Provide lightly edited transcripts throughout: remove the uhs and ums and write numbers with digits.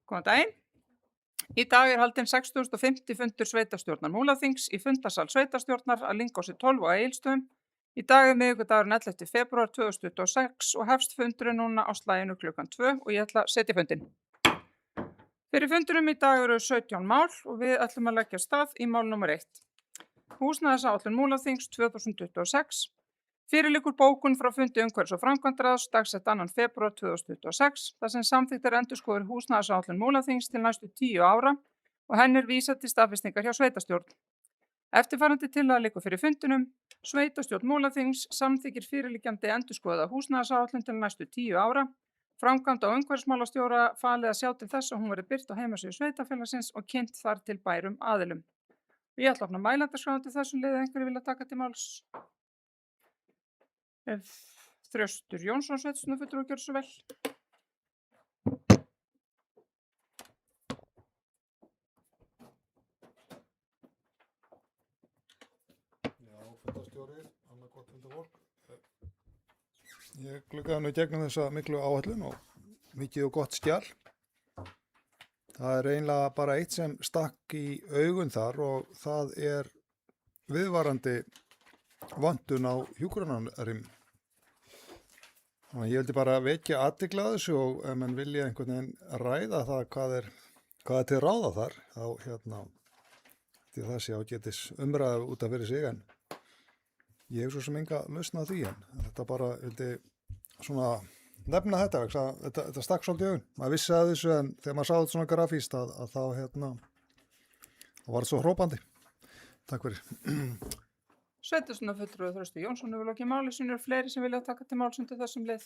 Góðan daginn. Í dag haldinn 65. fundur sveitarstjórnar Múlaþings í fundarsal sveitarstjórnar að Lyngási 12 á Egilsstöðum. Í dag miðvikudagurinn 11. febrúar 2026 og hefst fundurinn núna á slaginu klukkan 2 og ég ætla að setja fundinn. Fyrir fundurum í dag eru 17 mál og við ætlum að leggja af stað í mál nr. 1. Húsnæðisáætlun Múlaþings 2026. Fyrir liggur bókun frá fundi umhverfis- og framkvæmdaráðs dagsett 2. febrúar 2026 þar sem samþykkt er endurskoðun húsnæðisáætlun Múlaþings til næstu 10 ára og henni er vísað til staðfestingar hjá sveitarstjórn. Eftirfarandi tillaga liggur fyrir fundinum. Sveitarstjórn Múlaþings samþykkir fyrirliggjandi endurskoðaða húsnæðisáætlun til næstu 10 ára. Framkvæmda- og umhverfismálastjóra falið að sjá til þess að hún verði birt á heimasíðu sveitarfélagsins og kynnt þar til bærum aðilum. Ég ætla að opna mælendaskrá til þessum liði, einhverju vilja taka til máls. Þröstur Jónsson, sveitarstjórnarfulltrúi, gjörðu svo vel. Já, fundarstjóri, annað gott fundarfólk. Ég gluggaði nú í gegnum þessa miklu áætlun og mikið og gott skjal. Það er eiginlega bara eitt sem stakk í augun þar og það er viðvarandi vantun á hjúkrunarrýmum. Ég vildi bara vekja athygli á þessu og ef menn vilja einhvern veginn ræða það hvað er til ráða þar, þá því það sé ágætis umræðu út af fyrir sig en ég hef svo sem enga lausn á því en þetta bara vildi svona nefna þetta, þetta stakk svolítið í augun. Maður vissi að þessu en þegar maður sá þetta svona grafíst að þá var þetta svo hrópandi. Takk fyrir. Sveitarstjórnarfulltrúi Þröstur Jónsson hefur lokið máli sínu, eru fleiri sem vilja taka til máls undir þessum lið.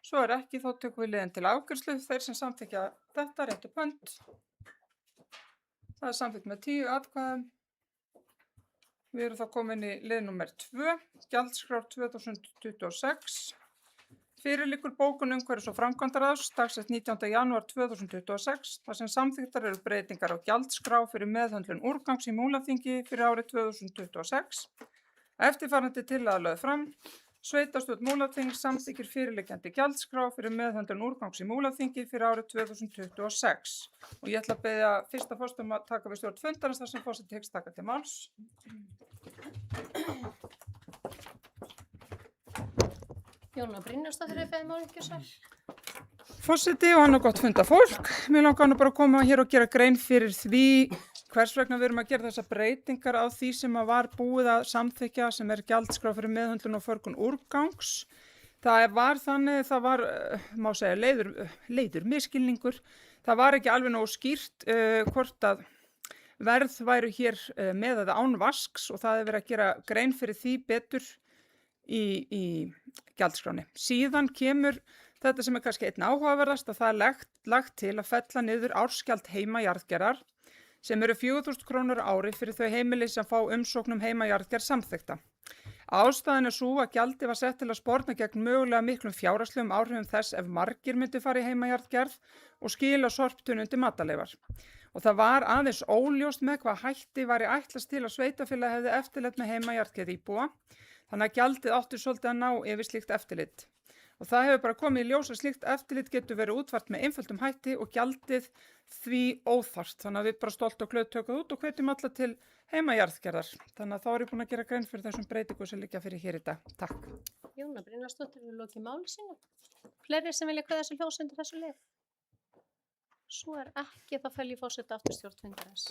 Svo er ekki, þá tökum við liðin til afgreiðslu. Þeir sem samþykkja þetta réttu upp hönd. Það er samþykkt með 10 atkvæðum. Við erum þá komin í lið nr. 2, gjaldskrár 2026. Fyrir liggur bókun umhverfis- og framkvæmdaráðs dagsett 19. janúar 2026 þar sem samþykktar eru breytingar á gjaldskrá fyrir meðhöndlun úrgangs í Múlaþingi fyrir árið 2026. Eftirfarandi tillaga lögð fram. Sveitarstjórn Múlaþings samþykkir fyrirliggjandi gjaldskrá fyrir meðhöndlun úrgangs í Múlaþingi fyrir árið 2026. Og ég ætla að biðja fyrsta forseta að taka við stjórn fundarins þar sem forseti hyggst taka til máls. Jóna Brynjarsdóttir er beðin máli, ekki svo. Forseti og hann er gott fundafólk. Mér langar nú bara að koma hér og gera grein fyrir því hvers vegna við erum að gera þessar breytingar á því sem var búið að samþykkja sem er gjaldskrá fyrir meðhöndlun og förgun úrgangs. Það var þannig, það var, má segja, leiður misskilningur. Það var ekki alveg nógu skýrt hvort að verð væru hér með eða án vasks og það er verið að gera grein fyrir því betur í gjaldskráni. Síðan kemur þetta sem er kannski einn áhugaverðast að það er lagt til að fella niður ársgjald heimajarðgerðar sem eru 4.000 krónur á ári fyrir þau heimili sem fá umsókn heimajarðgerð samþykkta. Ástæðan er sú að gjaldið var sett til að sporna gegn mögulega miklum fjárhagslegum áhrifum þess ef margir myndu fara í heimajarðgerð og skila sorptunni undir matarleifar. Og það var aðeins óljóst með hvað hætti væri ætlast til að sveitarfélag hefði eftirlit með heimajarðgerð íbúa. Þannig að gjaldið átti svolítið að ná yfir slíkt eftirlit. Og það hefur bara komið í ljós að slíkt eftirlit getur verið útfært með einföldum hætti og gjaldið því óþarft. Þannig að við bara stolt og glöð tökum út og hvetjum alla til heimajarðgerðar. Þannig að þá er ég búin að gera grein fyrir þessum breytingum sem liggja fyrir hér í dag. Takk. Jóna Brynjarsdóttir er lokið máli sínu. Fleiri sem vilja kveða þessu ljós undir þessu lið. Svo er ekki, þá fel ég forseta aftur stjórn fundarins.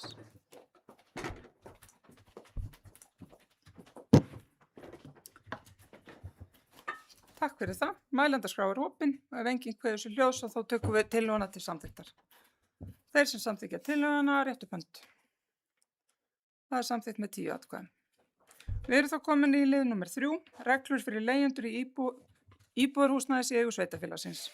Takk fyrir það. Mælendaskrá er opin. Ef enginn kveður sér ljós þá tökum við tillöguna til samþykktar. Þeir sem samþykkja tillöguna réttu upp hönd. Það er samþykkt með 10 atkvæðum. Við erum þá komin í lið nr. 3, reglur fyrir leigjendur í íbúðarhúsnæðis í eigu sveitarfélagsins.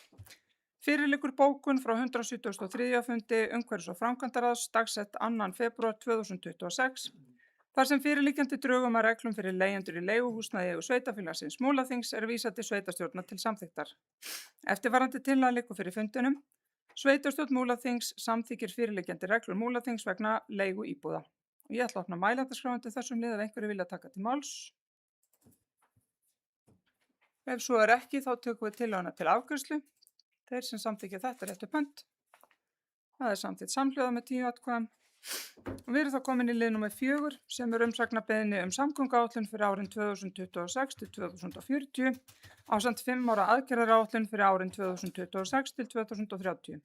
Fyrir liggur bókun frá 173. fundi umhverfis- og framkvæmdaráðs dagsett 2. febrúar 2026. Þar sem fyrirliggjandi drögum að reglum fyrir leigjendur í leiguhúsnæði í eigu sveitarfélagsins Múlaþings er vísað til sveitarstjórnar til samþykktar. Eftirfarandi tillaga liggur fyrir fundinum. Sveitarstjórn Múlaþings samþykkir fyrirliggjandi reglur Múlaþings vegna leigu íbúða. Og ég ætla að opna mælendaskrá undir þessum lið ef einhverju vilja taka til máls. Ef svo er ekki þá tökum við tillöguna til afgreiðslu. Þeir sem samþykkja þetta rétt upp hönd. Það er samþykkt samhljóða með 10 atkvæðum. Og við erum þá komin í lið númer 4 sem er umsagnarbeiðni samgönguáætlun fyrir árin 2026 til 2040 ásamt 5 ára aðgerðaráætlun fyrir árin 2026 til 2030.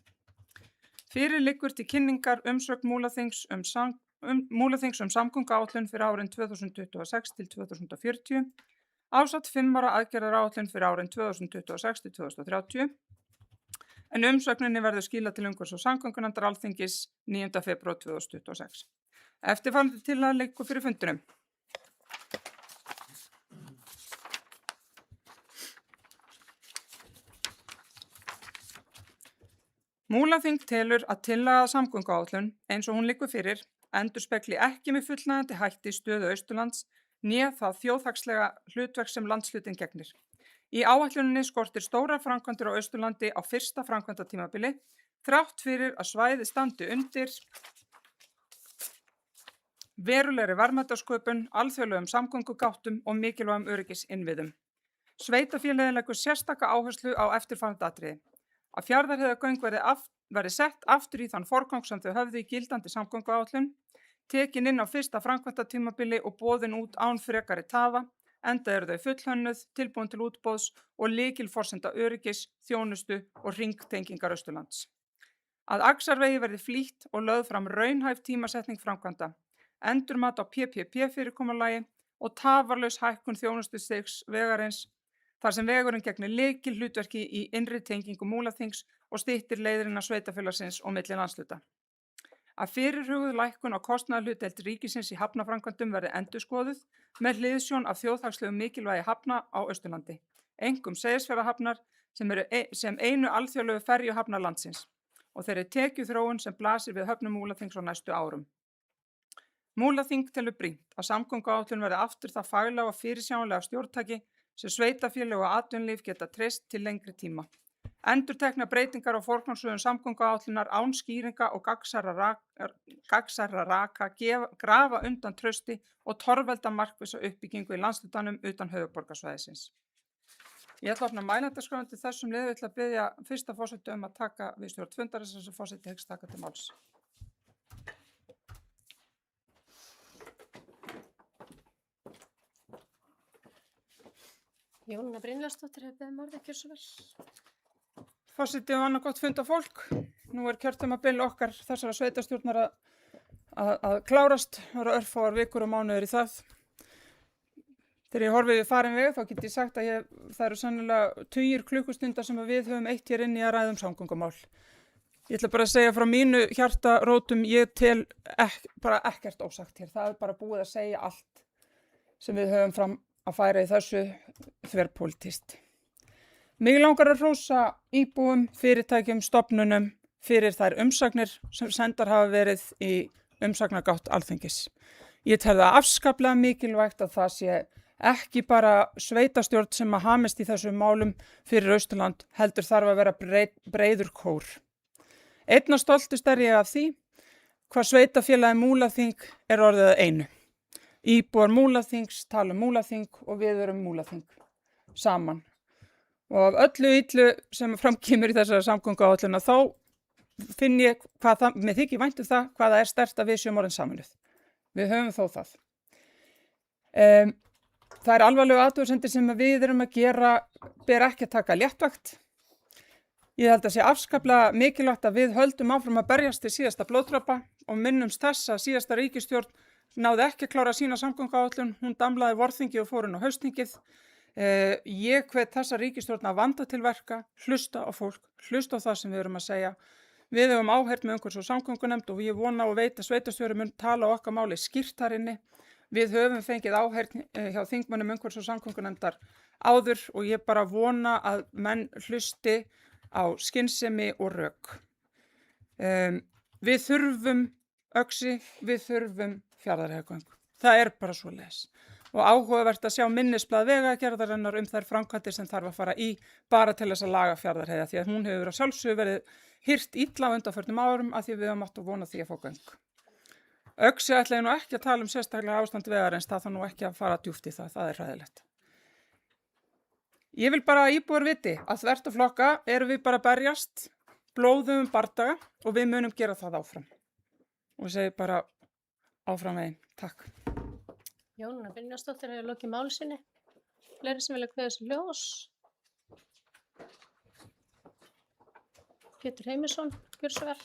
Fyrir liggur til kynningar umsögn Múlaþings samgönguáætlun fyrir árin 2026 til 2040 ásamt 5 ára aðgerðaráætlun fyrir árin 2026 til 2030. En umsögninni verður skilað til umhverfis- og samgöngunefndar Alþingis 9. febrúar 2026. Eftirfarandi tillaga liggur fyrir fundinum. Múlaþing telur að tillaga samgönguáætlun eins og hún liggur fyrir endurspegli ekki með fullnægjandi hætti stöðu Austurlands né það þjóðhagslega hlutverk sem landshlutinn gegnir. Í áætluninni skortir stórar framkvæmdir á Austurlandi á fyrsta framkvæmdatímabili þrátt fyrir að svæðið standi undir verulegri verðmætasköpun, alþjóðlegum samgöngugáttum og mikilvægum öryggisinnviðum. Sveitarfélagið leggur sérstaka áherslu á eftirfarandi atriði. Að Fjarðarheiðargöng verði sett aftur í þann forgang sem þau höfðu í gildandi samgönguáætlun, tekin inn á fyrsta framkvæmdatímabili og boðin út án frekari tafa, enda eru þau fullhönnuð, tilbúin til útboðs og lykilforsenda öryggis, þjónustu og hringtengingar Austurlands. Að Axarvegi verði flýtt og lögð fram raunhæf tímasetning framkvæmda, endurmat á PPP-fyrirkomulagi og tafarlaus hækkun þjónustustigs vegarins, þar sem vegurinn gegnir lykilhlutverki í innri tengingu Múlaþings og styttir leiðirinn að sveitarfélagsins og milli landshluta. Að fyrirhuguð lækkun á kostnaðarhlutdeild ríkisins í hafnaframkvæmdum verði endurskoðuð með hliðsjón af þjóðhagslegu mikilvægi hafna á Austurlandi, einkum Seyðisfjarðarhafnar sem einu alþjóðlegu ferjuhafnar landsins og þeirri tekjuþróun sem blasir við höfnum Múlaþings á næstu árum. Múlaþing telur brýnt að samgönguáætlun verði aftur það faglega og fyrirsjáanlega stjórntæki sem sveitarfélög og atvinnulíf geta treyst til lengri tíma. Endurteknar breytingar á forgangsröðun samgönguáætlunar án skýringa og gagnsærra raka grafa undan trausti og torvelda markvissa uppbyggingu í landshlutanum utan höfuðborgarsvæðisins. Ég ætla að opna mælendaskrá til þessum lið. Ég ætla að biðja fyrsta forseti að taka við stjórn fundarins sem forseti hyggst taka til máls. Jónína Brynjarsdóttir hefur beðið orðið, gjörðu svo vel. Forseti og annað gott fundafólk. Nú er kjörtímabil okkar þessara sveitarstjórnar að klárast. Það eru örfáar vikur og mánuðir í það. Þegar ég horfi við farin veg þá get ég sagt að það eru sennilega tugir klukkustundar sem við höfum eitt hér inn í að ræða samgöngumál. Ég ætla bara að segja frá mínu hjartarótum, ég tel bara ekkert ósagt hér. Það er bara búið að segja allt sem við höfum fram að færa í þessu þverpólitískt. Mig langar að hrósa íbúum, fyrirtækjum, stofnunum fyrir þær umsagnir sem sendar hafa verið í umsagnagátt Alþingis. Ég tel það afskaplega mikilvægt að það sé ekki bara sveitarstjórn sem að hamist í þessum málum fyrir Austurland, heldur þarf að vera breiður kór. Einna stoltust er ég af því hvað sveitarfélagið Múlaþing er orðið að einu. Íbúar Múlaþings tala Múlaþing og við erum Múlaþing saman. Og af öllu illu sem framkýmur í þessari samgönguáætlun þá finn ég mér þykir vænt það hvað það er sterkt að við séum orðin sameinuð. Við höfum þó það. Það er alvarlegu athugasemdir sem við erum að gera, ber ekki að taka léttvægt. Ég held að sé afskaplega mikilvægt að við höldum áfram að berjast til síðasta blóðdropa og minnumst þess að síðasta ríkisstjórn náði ekki að klára sína samgönguáætlun, hún damlaði vorþingi og fór inn á haustþingið. Ég hvet þessa ríkisstjórn að vanda til verka, hlusta á fólk, hlusta á það sem við erum að segja. Við höfum áheyrt með umhverfis- og samgöngunefnd og ég vona og veit að sveitarstjóri mun tala okkar máli skýrt þar inni. Við höfum fengið áheyrt hjá þingmönnum umhverfis- og samgöngunefndar áður og ég bara vona að menn hlusti á skynsemi og rök. Við þurfum Öxi, við þurfum Fjarðarheiðargöng. Það er bara svoleiðis. Og áhugavert að sjá minnisblað Vegagerðarinnar þær framkvæmdir sem þarf að fara í bara til þess að laga Fjarðarheiði því að hún hefur að sjálfsögðu verið hirt illa á undanförnum árum að því við höfum átt að vona því að fá göng. Öxi ætla ég nú ekki að tala sérstaklega ástand vegarins, það þarf nú ekki að fara djúpt í það er hræðilegt. Ég vil bara að íbúar viti að þvert og flokka erum við bara að berjast blóðugum bardaga og við munum gera það áfram. Og ég segi bara áfram veginn. Takk. Jónína Brynjarsdóttir hefur lokið máli sinni. Fleiri sem vilja kveða sér ljós. Pétur Heimisson, gjör svo vel.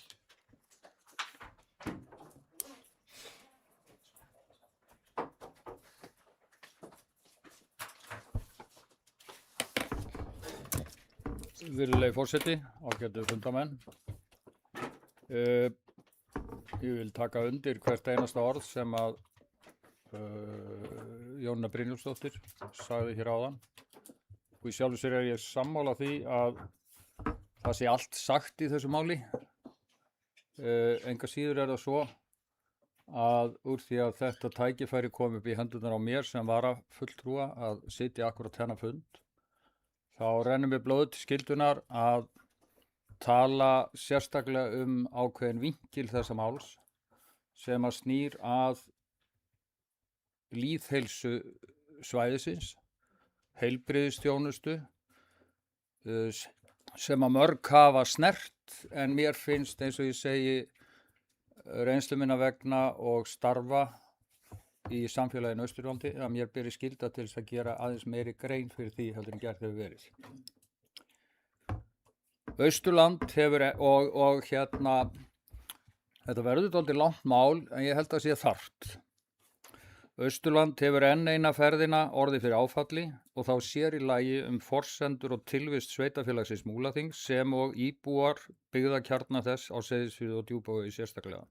Virðulegi forseti, ágætu fundamenn. Ég vil taka undir hvert einasta orð sem að Jónína Brynjólfsdóttir sagði hér áðan. Og í sjálfu sér ég sammála því að það sé allt sagt í þessu máli. Enga síður það svo að úr því að þetta tækifæri kom upp í hendurnar á mér sem varafulltrúa að sitja akkúrat þennan fund, þá rennum við blóð til skyldunar að tala sérstaklega ákveðin vinkil þessa máls sem að snýr að lýðheilsu svæðisins, heilbrigðisþjónustu sem að mörg hafa snert en mér finnst eins og ég segi reynslu minna vegna og starfa í samfélaginu Austurlandi að mér beri skylda til þess að gera aðeins meiri grein fyrir því heldur en gert hefur verið. Austurland hefur og þetta verður dálítið langt mál en ég held að sé þarft. Austurland hefur enn eina ferðina orðið fyrir áfalli og þá sér í lagi forsendur og tilvist sveitafélagsins Múlaþings sem og íbúar byggðakjarna þess á Seyðisfirði og Djúpavogi sérstaklega.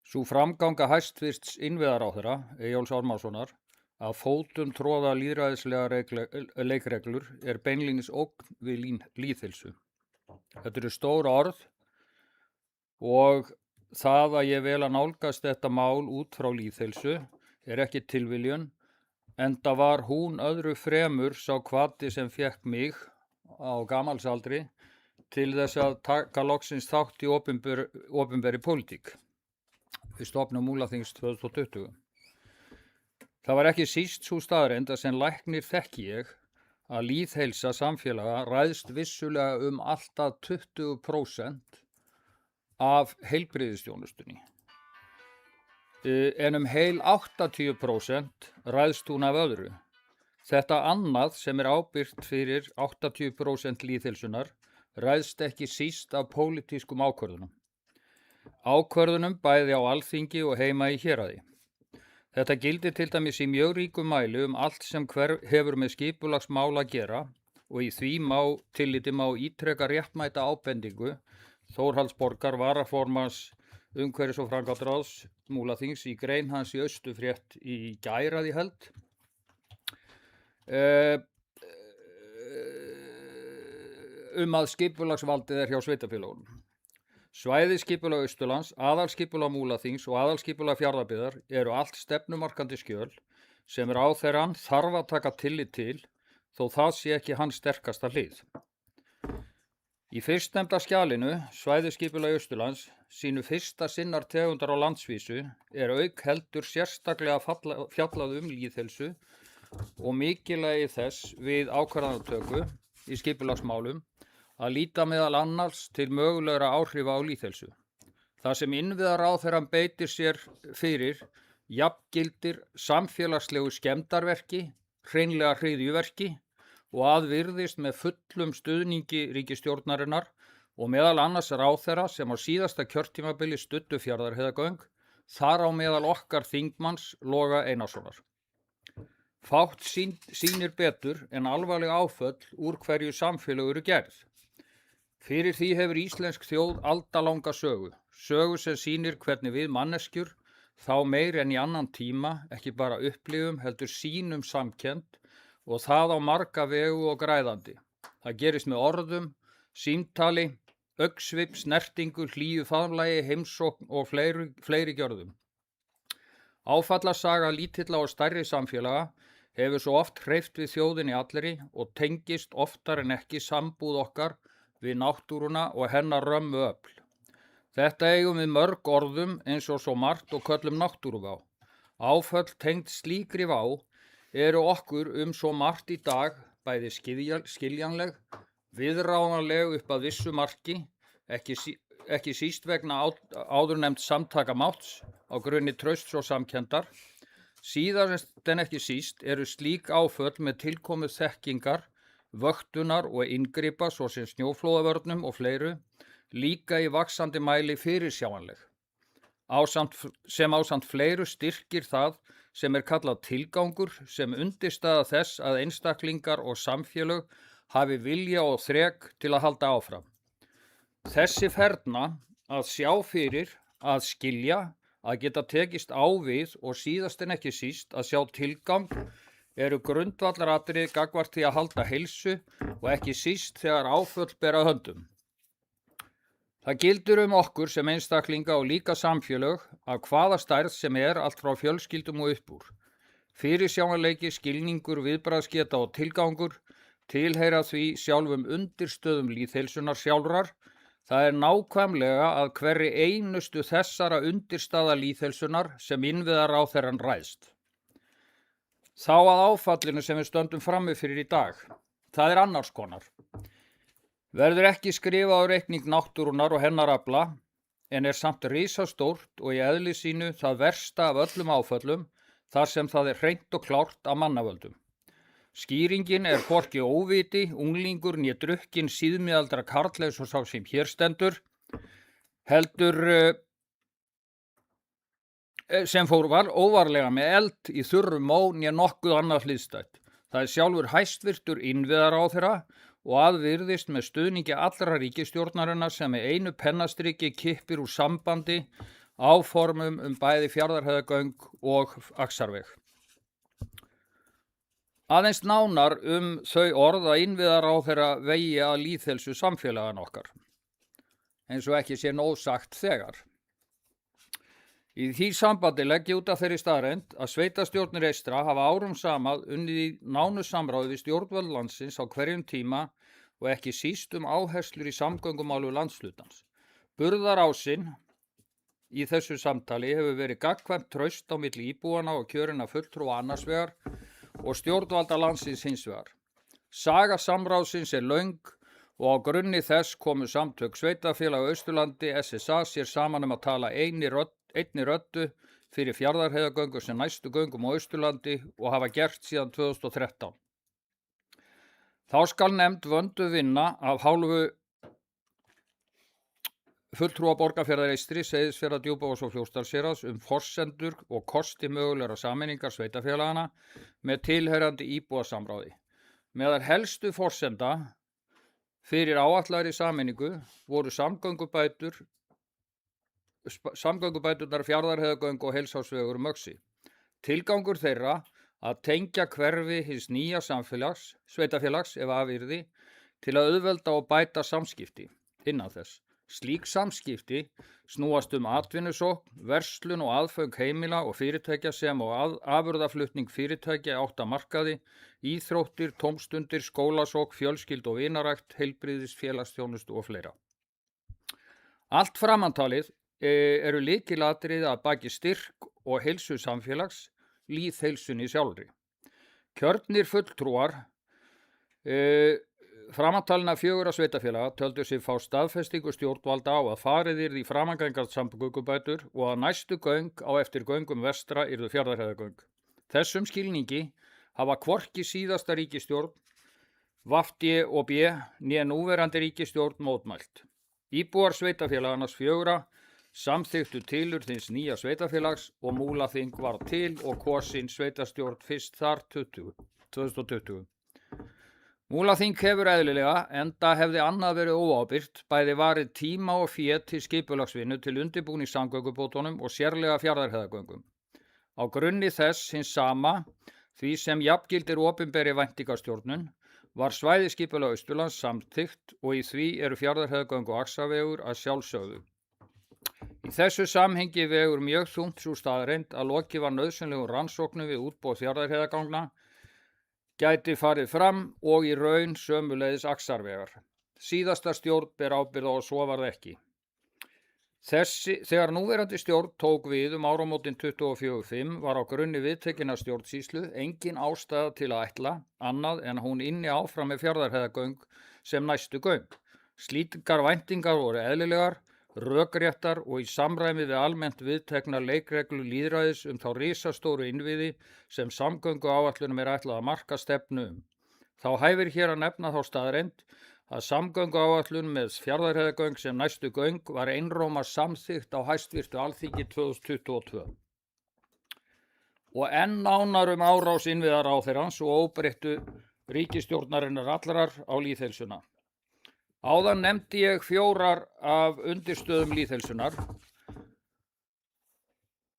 Sú framganga hæstvirts innviðaráðherra, Eyjólfs Ármannssonar, að fótum tróða lýðræðislega leikreglur er beinlínis ógn við lýðheilsu. Þetta eru stór orð og það að ég vel að nálgast þetta mál út frá lýðheilsu er ekki tilviljun, enda var hún öðru fremur sá hvati sem fékk mig á gamalsaldri til þess að taka loksins þátt í opinberri pólitík. Við stofnum Múlaþings 2020. Það var ekki síst sú staðreynd að sem læknir þekki ég að lýðheilsa samfélaga ræðst vissulega allt að 20% af heilbrigðisþjónustunni. En heil 80% ræðst hún af öðru. Þetta annað sem ábyrgt fyrir 80% lýðheilsunar ræðst ekki síst af pólitískum ákvörðunum. Ákvörðunum bæði á Alþingi og heima í héraði. Þetta gildir til dæmis í mjög ríkum mæli allt sem hefur með skipulagsmál að gera og í því tilliti má ítreka réttmæta ábendingu Þórhalls Borgar varaformanns umhverfis- og framkvæmdaráðs Múlaþings í grein hans í Austurfrétt í gær að ég held. Að skipulagsvaldið hjá sveitarfélögunum. Svæðisskipulag Austurlands, aðalskipulag Múlaþings og aðalskipulag Fjarðabyggðar eru allt stefnumarkandi skjöl sem ráðherrann þarf að taka tillit til þó það sé ekki hans sterkasta hlið. Í fyrstnefnda skjalinu, Svæðisskipulag Austurlands, sínu fyrsta sinnar tegundar á landsvísu auk heldur sérstaklega fjallað lýðheilsu og mikilvægi þess við ákvarðanatöku í skipulagsmálum að líta meðal annars til mögulegra áhrifa á lýðheilsu. Það sem innviðaráðherrann beitir sér fyrir jafngildir samfélagslegu skemmdarverki, hreinlega hryðjuverki og að virðist með fullum stuðningi ríkisstjórnarinnar og meðal annars ráðherra sem á síðasta kjörtímabili studdu Fjarðarheiðargöng, þar á meðal okkar þingmanns Loga Einarssonar. Fátt sýnir betur en alvarleg áföll úr hverju samfélög eru gerð. Fyrir því hefur íslensk þjóð aldalanga sögu sem sýnir hvernig við manneskjur, þá meir en í annan tíma, ekki bara upplifum heldur sýnum samkennd og það á marga vegu og græðandi. Það gerist með orðum, símtali, augsvip, snertingu, hlýju faðmlagi, heimsókn og fleiri gjörðum. Áfallasaga lítilla og stærri samfélaga hefur svo oft hreyft við þjóðinni allri og tengist oftar en ekki sambúð okkar við náttúruna og hennar römmu öfl. Þetta eigum við mörg orðum eins og svo margt og köllum náttúruvá. Áföll tengd slíkri vá eru okkur svo margt í dag bæði skiljanleg, viðráðanleg upp að vissu marki, ekki síst vegna áðurnefnd samtakamátts á grunni trausts og samkenndar. Síðast en ekki síst eru slík áföll með tilkomu þekkingar, vöktunar og inngripa svo sem snjóflóðavörnum og fleiru líka í vaxandi mæli fyrirsjáanleg. Sem ásamt fleiru styrkir það sem kallað tilgangur sem undirstaða þess að einstaklingar og samfélög hafi vilja og þrek til að halda áfram. Þessi ferna að sjá fyrir, að skilja, að geta tekist á við og síðast en ekki síst að sjá tilgang eru grundvallaratriði gagnvart því að halda heilsu og ekki síst þegar áföll bera höndum. Það gildir okkur sem einstaklinga og líka samfélög af hvaða stærð sem allt frá fjölskyldum og upp úr. Fyrirsjáanleiki, skilningur, viðbragðsgeta og tilgangur tilheyra því sjálfum undirstöðum lýðheilsunar sjálfrar. Það nákvæmlega að hverri einustu þessara undirstaða lýðheilsunar sem innviðaráðherrann ræðst. Þá að áfallinu sem við stöndum frammi fyrir í dag. Það annars konar. Verður ekki skrifað á reikning náttúrunnar og hennar afla, en samt risastórt og í eðli sínu það versta af öllum áföllum, þar sem það hreint og klárt af mannavöldum. Skýringin hvorki óviti, unglingur né drukkin síðmiðaldra karl eins og sá sem hér stendur, heldur sem fór óvarlega með eld í þurrum mó né nokkuð annað hliðstætt. Það sjálfur hæstvirtur innviðaráðherra og aðvirðist með stuðningi allra ríkisstjórnarinnar sem með einu pennastriki kippir úr sambandi áformum bæði Fjarðarheiðargöng og Axarveg. Aðeins nánar þau orð að innviðaráðherra vegi að lýðheilsu samfélaganna okkar, eins og ekki sé nóg sagt þegar. Í því sambandi legg ég út af þeirri staðreynd að sveitarstjórnir eystra hafa árum saman unnið í nánu samráði við stjórnvöld landsins á hverjum tíma og ekki síst áherslur í samgöngumálu landshlutans. Burðarásinn í þessu samtali hefur verið gagnkvæmt traust á milli íbúana og kjörinna fulltrúa annars vegar og stjórnvalda landsins hins vegar. Saga samráðsins löng og á grunni þess komu samtök sveitarfélaga á Austurlandi SSA sér saman að tala einni röddu fyrir Fjarðarheiðargöngu sem næstu göngum á Austurlandi og hafa gert síðan 2013. Þá skal nefnd vönduð vinna af hálfu fulltrúa Borgarfjarðar eystri, Seyðisfjarðar, Djúpavogs og Fljótsdalshéraðs forsendur og kosti mögulegra sameiningar sveitarfélagana með tilheyrandi íbúasamráði. Meðal helstu forsenda fyrir áætlaðri sameiningu voru samgöngubæturnar Fjarðarheiðargöng og Heilsársvegur Öxi. Tilgangur þeirra að tengja hverfi hins nýja sveitarfélags ef af yrði til að auðvelda og bæta samskipti innan þess. Slík samskipti snúast atvinnusókn, verslun og aðföng heimila og fyrirtækja sem og afurðaflutning fyrirtækja átt að markaði, íþróttir, tómstundir, skólasókn, fjölskyldu og vinarækt, heilbrigðis, félagsþjónustu og fleira. Allt framantalið eru lykilatriði að baki styrk og heilsu samfélags, lýðheilsunni sjálfri. Kjörnir fulltrúar framantalinna 4 sveitarfélaga töldu sig fá staðfestingu stjórnvalda á að farið yrði í framangreindar samgöngubætur og að næstu göng á eftir göngum vestra yrðu Fjarðarheiðargöng. Þessum skilningi hafa hvorki síðasta ríkisstjórn, VD og B né núverandi ríkisstjórn mótmælt. Íbúar sveitarfélagannas 4 samþykktu tilurð hins nýja sveitarfélags og Múlaþing var til og kosin sveitarstjórn fyrst þar 2020. Múlaþing hefur eðlilega, enda hefði annað verið óábyrgt, bæði varið tíma og fé til skipulagsvinnu til undirbúnings samgöngubótunum og sérlega Fjarðarheiðargöngum. Á grunni þess hins sama, því sem jafngildir opinberri væntingastjórnun, var svæðisskipulag Austurlands samþykkt og í því eru Fjarðarheiðargöng og Axarvegur að sjálfsögðu. Í þessu samhengi vegur mjög þungt sú staðreynd að lokið var nauðsynlegum rannsóknum við útboð Fjarðarheiðarganga gæti farið fram og í raun sömuleiðis Axarvegar. Síðasta stjórn ber ábyrgð á og svo var það ekki. Þegar núverandi stjórn tók við áramótin 24-5 var á grunni viðtekinnar stjórnsýslu engin ástæða til að ætla annað en hún ynni áfram með Fjarðarheiðargöng sem næstu göng. Slíkar væntingar voru eðlilegar, rökréttar og í samræmi við almennt viðteknar leikreglu lýðræðis þá risastóru innviði sem samgönguáætlunum ætlað að marka stefnu Þá hæfir hér að nefna þá staðreynd að samgönguáætlun með Fjarðarheiðargöng sem næstu göng var einróma samþykkt á hæstvirtu Alþingi 2022. Og enn nánar árás innviðaráðherrans og óbreyttu ríkisstjórnarinnar allrar á lýðheilsuna. Áðan nefndi ég 4 af undirstöðum lýðheilsunar.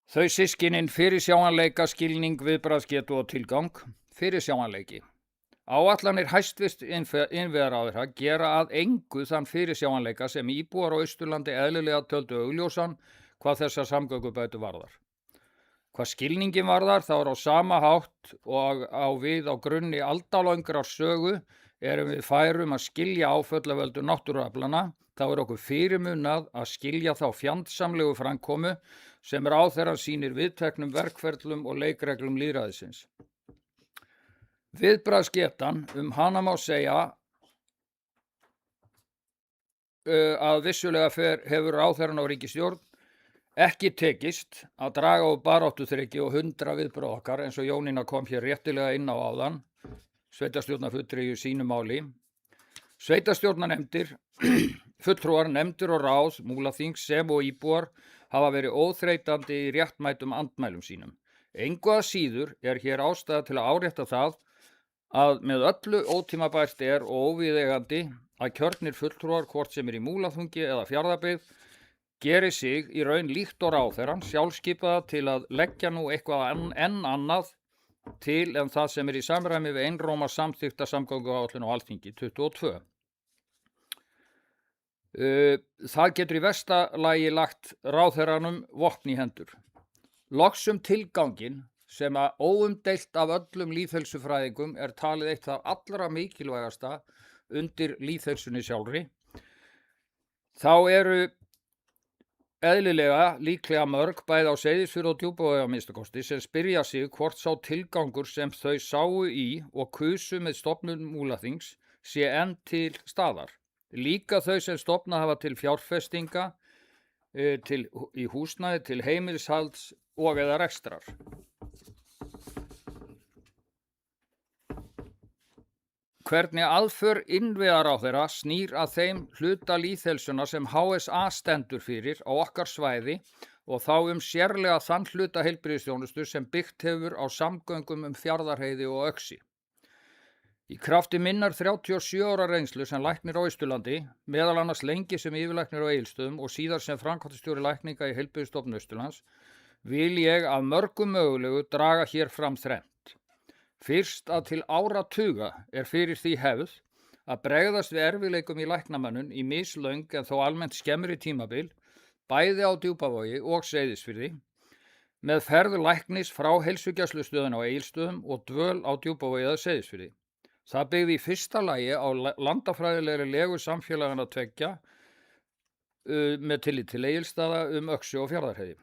Þau systkinin fyrirsjáanleika, skilning, viðbragðsgetu og tilgang. Fyrirsjáanleiki. Áætlanir hæstvirts innviðaráðherra gera að engu þann fyrirsjáanleika sem íbúar á Austurlandi eðlilega töldu augljósan hvað þessar samgöngubætur varðar. Hvað skilningin varðar þá á sama hátt og við á grunni aldalöngrar sögu erum við færum að skilja áföllavöldu náttúruaflana, þá okkur fyrirmunað að skilja þá fjandsamlegu framkomu sem ráðherrann sýnir viðteknum verkferlum og leikreglum lýðræðisins. Viðbragðsgetan hana má segja að vissulega hefur ráðherrann á ríkisstjórn ekki tekist að draga úr baráttuþreki og 100 viðbrögð okkar eins og Jónína kom hér réttilega inn á áðan, sveitarstjórnarfulltrúi í sínu máli. Sveitarstjórnarnefndir, fulltrúar, nefndir og ráð, Múlaþings sem og íbúar hafa verið óþreytandi í réttmætum andmælum sínum. Engu að síður hér ástæða til að árétta það að með öllu ótímabært og óviðeigandi að kjörnir fulltrúar hvort sem í Múlaþingi eða Fjarðabyggð geri sig í raun líkt og ráðherrann sjálfskipaða til að leggja nú eitthvað enn annað til en það sem í samræmi við einróma samþykkta samgönguáætlun á Alþingi 22. Það getur í versta lagi lagt ráðherranum vopn í hendur. Loks tilganginn sem að óumdeilt af öllum lýðheilsufræðingum talið eitt af allra mikilvægasta undir lýðheilsunni sjálfri. Þá eru eðlilega líklega mörg bæði á Seyðisfirði og Djúpavogi að minnsta kosti sem spyrja sig hvort sá tilgangur sem þau sáu í og kusu með stofnun Múlaþings sé enn til staðar. Líka þau sem stofnað hafa til fjárfestinga, í húsnæði, til heimilishalds og eða rekstrar. Hvernig aðför innviðaráðherra snýr að þeim hluta lýðheilsuna sem HSA stendur fyrir á okkar svæði og þá sérlega þann hluta heilbrigðisþjónustu sem byggt hefur á samgöngum Fjarðarheiði og Öxi. Í krafti minnar 37 ára reynslu sem læknir á Austurlandi, meðal annars lengi sem yfirlæknir á Egilsstöðum og síðar sem framkvæmdastjóri lækninga í Heilbrigðisstofnun Austurlands, vil ég af mörgum mögulegu draga hér fram þrennt. Fyrst að til áratuga fyrir því hefð að bregðast við erfiðleikum í læknamönnun í mislöng en þó almennt skemmri tímabil, bæði á Djúpavogi og Seyðisfirði, með ferð læknis frá heilsugæslustöðin á Egilsstöðum og dvöl á Djúpavogi eða Seyðisfirði. Það byggði í fyrsta lagi á landafræðilegri legu samfélagana tveggja með tillit til Egilsstaða Öxi og Fjarðarheiði.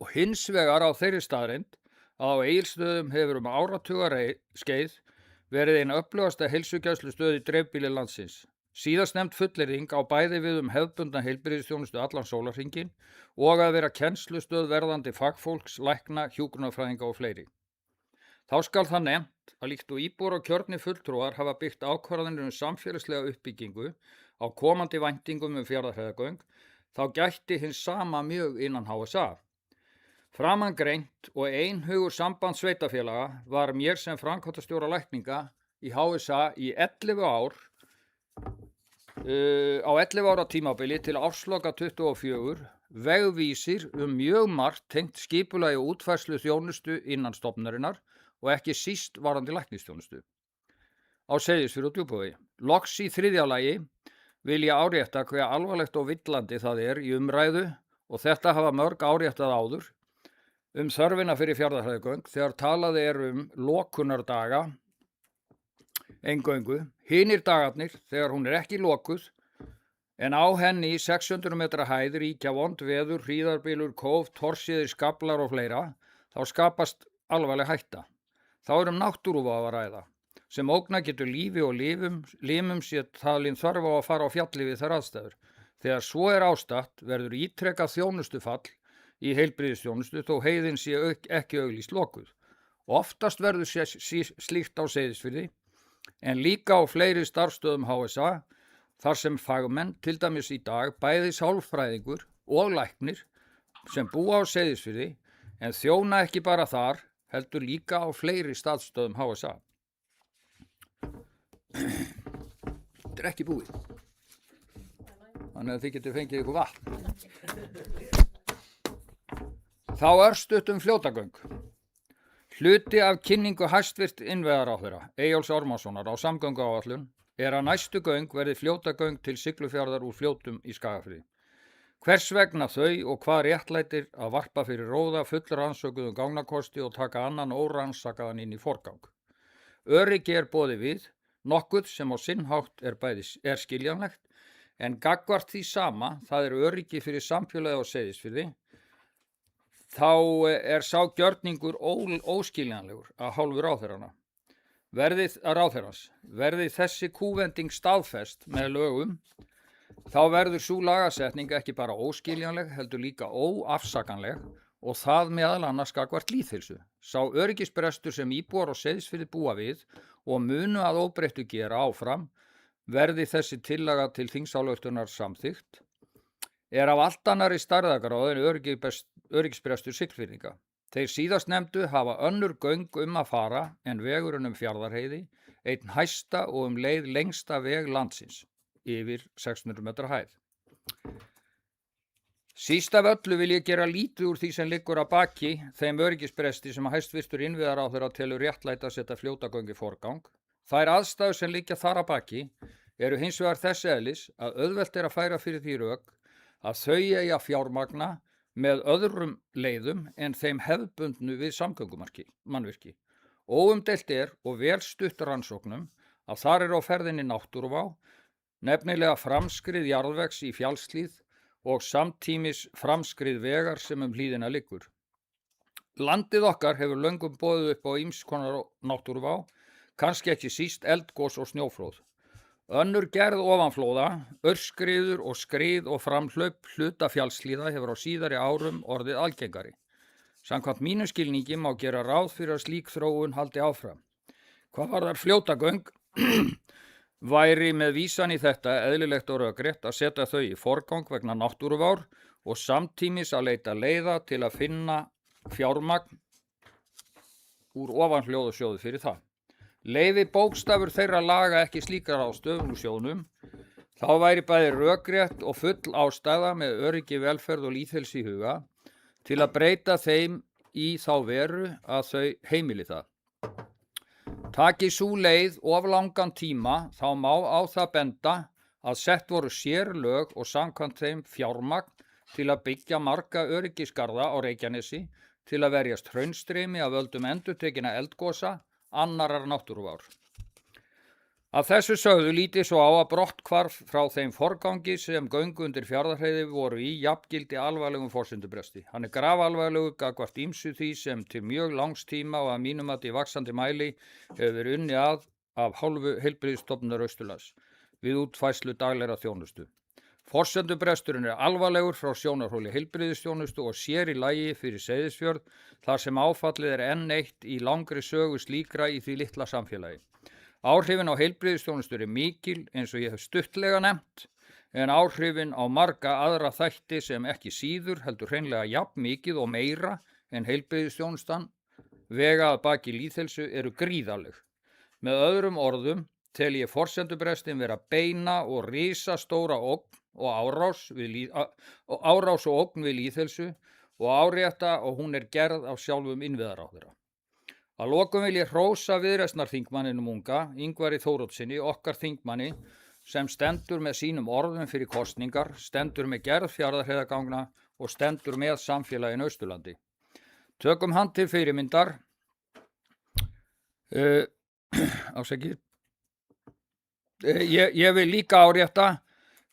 Og hins vegar á þeirri staðreynd að á Egilsstöðum hefur áratugaskeið verið ein öflugasta heilsugæslustöð í dreifbýli landsins. Síðast nefnd fullyrðing á bæði við hefðbundna heilbrigðisþjónustu allan sólarhringinn og að vera kennslustöð verðandi fagfólks, lækna, hjúkrunarfræðinga og fleiri. Þá skal það nefnt að líkt og íbúar og kjörnir fulltrúar hafa byggt ákvarðanir samfélagslega uppbyggingu á komandi væntingum Fjarðarheiðargöng, þá gætti hins sama mjög innan HSA. Framangreint og einhugur samband sveitarfélaga var mér sem framkvæmdastjóra lækninga í HSA í 11 ár á 11 ára tímabili til ársloka 24 vegvísir mjög margt tengt skipulagi og útfærslu þjónustu innan stofnunarinnar og ekki síst varðandi læknisþjónustu á Seyðisfirði og Djúpavogi. Loks í þriðja lagi vil ég árétta hve alvarlegt og villandi það í umræðu og þetta hafa mörg áréttað áður þörfina fyrir Fjarðarheiðargöng þegar talað lokunardaga eingöngu. Hinir dagarnir þegar hún ekki lokuð en á henni í 600 metra hæð ríkja vond veður, hríðarbylur, kóf, torsíðir, skaflar og fleira, þá skapast alvarleg hætta. Þá náttúruvá að ræða, sem ógna getur lífi og limum sé talin þörf á að fara á fjalli við þær aðstæður. Þegar svo ástatt verður ítrekað þjónustufall í heilbrigðisþjónustu þó heiðin sé ekki auglýst lokuð. Oftast verður slíkt á Seyðisfirði, en líka á fleiri starfsstöðum HSA, þar sem fagmenn, til dæmis í dag, bæði sálfræðingur og læknir sem búa á Seyðisfirði, en þjóna ekki bara þar, heldur líka á fleiri starfsstöðum HSA. Þetta ekki búið. Þannig að þið getur fengið ykkur vatn. Þá örstutt fljótagöng. Hluti af kynningu hæstvirt innviðaráðherra Eyjólfs Ármannssonar á samgönguáætlun að næstu göng verði fljótagöng til Siglufjarðar úr Fljótum í Skagafirði. Hvers vegna þau og hvað réttlætir að varpa fyrir róða fullrannsökuðum gangnakosti og taka annan órannsakaðan inn í forgang. Öryggi boðið við, nokkuð sem á sinn hátt er skiljanlegt, en gagnvart því sama, það öryggi fyrir samfélagið á Seyðisfirði, þá sá gjörningur óskiljanlegur að hálfu ráðherrans. Verði þessi kúvending staðfest með lögum, þá verður sú lagasetning ekki bara óskiljanleg, heldur líka óafsakanleg og það meðal annars gagnvart lýðheilsu. Sá öryggisbrestur sem íbúar á Seyðisfirði búa við og munu að óbreyttu gera áfram, verði þessi tillaga til þingsályktunar samþykkt, af allt annarri stærðargráðu en öryggisbrestur Siglfirðinga. Þeir síðast nefndu hafa önnur göng að fara en vegurinn Fjarðarheiði, einn hæsta og leið lengsta veg landsins, yfir 600 metra hæð. Síst af öllu vil ég gera lítið úr því sem liggur að baki þeim öryggisbresti sem hæstvirtur innviðaráðherra telur réttlæta að setja fljótagöng í forgang. Þær aðstæður sem liggja þar að baki hins vegar þess eðlis að auðvelt að færa fyrir því rök að þau eigi að fjármagna með öðrum leiðum en þeim hefðbundnu við samgöngumannvirki. Óumdeilt og vel stutt rannsóknum að þar á ferðinni náttúruvá, nefnilega framskrið jarðvegs í fjallshlíð og samtímis framskrið vegar sem hlíðina liggur. Landið okkar hefur löngum boðið upp á ýmiss konar náttúruvá, kannski ekki síst eldgos og snjóflóð. Önnur gerð ofanflóða, aurskriður og skrið og framhlaup hluta fjallshlíða hefur á síðari árum orðið algengari. Samkvæmt mínu skilningi má gera ráð fyrir að slík þróun haldi áfram. Hvað varðar fljótagöng væri með vísan í þetta eðlilegt og rökrétt að setja þau í forgang vegna náttúruvár og samtímis að leita leiða til að finna fjármagn úr ofanflóðasjóði fyrir það. Leyfi bókstafur þeirra laga ekki slíkar ráðstöfun úr sjóðnum, þá væri bæði rökrétt og full ástæða með öryggi, velferð og lýðheilsu í huga til að breyta þeim í þá veru að þau heimili það. Taki sú leið of langan tíma, þá má á það benda að sett voru sérlög og samkvæmt þeim fjármagn til að byggja marga öryggisgarða á Reykjanesi til að verjast hraunstreymi af völdum endurtekinna eldgosa, annarar náttúruvár. Af þessu sögðu lítið svo á að brotthvarf frá þeim forgangi sem göng undir Fjarðarheiði voru í jafngildi alvarlegum forsendubresti. Hann grafalvarlegur gagnvart ýmsu því sem til mjög langs tíma og að mínum mati í vaxandi mæli hefur verið unnið af hálfu Heilbrigðisstofnunar Austurlands við útfærslu daglegra þjónustu. Forsendubresturinn alvarlegur frá sjónarhóli heilbrigðisþjónustu og sér í lagi fyrir Seyðisfjörð þar sem áfallið enn eitt í langri sögu slíkra í því litla samfélagi. Áhrifin á heilbrigðisþjónustu mikil eins og ég hef stuttlega nefnt, en áhrifin á marga aðra þætti sem ekki síður heldur hreinlega jafn mikið og meira en heilbrigðisþjónustan vega að baki lýðheilsu gríðarleg. Með öðrum orðum tel ég forsendubrestin vera beina og risastóra ógn og árás og ógn við lýðheilsu og árétta og hún gerð af sjálfum innviðaráðherra. Að lokum vil ég hrósa viðreisnarþingmanninum unga, Ingvari Þóroddssyni, okkar þingmanni, sem stendur með sínum orðum fyrir kosningar, stendur með gerð Fjarðarheiðargangna og stendur með samfélaginu Austurlandi. Tökum hann til fyrirmyndar. Ásækið. Ég vil líka árétta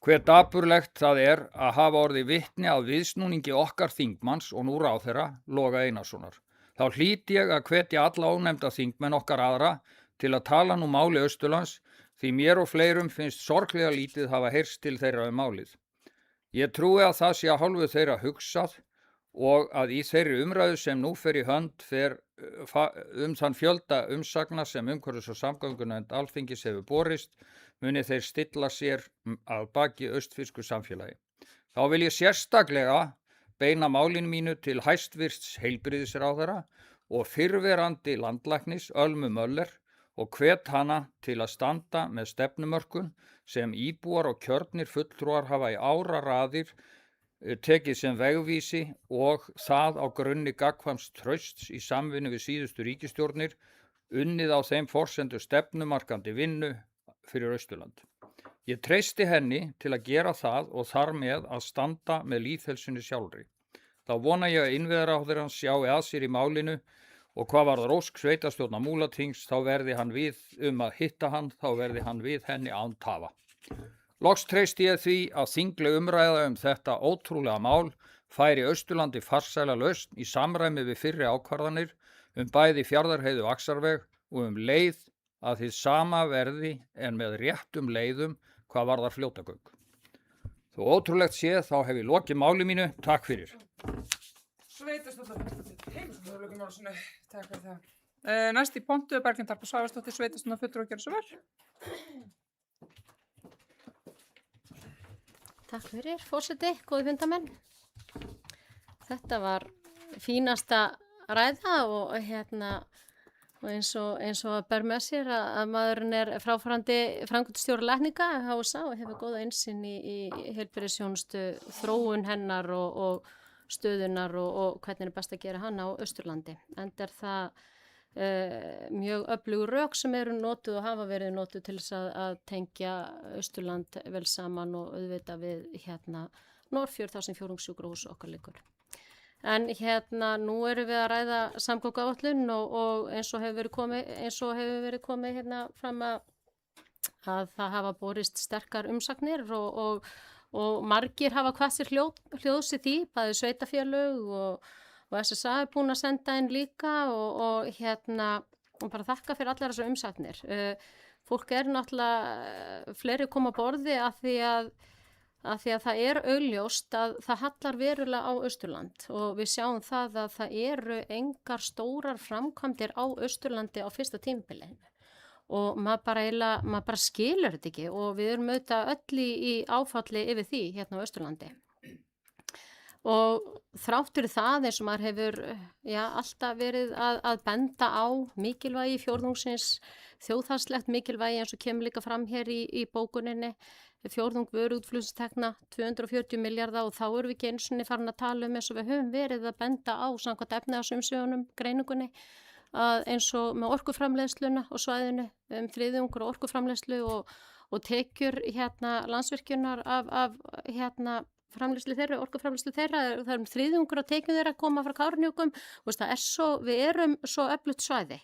Hve dapurlegt það að hafa orðið vitni að viðsnúningi okkar þingmanns og nú ráðherra Loga Einarssonar. Þá hlýt ég að hvetja alla ónefnda þingmenn okkar aðra til að tala nú máli Austurlands því mér og fleirum finnst sorglega lítið hafa heyrst til þeirra málið. Ég trúi að það sé að hálfu þeirra hugsað og að í þeirri umræðu sem nú fer í hönd fer þann fjölda umsagna sem umhverfis- og samgöngunefnd Alþingis hefur borist muni þeir stilla sér að baki austfirsku samfélagi. Þá vil ég sérstaklega beina málinu mínu til hæstvirts heilbrigðisráðherra og fyrrverandi landlæknis Ölmu Möller og hvet hana til að standa með stefnumörkun sem íbúar og kjörnir fulltrúar hafa í áraraðir tekið sem vegvísi og það á grunni gagnkvæms trausts í samvinnu við síðustu ríkisstjórnir unnið á þeim forsendu stefnumarkandi vinnu fyrir Austurland. Ég treysti henni til að gera það og þar með að standa með lýðheilsunni sjálfri. Þá vona ég að innviðaráðherrann sjái að sér í málinu og hvað varðar ósk sveitarstjórnar Múlatings þá verði hann við að hitta hann, þá verði hann við henni án tafa. Loks treysti ég því að þingleg umræða þetta ótrúlega mál færi Austurlandi farsæla lausn í samræmi við fyrri ákvarðanir bæði Fjarðarheiði og Axarveg og leið að þið sama verði en með réttum leiðum hvað varðar fljótagöng. Þó ótrúlegt sé þá hef ég lokið máli mínu. Takk fyrir. Takk fyrir það. Næst í pontu Berglind Harpa Svavarsdóttir, sveitarstjórnar fulltrúi, gjörðu svo vel. Takk fyrir, forseti, góði fundamenn. Þetta var fínasta ræða og og eins og að ber með sér að maðurinn fráfarandi framkvæmdastjóri lækninga HSA og hefur góða innsýn í heilbrigðisþjónustu, þróun hennar og stöðunar og hvernig best að gera hann á Austurlandi. Enda það mjög öflugur rök sem eru notuð og hafa verið notuð til þess að tengja Austurland vel saman og auðvitað við Norðfjörð þar sem fjórðungssjúkrahús okkar liggur. En nú erum við að ræða samgönguáætlun og eins og hefur verið komið fram að það hafa borist sterkar umsagnir og margir hafa hvassir hljóðs í því, bæði sveitafélög og SSA er búin að senda inn líka og bara þakka fyrir allar þessar umsagnir. Fólk náttúrulega fleiri koma að borði af því að það er augljóst að það hallar verulega á Austurland og við sjáum það að það eru engar stórar framkvæmdir á Austurlandi á fyrsta tímabilinu og maður bara skilur þetta ekki og við erum auðvitað öll í áfalli yfir því á Austurlandi. Og þráttur það eins og maður hefur alltaf verið að benda á mikilvægi fjórðungsins, þjóðhagslegt mikilvægi eins og kemur líka fram hér í bókuninni, fjórðung vöruútflutningstekna 240 milljarða og þá erum við ekki einu sinni farin að tala eins og við höfum verið að benda á samkvæmt efnahagsumsviðunum greiningunni að eins og með orkuframleiðsluna og svæðinu þriðjungur og orkuframleiðslu og tekjur Landsvirkjunar af framleiðslu þeirra, orkuframleiðslu þeirra, það er þriðjungur af tekjum þeirra að koma frá Kárahnjúkum og við erum svo öflugt svæði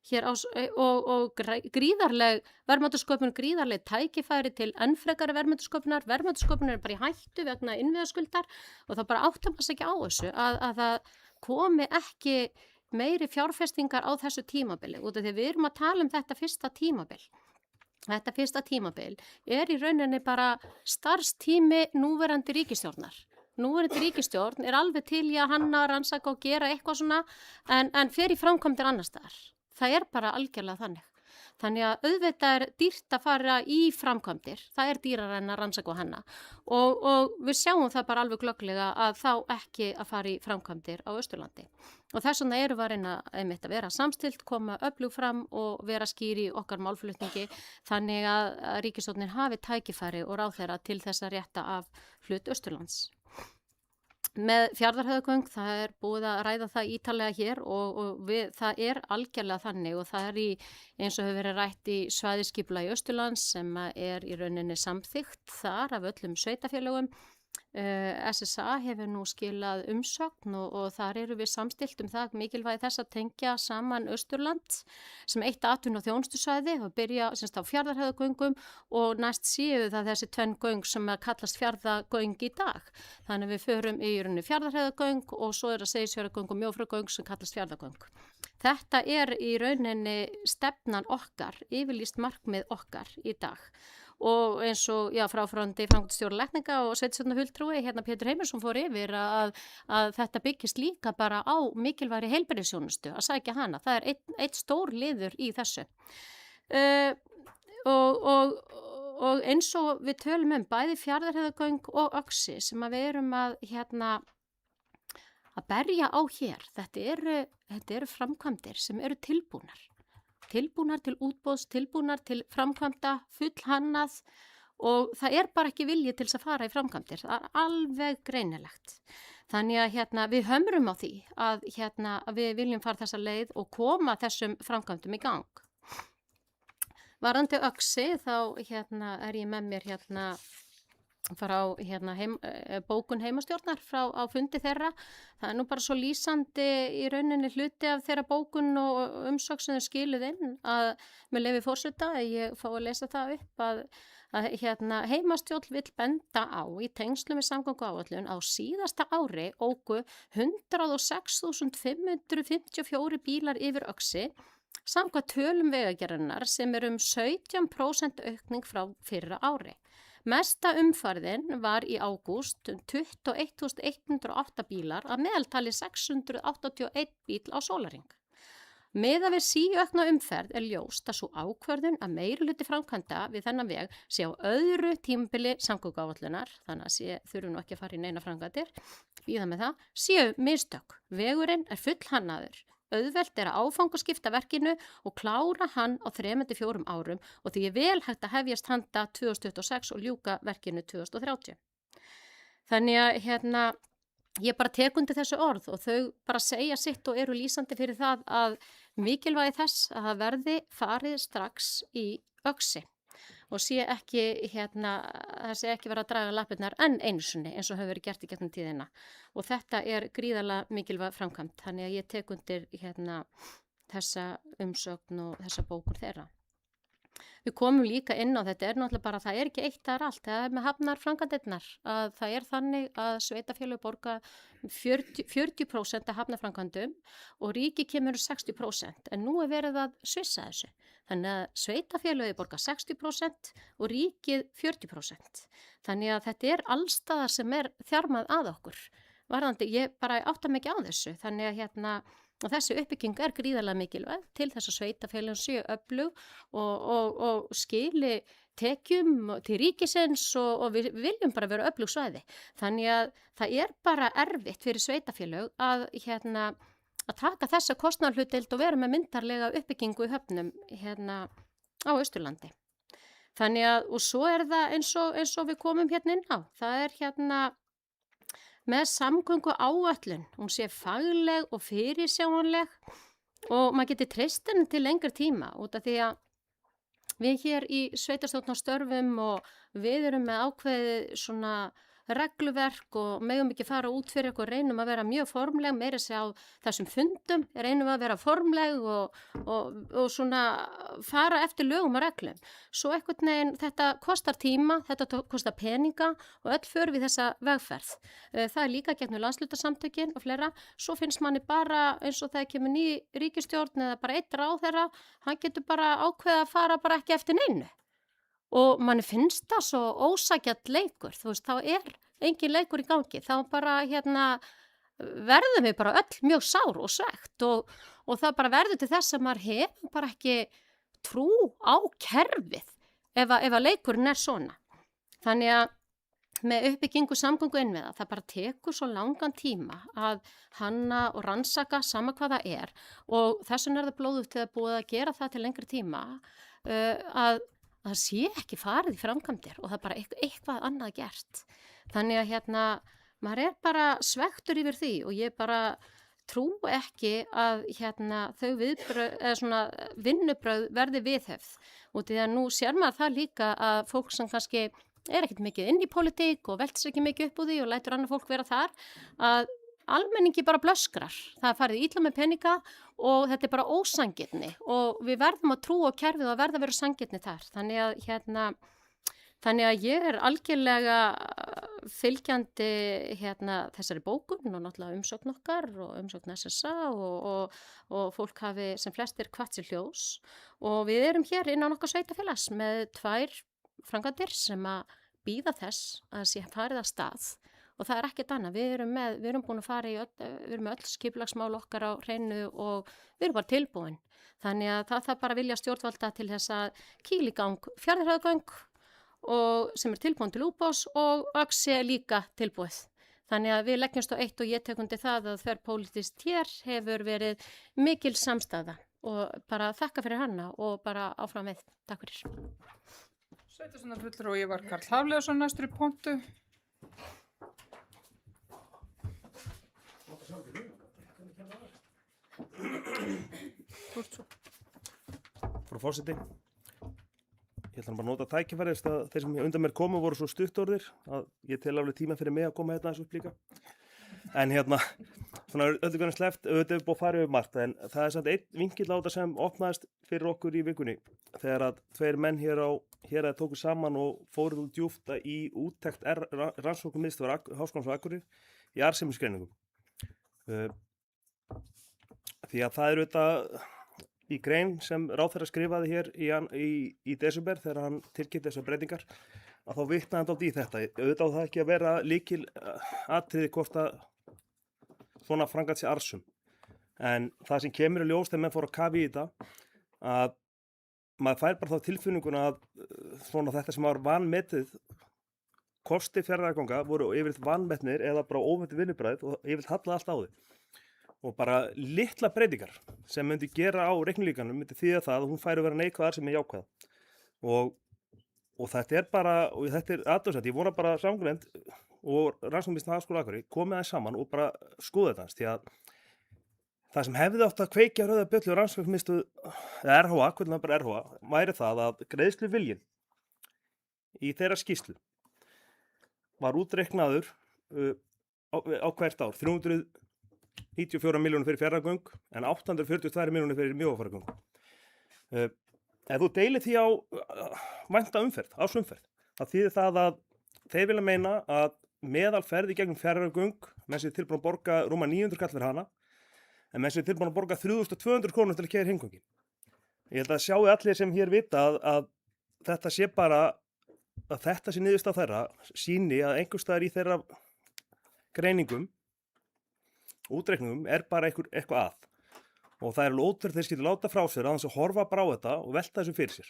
hér og gríðarleg verðmætasköpun, gríðarleg tækifæri til enn frekari verðmætasköpunar er bara í hættu vegna innviðaskuldar og það bara áttar maður sig ekki á þessu að það komi ekki meiri fjárfestingar á þessu tímabili út af því við erum að tala þetta fyrsta tímabil. Þetta fyrsta tímabil í rauninni bara starfstími núverandi ríkisstjórnar. Núverandi ríkisstjórn alveg til í að hanna, rannsaka og gera eitthvað svona en fer í framkvæmdir annars staðar. Það bara algjörlega þannig. Þannig að auðvitað dýrt að fara í framkvæmdir. Það dýrar en að rannsaka og hanna. Og við sjáum það bara alveg glögglega að þá ekki að fara í framkvæmdir á Austurlandi. Og þess vegna erum við að reyna að vera samstilt, koma öflug fram og vera skýr í okkar málflutningi þannig að ríkisstjórnin hafi tækifæri og ráðherra til þess að rétta af hlut Austurlands. Með Fjarðarheiðargöng, það búið að ræða það ítarlega hér og það algjörlega þannig og það eins og hefur verið rætt í svæðisskipulagi Austurlands sem í rauninni samþykkt þar af öllum sveitafélögum SSA hefur nú skilað umsögn og þar eru við samstillt það mikilvægi þess að tengja saman Austurland sem eitt atvinnu- og þjónustusvæði og byrja semst á Fjarðarheiðargöngum og næst séu það þessi tvenn göng sem kallast Fjarðargöng í dag. Þannig við förum í rauninni Fjarðarheiðargöng og svo að Seyðisfjarðargöng og Mjófragöng sem kallast Fjarðargöng. Þetta í rauninni stefnan okkar, yfirlýst markmið okkar í dag. Og eins og fráfarandi framkvæmdastjóri lækninga og sveitarstjórnarfulltrúi hérna Pétur Heimisson fór yfir að þetta byggist líka bara á mikilvægri heilbrigðisþjónustu að sækja hana. Það eitt stór liður í þessu. Og eins og við tölum bæði Fjarðarheiðargöng og Öxi sem við erum að berja á hér. Þetta eru framkvæmdir sem eru tilbúnar til útboðs, tilbúnar til framkvæmda, fullhannað og það bara ekki vilji til þess að fara í framkvæmdir. Það alveg greinilegt. Þannig að við hömrum á því að við viljum fara þessa leið og koma þessum framkvæmdum í gang. Varðandi Öxi þá ég með mér frá bókun heimastjórnar á fundi þeirra. Það nú bara svo lýsandi í rauninni hluti af þeirra bókun og umsögn sem þau skiluð inn að með leyfi forseta, ég fá að lesa það upp að heimastjórn vill benda á í tengslum við samgönguáætlun á síðasta ári óku 106.554 bílar yfir Öxi samkvæmt tölum Vegagerðarinnar sem 17% aukning frá fyrra ári. Mesta umferðin var í ágúst 21.108 bílar að meðaltali 681 bíl á sólarhring. Miðað við síaukna umferð ljóst að svo ákvörðun að meirihluti framkvæmda við þennan veg sé á öðru tímabili samgönguáætlunar, þannig að þurfum nú ekki að fara í neina framkvæmdir, bíða með það, séu mistök. Vegurinn fullhannaður. Auðvelt að áfangaskipta verkinu og klára hann á 3-4 árum og því vel hægt að hefjast handa 2026 og ljúka verkinu 2030. Þannig að ég bara tek undir þessu orð og þau bara segja sitt og eru lýsandi fyrir það að mikilvægi þess að það verði farið strax í Öxi og það sé ekki verið að draga lappirnar enn einu sinni eins og hefur verið gert í gegnum tíðina og þetta gríðarlega mikilvæg framkvæmt þannig að ég tek undir þessa umsögn og þessa bókur þeirra. Við komum líka inn á þetta náttúrulega bara það ekki eitt allt, það með hafnar framkvæmdirnar að það þannig að sveitarfélög borga 40% af hafnarframkvæmdum og ríki kemur 60% en nú verið að svissa þessu. Þannig að sveitarfélögin borga 60% og ríkið 40%. Þannig að þetta allstaðar sem þjarmað að okkur. Varðandi, ég bara átta mig ekki á þessu. Þannig að og þessi uppbygging gríðarlega mikilvæg til þess að sveitarfélögin séu öflug og skili tekjum til ríkisins og við viljum bara vera öflug svæði. Þannig að það bara erfitt fyrir sveitarfélög að taka þessa kostnaðarhlutdeild og vera með myndarlega uppbyggingu í höfnum á Austurlandi. Þannig að, og svo það eins og við komum inn á, það með samgöngu áætlun, hún sé fagleg og fyrirsjáanleg og maður geti treyst henni til lengri tíma út af því að við hér í sveitarstjórnarstörfum og við erum með ákveðið svona regluverk og megum ekki fara út fyrir okkur, reynum að vera mjög formleg, meira sig á þessum fundum, reynum að vera formleg og svona fara eftir lögum og reglum. Svo einhvern veginn þetta kostar tíma, þetta kostar peninga og öll förum við þessa vegferð. Það líka gegnum landshlutasamtökin og fleira. Svo finnst manni bara eins og það kemur ný ríkisstjórn eða bara eitt ráðherra, hann getur bara ákveða að fara bara ekki eftir neinu. Og manni finnst það svo ósækjart leikur, þú veist, þá engin leikur í gangi, þá bara verðum við bara öll mjög sár og svegt og það bara verður til þess að maður hefur bara ekki trú á kerfið ef að leikurinn svona. Þannig að með uppbyggingu samgöngu innviða, það bara tekur svo langan tíma að hanna og rannsaka sama hvað það og þess vegna það blóðugt til að búið að gera það til lengri tíma að það sé ekki farið í framkvæmdir og það bara eitthvað annað gert. Þannig að maður bara svektur yfir því og ég bara trú ekki að þau viðbrögð eða svona vinnubrögð verði viðhöfð. Og því að nú sér maður það líka að fólk sem kannski er ekkert mikið inn í pólitík og veltir sér ekki mikið upp úr því og lætur annað fólk vera þar, að almenningi bara blöskrar. Það er farið illa með peninga og þetta er bara ósangirni og við verðum að trúa á kerfið og verða að vera sangirni þar. Þannig að ég er algjörlega fylgjandi þessari bókun og náttúrulega umsókn okkar og umsókn SSA og fólk hafi sem flestir hvatt sér hljós og við erum hér innan okkar sveitafélags með 2 framkvæmdir sem að bíða þess að sé farið af stað og það er ekkert annað. Við erum búin að fara við erum með öll skipulagsmál okkar á hreinu og við erum bara tilbúin. Þannig að það bara vilja stjórnvalda til þess að kýla í gang Fjarðarheiðargöng og sem er tilbúin til útboðs og Öxi líka tilbúið. Þannig að við leggjumst á eitt og ég tek undir það að þverpólitískt hér hefur verið mikil samstaða og bara þakka fyrir hana og bara áfram við. Takk fyrir. Sveitarstjórnarfulltrúi og ég var Karl Hafleðsson næstur í pontu. Frú forseti, ég ætla bara að nota tækifærið að þeir sem undan mér komu voru svo stuttorðir að ég tel alveg tíma fyrir mig að koma hérna þessu upp líka. En svona öllu hvernig sleppt, auðvitað er búið að fara yfir margt, en það er samt einn vinkill á þetta sem opnaðist fyrir okkur í vikunni þegar að 2 menn hér að tóku saman og fóruð djúpt í úttekt rannsóknarmiðstöðvar Háskólans á Akureyri í arðsemisgreiningum. Því að það er auðvitað í grein sem ráðherra skrifaði hér í desember þegar hann tilkynnti þessar breytingar að þá vitnaði hann dálítið í þetta. Auðvitað á það ekki að vera lykil atriði hvort að svona framkvæmt sé arðsum. En það sem kemur í ljós þegar menn fóru að kafa í þetta að maður fær bara þá tilfinninguna að svona þetta sem var vanmetið kosti Fjarðarheiðarganga voru yfirleitt vanmetnir eða bara ómetið vinnubragð og yfirleitt hallað allt á því. Og bara litla breytingar sem myndi gera á reiknilíkanum myndi þýða það að hún færi að vera neikvæðar sem er jákvæð. Og þetta er bara, og þetta er aðdóðsett, ég vona bara samgreind og rannsóknarmiðstöð Háskóla á Akureyri komið aðeins saman og bara skoða þetta hans, því að það sem hefði átt að kveikja rauða bjöllu rannsóknarmiðstöð RHA, hvernig það bara RHA, væri það að greiðsluviljinn í þeirra skýrslu var útreiknaður á hvert ár 394 milljónir fyrir Fjarðargöng en 842 milljónir fyrir Mjóafjarðargöng. Ef þú deilir því á vænta umferð, ásumferð, það þýðir það að þeir vilja meina að meðalferð í gegnum Fjarðargöng, menn sé tilbúin að borga rúma 900 kall fyrir hana, en menn sé tilbúin að borga 3200 krónur til að keyra hringöngin. Ég held að sjáu allir sem hér vita að þetta sé bara, að þetta sé niðurstaða þeirra, sýni að einhvers staðar í þeirra greiningum, útreikningum er bara eitthvað að. Og það er alveg ótrúlegt þeir skilja láta frá sér að þess að horfa bara á þetta og velta þessu fyrir sér.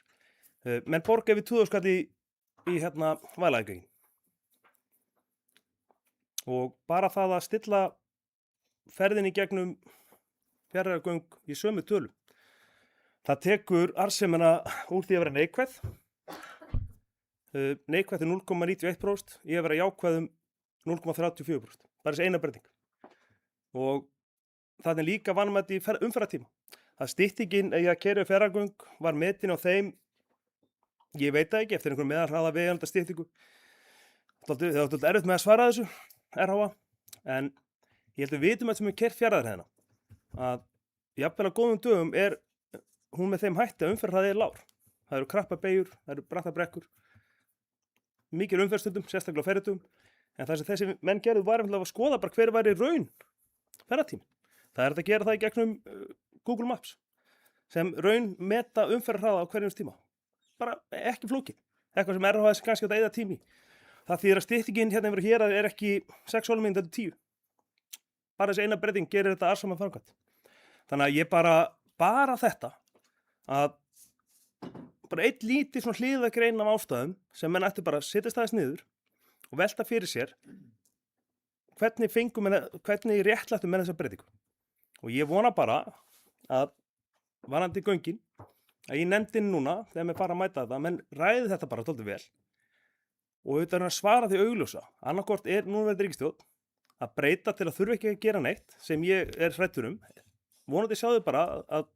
Menn borga yfir 2000 skall í Vaðlaheiðargöngin. Og bara það að stilla ferðin í gegnum Fjarðargöng í sömu tölu. Það tekur arðsemina úr því að vera neikvæð. Neikvæð er 0,91%, ég að vera jákvæð 0,34%. Það er þessi eina breyting. Og það er líka vanmætt í umferðartíma. Það styttingin í að keyra Fjarðargöng var metin á þeim, ég veit það ekki, eftir einhverjum meðalhraða vegalda styttingu. Það var alltaf erfitt með að svara þessu, RHA, en ég held að við vitum að sem við keyrt Fjarðarheiðina, að jafnvel á góðum dögum er hún með þeim hætti að umferðarhraði er lágur. Það eru krappa beygjur, það eru bratta brekkur, mikil umferðarstundum, sérstaklega á ferðardögum, en það sem þessi menn gerðu var að skoða bara hver væri raun ferðartími. Það er að gera það í gegnum Google Maps sem raun meta umferðarhraða á hverjum tíma. Bara ekki flókið. Eitthvað sem RHA kannski átt að eyða tími. Það þýðir að styttingin hérna yfir hér er ekki 6 sólarmínútur heldur 10. Bara þessi eina breyting gerir þetta arðsama framkvæmt. Þannig að ég bara þetta að bara einn lítið svona hliðagrein af ástæðum sem menn ættu bara að setjast aðeins niður og velta fyrir sér hvernig réttlættum með þessa breytingu. Og ég vona bara að varðandi göngin, að í nefndinni núna, þegar mér fara að mæta þetta, menn ræði þetta bara dálítið vel. Og auðvitað er að svara því augljósa. Annarkvort er núverandi ríkisstjórn að breyta til að þurfa ekki að gera neitt sem ég er hræddur um. Vonandi sjáðu bara að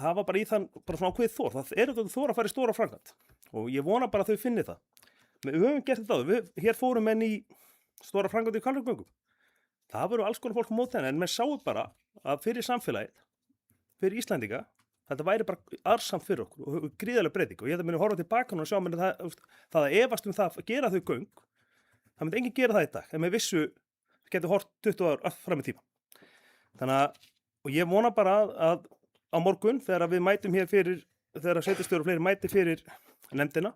hafa bara í þann, bara svona ákveðið þor. Það er auðvitað þor að fara í stóra framkvæmd. Og ég vona bara að þau finni það. Við höfum gert þetta áður, hér fórum menn í stóra framkvæmdir í Hvalfjarðargöngum. Það voru alls konar fólk á móti henni, en menn sáu bara að fyrir samfélagið, fyrir Íslendinga, þetta væri bara arðsamt fyrir okkur og gríðarleg breyting. Og ég þetta muni horfa tilbaka núna og sjá mér það að efast það að gera þau göng, það myndi enginn gera það í dag, en með vissu getur hort 20 ár fram í tíma. Þannig að, og ég vona bara að á morgun, þegar við mætum hér fyrir, þegar sveitarstjórar og fleiri mæti fyrir nefndina,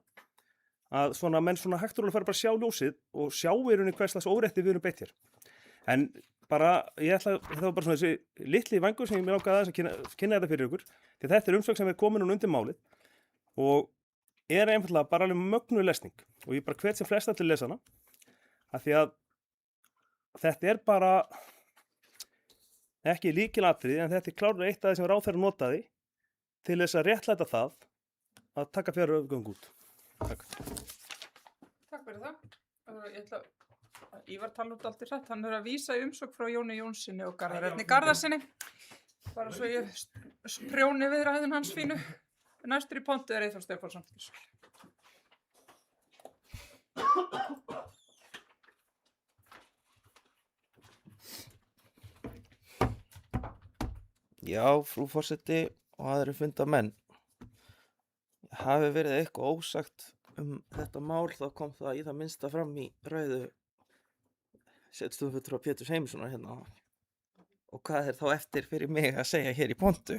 að svona menn svona hægt og rólega fara bara að sjá ljósið og sjá í rauninni hvers slags órétti við erum beitt hér. En bara, það var bara svona þessi litli vængur sem ég mér ákvaði aðeins að kynna þetta fyrir ykkur, því þetta umsögn sem er komin núna undir málið og er einfaldlega bara alveg mögnuð lesning og ég bara hvet sem flesta til að lesa hana, af því að þetta er bara ekki lykilatriði, en þetta er klárlega eitt af því sem ráðherra notaði til þess að réttlæta það að taka Fjarðargöng út. Takk. Takk fyrir það. Ég ætla að Ívar tala út aldrei hrætt. Hann er að vísa í umsókn frá Jóni Jónssoni og Garðar Erni Garðarsinni. Bara svo ég prjóni við ræðun hans fínu. Næstur í pontu er Eyþór Stefánsson. Já, frú forseti og aðrir fundamenn. Hafi verið eitthvað ósagt þetta mál, þá kom það í það minnsta fram í ræðu setstúðfulltrúa Péturs Heimissonar hérna. Og hvað er þá eftir fyrir mig að segja hér í pontu?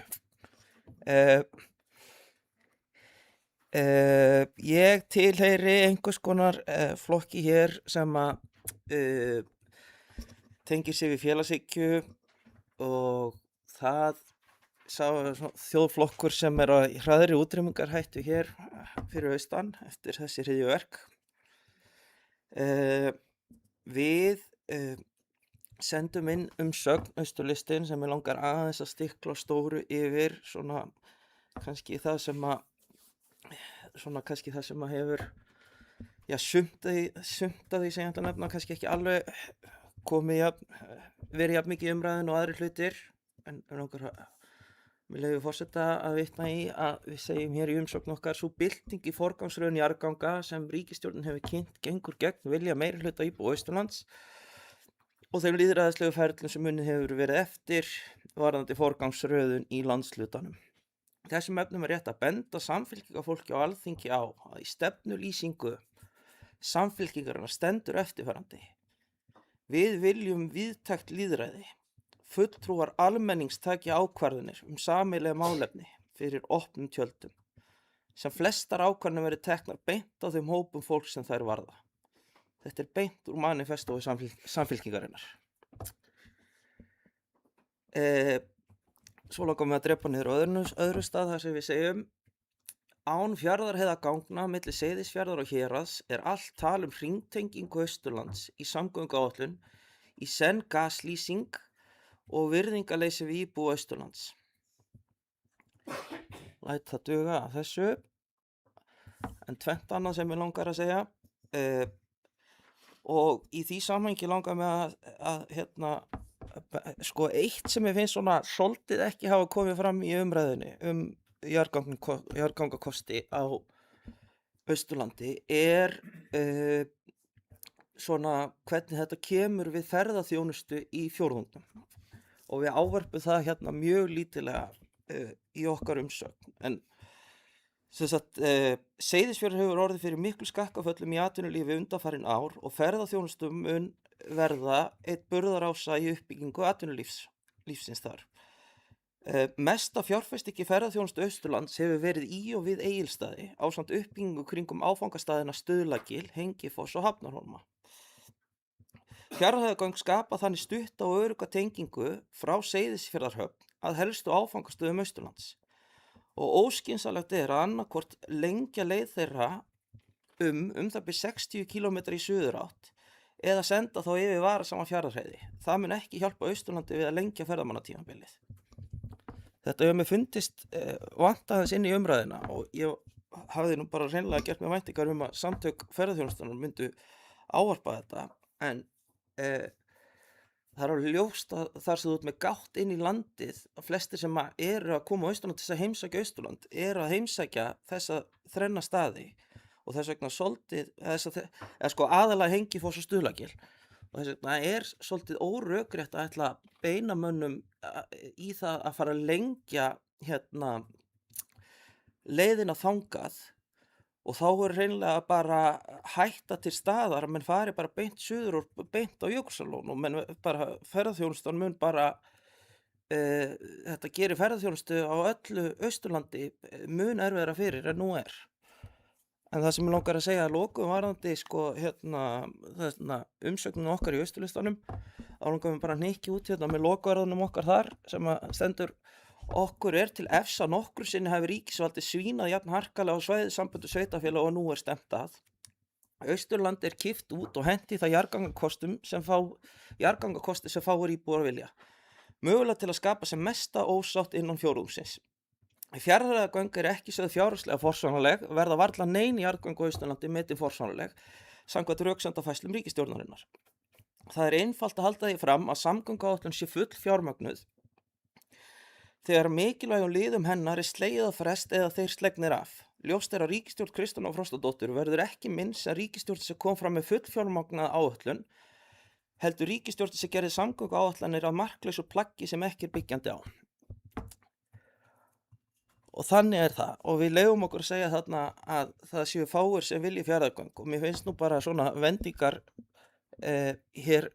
Ég tilheyri einhvers konar flokki hér sem að tengir sig við félagshyggju og það sá þjóðflokkur sem er á hraðri útrýmingarhættu hér fyrir austan eftir þessi hryðjuverk. Við sendum inn umsögn Austurlistin sem er langar aðeins að stikla stóru yfir svona kannski það sem að hefur sumt af því sem ég ætla að nefna kannski ekki alveg verið jafn mikið í umræðinu og aðrir hlutir, en langar að með leyfi forseta að vitna í að við segjum hér í umsögn okkar: sú bylting í forgangsröðun jarðganga sem ríkisstjórnin hefur kynnt gengur gegn vilja meirihluta íbúa Austurlands og þeim lýðræðislegu ferlum sem unnið hefur verið eftir varðandi forgangsröðun í landshlutanum. Þessum efnum er rétt að benda samfylkingarfólki á Alþingi á að í stefnulýsingu samfylkingarinnar stendur eftirfarandi: við viljum víðtækt lýðræði. Fulltrúar almennings taki ákvarðanir sameiginleg málefni fyrir opnum tjöldum, sem flestar ákvarðanir verið teknar beint á þeim hópum fólks sem þær varða. Þetta er beint úr manifestói samfylkingarinnar. Svo langar við að drepa niður öðru stað þar sem við segjum: án Fjarðarheiðargangna milli Seyðisfjarðar og Héraðs er allt tal hringtengingu Austurlands í samgönguáætlun í senn gaslýsing og virðingarleysi við íbúa Austurlands. Læt það duga að þessu, en tvennt annað sem ég langar að segja, og í því samhengi langar mig að eitt sem ég finnst svona svolítið ekki hafa komið fram í umræðunni jarðgangakosti á Austurlandi er svona hvernig þetta kemur við ferðaþjónustu í fjórðungnum. Og við ávörpum það hérna mjög lítilega í okkar umsögn. En Seyðisfjörður hefur orðið fyrir miklu skakkaföllum í atvinnulífi undanfarin ár og ferðaþjónustum mun verða eitt burðarása í uppbyggingu atvinnulífsins þar. Mesta fjárfesting í ferðaþjónustu Austurlands hefur verið í og við Egilsstaði ásamt uppbyggingu kringum áfangastaðina Stuðlagil, Hengifoss og Hafnarhólma. Fjarðarheiðargöng skapa þannig stutta og örugga tengingu frá Seyðisfjarðarhöfn að helstu áfangastöðum Austurlands og óskynsamlegt er að annaðhvort lengja leið þeirra það byrja 60 km í suðurátt eða senda þá yfir varasama Fjarðarheiði. Það mun ekki hjálpa Austurlandi við að lengja ferðamannatímabilið. Þetta hefur mér fundist vanta aðeins inn í umræðina og ég hafði nú bara hreinlega gert mér væntingar að samtök ferðaþjónustunnar myndu ávarpa þetta, en það er alveg ljóst að þar sem þú ert með gátt inn í landið að flestir sem eru að koma á Austurland til þess að heimsækja Austurland eru að heimsækja þessa þrenna staði og þess vegna svolítið, eða sko aðalega Hengifoss og Stuðlagil, og þess vegna er svolítið órökrétt að ætla að beina mönnum í það að fara að lengja leiðina þangað, og þá er hreinlega bara hætta til staðar að menn fari bara beint suður og beint á Jökulsárlón, og menn bara ferðaþjónustan mun bara þetta gerir ferðaþjónustu á öllu Austurlandi mun erfiðara fyrir en nú er. En það sem ég langar að segja að lokum varðandi sko umsögnum okkar í Austurlistanum, þá langar við bara að hnykkja út með lokaorðunum okkar þar sem að stendur: okkur er til efs að nokkru sinni hafi ríkisvaldi svínað jafn harkalega á svæðið samböndu sveitarfélaga og nú er stefnt að. Austurland er kippt út og hent í það jarðgangakosti sem fáir íbúar vilja, mögulega til að skapa sem mesta ósátt innan fjórðungsins. Fjarðargöng er ekki sögð fjárhagslega forsvaranleg, verða varla nein jarðgöng á Austurlandi metin forsvaranleg samkvæmt röksemdafærslum ríkisstjórnarinnar. Það er einfalt að halda því fram að samgönguáætlun sé full fjármögnuð þegar mikilvægum liðum hennar er slegið á frest eða þeir slegnir af. Ljóst er að ríkisstjórn Kristrúnar Frostadóttur verður ekki minnst sem ríkisstjórn sem kom fram með fullfjármagnaða áætlun, heldur ríkisstjórn sem gerði samgönguáætlanir að marklausu plaggi sem ekki er byggjandi á. Og þannig er það, og við leyfum okkur að segja þarna að það séu fáir sem vilji fjarðargöng, og mér finnst nú bara svona vendingar hér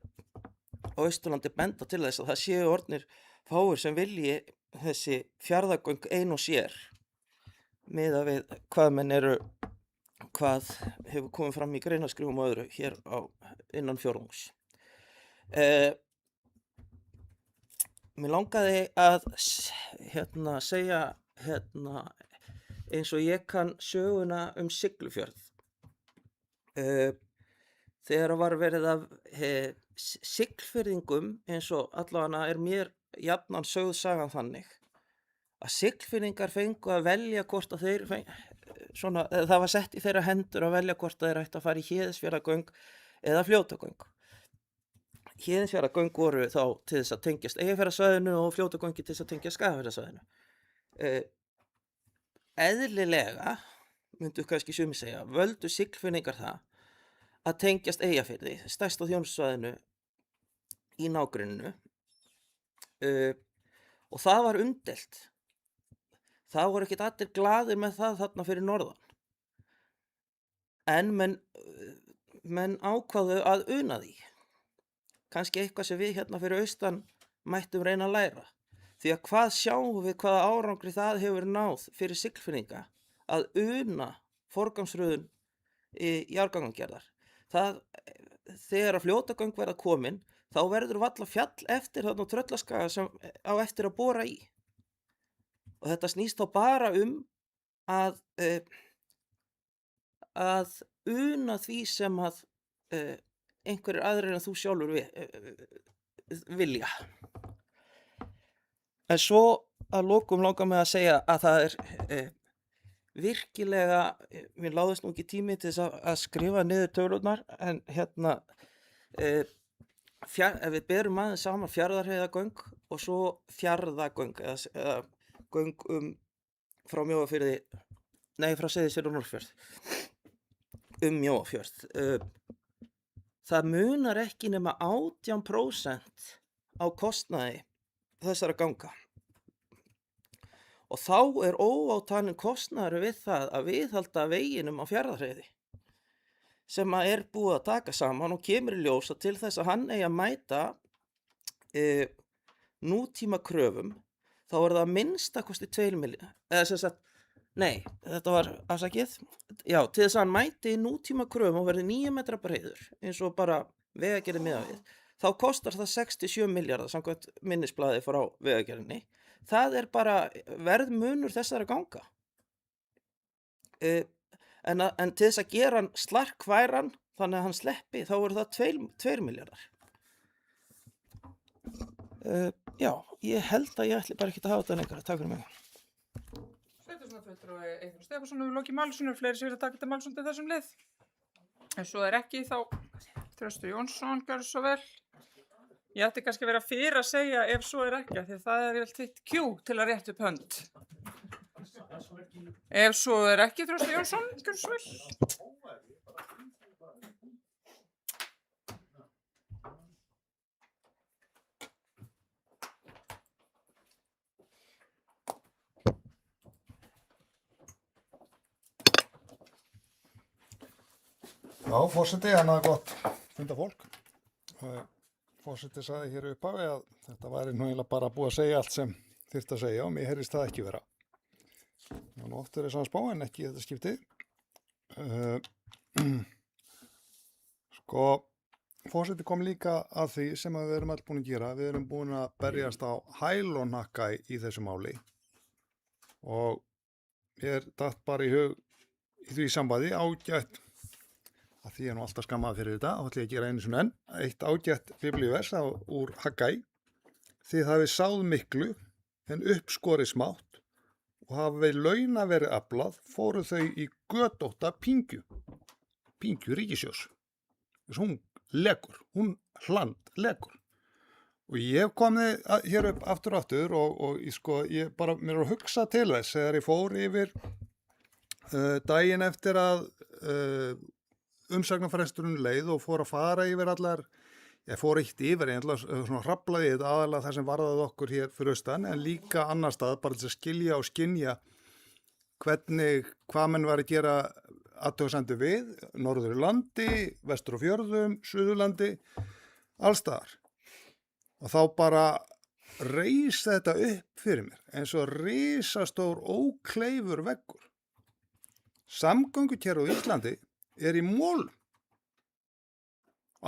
á Austurlandi benda til þess að það séu orðnir fáir sem vilji þessi fjarðargöng ein og sér, miðað við hvað hefur komið fram í greinaskrifum og öðru hér innan fjórðungs. Mér langaði að segja eins og ég kann söguna Siglufjörð. Þegar var verið af Siglfirðingum, eins og allavega er mér jafnan sögð sagan þannig, að Siglfirðingar fengu að velja hvort að þeir það var sett í þeirra hendur að velja hvort að þeir ættu að fara í Héðinsfjarðargöng eða Fljótagöng. Héðinsfjarðargöng voru þá til þess að tengjast Eyjafjarðarsvæðinu og Fljótagöngi til þess að tengjast Skagafjarðarsvæðinu. Eðlilega, myndu kannski sumir segja, völdu Siglfirðingar það að tengjast Eyjafirði, stærsta þjónustusvæðinu í nágrenninu, og það var umdeilt. Það voru ekkert allir glaðir með það þarna fyrir norðan. En menn ákváðu að una því. Kannski eitthvað sem við hérna fyrir austan mættum reyna að læra. Því að hvað sjáum við hvaða árangri það hefur náð fyrir Siglfirðinga að una forgangsröðun í jarðgangagerðar. Þegar að Fljótagöng verða komin, þá verður valla fjall eftir þarna á Tröllaskaga sem á eftir að bora í. Og þetta snýst þá bara að una því sem að einhverjir aðrir en þú sjálfur vilja. En svo að lokum langar mig að segja að það er virkilega, mér láðist nú ekki tími til þess að skrifa niður tölurnar, en ef við berum aðeins saman Fjarðarheiðargöng og svo Fjarðagöng eða göng frá Mjóafirði, frá Seyðisfirði og Norðfjörð Mjóafjörð. Það munar ekki nema 18% á kostnaði þessara ganga. Og þá er óátalinn kostnaður við það að viðhalda veginum á Fjarðarheiði, sem að er búið að taka saman og kemur í ljós að til þess að hann eigi að mæta nútíma kröfum, þá er það að minnstakosti 2 milljónir, eða sem sagt, nei, þetta var afsakið, já, til þess að hann mæti nútíma kröfum og verði 9 metra breiður, eins og bara Vegagerðin miðað við, þá kostar það 67 milljarða samkvæmt minnisblaði frá Vegagerðinni. Það er bara verðmunur þessara ganga. En til þess að gera hann slarkværan, þannig að hann sleppi, þá eru það 2 milljarðar. Já, ég held að ég ætli bara ekki að hafa þetta lengra. Takk fyrir mig. Sveitarstjórnarfulltrúi Eyþór Stefánsson hefur lokið máli sínu, fleiri sem vilja taka þetta máls undir þessum lið. Ef svo er ekki, þá Þröstur Jónsson, gjörðu svo vel. Ég ætti kannski að vera fyrir að segja ef svo er ekki, því það er vel þitt kjú til að rétta upp hönd. Ef svo er ekki, Þröstur Jónsson, gjörðu svo vel. Já, forseti, hann hafði gott funda fólk. Forseti sagði hér upphafi að þetta væri nú eiginlega bara búið að segja allt sem þyrfti að segja og mér heyrist það ekki vera. Það var nú oft verið svona spá en ekki í þetta skiptið. Sko, forseti kom líka að því sem við erum alls búin að gera. Við erum búin að berjast á hæl og hnakka í þessu máli og ég datt bara í hug í því sambandi ágætt að því ég nú alltaf skammað fyrir þetta, þá ætla ég að gera einu svona enn, eitt ágætt biblíuvers úr Haggai. Þið hafið sáð miklu en uppskorið smátt og hafið launa verið aflað, fóru þau í götótta pingju ríkissjóðs. Þess hún legur, hún hland legur. Og ég komið hér upp aftur og ég bara, mér er að hugsa til þess þegar ég fór yfir daginn eftir að umsagnarfresturinn leið og fór að fara yfir allar, ég fór eitt yfir svona hraflaði þetta aðalega það sem varðaði okkur hér fyrir austan en líka annar stað bara til að skilja og skynja hvað menn var að gera athugasemdir við, norður í landi, vestur á fjörðum, suðurlandi, allstaðar. Og þá bara reis þetta upp fyrir mér eins og risastór ókleifur veggur. Samgöngukerfið á Íslandi er í mólum.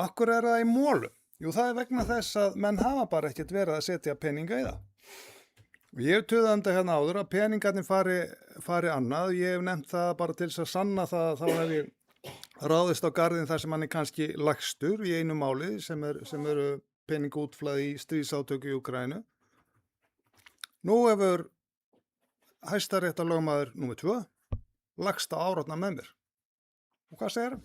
Akkur er það í mólum? Jú, það er vegna þess að menn hafa bara ekkert verið að setja peninga í það. Og ég hef töðandi hérna áður að peningarnir fari annað. Ég hef nefnt það bara til þess að sanna það að þá hef ég ráðist á garðin þar sem hann er kannski lagstur í einu máli sem eru peningútflæði í stríðsátöku í Úkraínu. Nú hefur hæstaréttarlögmaður númer 2 lagst á árátna með mér. Og hvað segir hann?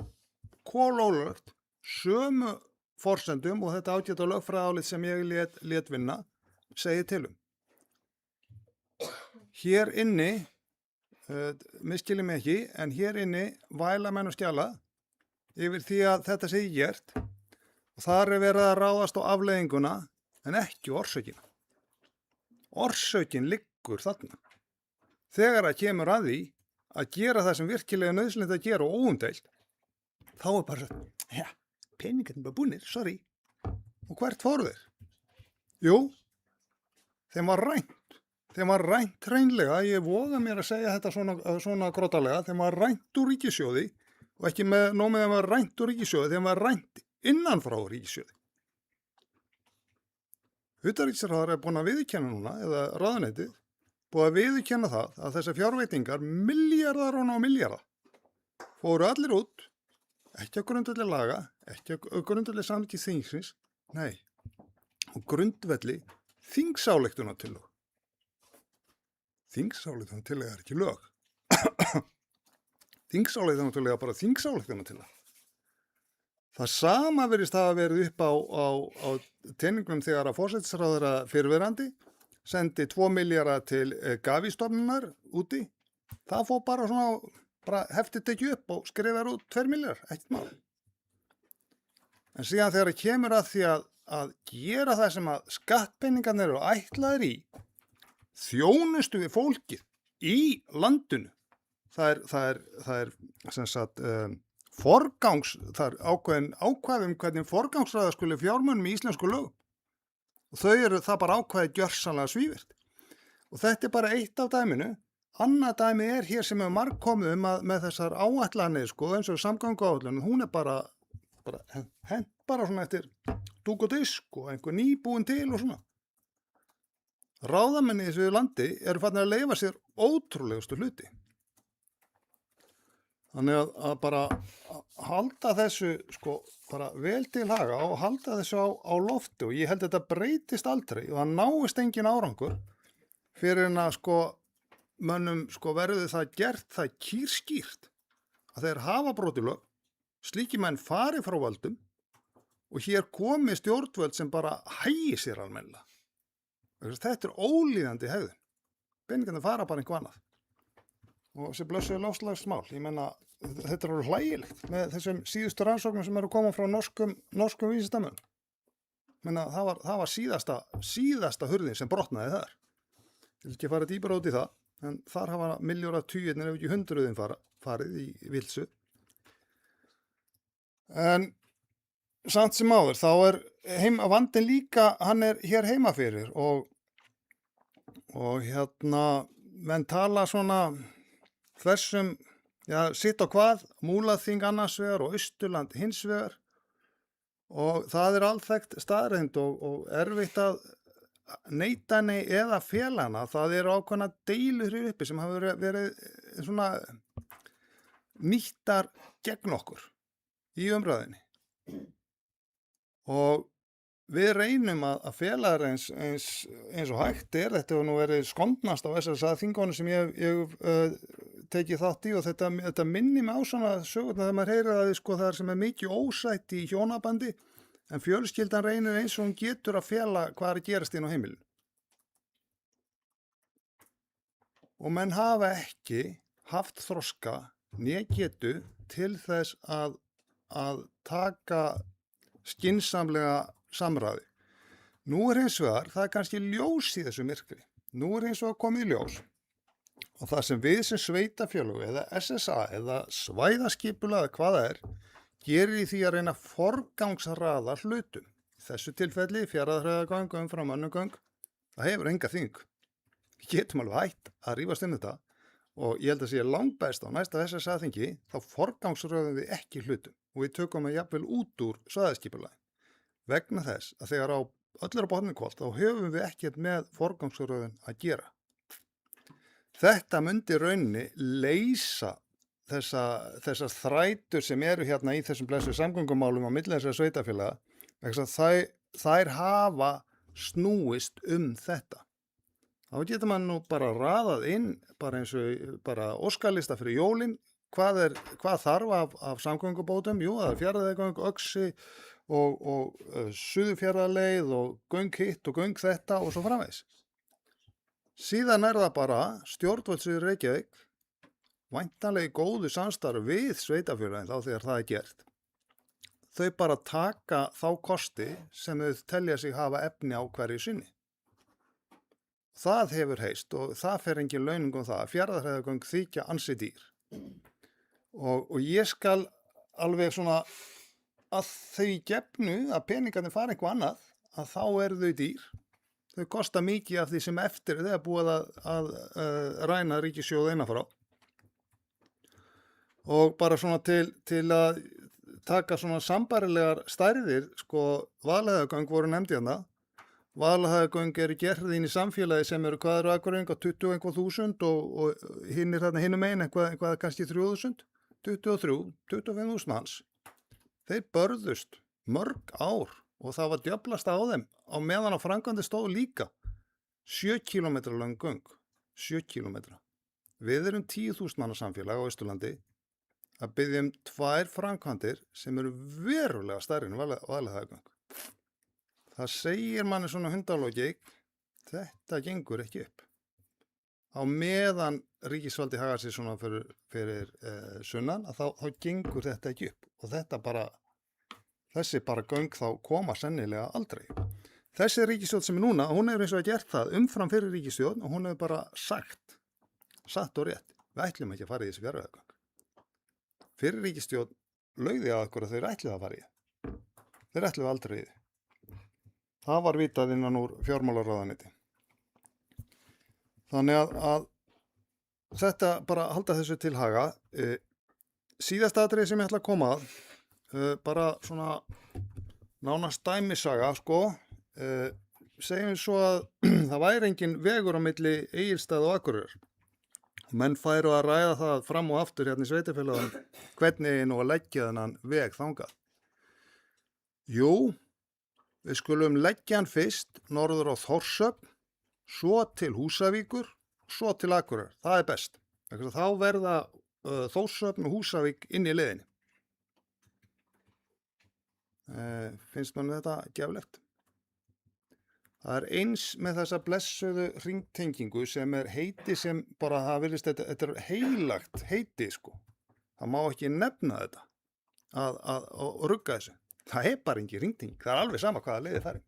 Kolólögt, sömu forsendum og þetta ágæta lögfræðálit sem ég lét vinna, segir til Hér inni, miskilji mig ekki, en hér inni væla menn og skjala yfir því að þetta sé gert og þar er verið að ráðast á afleiðinguna en ekki orsökina. Orsökin liggur þarna. Þegar það kemur að því að gera það sem virkilega er nauðsynlegt að gera og óumdeilt, þá er bara svo, ja, peningarnir bara búnir, sorry. Og hvert fóru þeir? Jú, þeim var rænt. Þeim var rænt hreinlega, ég voga mér að segja þetta svona grótalega, þeim var rænt úr ríkissjóði og ekki með nómið þeim var rænt úr ríkissjóði, þeim var rænt innan frá ríkissjóði. Utanríkisráðherra er búin að viðurkenna núna, eða ráðuneytið, búið að viðurkenna það að þessar fjárveitingar, milljarðar og milljarða, fóru allir út, ekki á grundvelli laga, ekki á grundvelli samþykki þingsins, nei, á grundvelli þingsályktunartillögu. Þingsályktunartillaga er ekki lög. Þingsályktunartillaga er bara þingsályktunartillaga. Það sama virðist hafa verið upp á teningnum þegar að forsætisráðherra fyrrverandi sendi 2 milljarða til Gavi-stofnunar úti. Það fór bara heftið tekið upp og skrifaði út 2 milljarðar, ekkert mál. En síðan þegar það kemur að því að gera það sem að skattpeningarnir eru ætlaðir í, þjónustu við fólkið í landinu, það er sem sagt það er ákvæðum hvernig forgangsraða skuli fjármunum í íslensku lögum. Og þau eru það bara ákvæði gjörsamlega svívirt. Og þetta er bara eitt af dæminu. Annað dæmi er hér sem hefur margkomið með þessar áætlanir, eins og samgönguáætlanir, hún er bara hent bara svona eftir dúk og disk og einhver nýbúin til og svona. Ráðamenn í þessu landi eru farnir að leyfa sér ótrúlegustu hluti. Þannig að bara halda þessu bara vel til haga og halda þessu á lofti og ég held að þetta breytist aldrei og það náist engin árangur fyrir en að mönnum verður það gert það kýrskýrt að þeir hafa brotið lög, slíki menn fari frá völdum og hér komi stjórnvöld sem bara hægi sér almennilega. Þetta er ólíðandi hegðun. Peningarnir fara bara einhver annað. Og þessi blessuðu loftslagsmál, ég menna, þetta er alveg hlægilegt með þessum síðustu rannsóknum sem eru að koma frá norskum vísindamönnum. Menna, það var síðasta hurðin sem brotnaði þar. Ég vil ekki fara dýpra út í það, en þar hafa milljóra tugirnir ef ekki hundruðin farið í vilsu. En samt sem áður, þá er vandinn líka, hann er hér heima fyrir og menn tala svona þessum, já, sitt á hvað, Múlaþing annars vegar og Austurland hins vegar og það er alþekkt staðreynd og erfitt að neita henni eða fela hana. Það eru ákveðna deilur hér uppi sem hafa verið svona nýttar gegn okkur í umræðinni. Og við reynum að fela þær eins og hægt er. Þetta hefur nú verið skondnast á þessar þingónu sem ég tekið þátt í og þetta minnir mig á svona sögurnar þegar maður heyrir að sko, það sem er mikið ósætt í hjónabandi en fjölskyldan reynir eins og hún getur að fela hvað er að gerast inn á heimilinu. Og menn hafa ekki haft þroska né getu til þess að taka skynsamlega samræði. Nú er hins vegar, það er kannski ljós í þessu myrkri. Nú er hins vegar komið í ljós og það sem við sem sveitafélög eða SSA eða svæðaskipulag eða hvað það er, gerir í því að reyna að forgangsraða hlutum. Í þessu tilfelli Fjarðarheiðargöng umfram önnur göng, það hefur enga þýðingu. Við getum alveg hætt að rífast þetta og ég held að sé langbest á næsta SSA-þingi þá forgangsröðum við ekki hlutum og við tökum að jafnvel út úr svæðaskipulagi. Vegna þess að þegar á öllur á botninn hvolft þá höfum við ekkert með forgangsröðun að gera. Þetta myndi rauninni leysa þessar þrætur sem eru hérna í þessum blessu samgöngumálum á milli þessara sveitafélaga, vegna þess að þær hafa snúist þetta. Þá getur maður nú bara raðað inn, bara eins og bara óskalista fyrir jólin, hvað þarf af samgöngubótum? Jú, það er Fjarðarheiðargöng, Öxi og Suðurfjarðarleið og göng hitt og göng þetta og svo framvegis. Síðan er það bara stjórnvöld Reykjavík, væntanlega í góðu samstarfi við sveitafélagin þá þegar það er gert. Þau bara taka þá kosti sem þau telja sig hafa efni á hverju sinni. Það hefur heist og það fer engin launung það að Fjarðarheiðargöng þykja ansi dýr. Og ég skal alveg svona að þau gefnu að peningarnir fara eitthvað annað, að þá eru þau dýr. Þau kosta mikið af því sem eftir þau er búið að ræna ríkissjóð innanfrá. Og bara svona til að taka svona sambærilegar stærðir, sko, Vaðlaheiðargöng voru nefndi hérna. Vaðlaheiðargöng eru gerð inn í samfélagi sem eru hvað eru Akureyringa 20.000 og hinir þarna hinum megin eitthvað kannski 3.000, 25.000 manns. Þeir börðust mörg ár og það var djöflast á þeim á meðan á framkvæmdi stóð líka 7 kilometra lang göng, 7 kilometra. Við erum 10.000 manna samfélag á Austurlandi að biðja 2 framkvæmdir sem eru verulega stærri en Vaðlaheiðargöng. Það segir manni svona hundalógik, þetta gengur ekki upp. Á meðan ríkisvaldi hagar sér svona fyrir sunnan, að þá gengur þetta ekki upp. Og þessi bara göng þá koma sennilega aldrei. Þessi ríkisstjórn sem er núna, hún hefur eins og gert það umfram fyrir ríkisstjórn og hún hefur bara satt og rétt. Við ætlum ekki að fara í þessi Fjarðarheiðargöng. Fyrir ríkisstjórn laugði að okkur að þeir ætluðu að fara í það. Þeir ætluðu aldrei í það. Það var vitað innan úr fjármálaráðuneyti. Þannig að þetta bara halda þessu til haga. Síðasta atriði sem ég ætla að koma að, bara svona nánast dæmisaga, sko. Segjum svo að það væri engin vegur á milli Egilsstaða og Akureyrar. Menn færu að ræða það fram og aftur hérna í sveitafélagum hvernig nú að leggja þennan veg þangað. Jú, við skulum leggja hann fyrst norður á Þórshöfn, svo til Húsavíkur, svo til Akureyrar. Það er best. Þá verða Þórshöfn og Húsavík inn í leiðinni. Finnst mann þetta geflegt? Það er eins með þessa blessuðu hringtengingu sem er heiti sem bara, það virðist, þetta er heilagt heiti, sko. Það má ekki nefna þetta og rugga þessu. Það er bara engin hringtenging. Það er alveg sama hvaða leiði það er.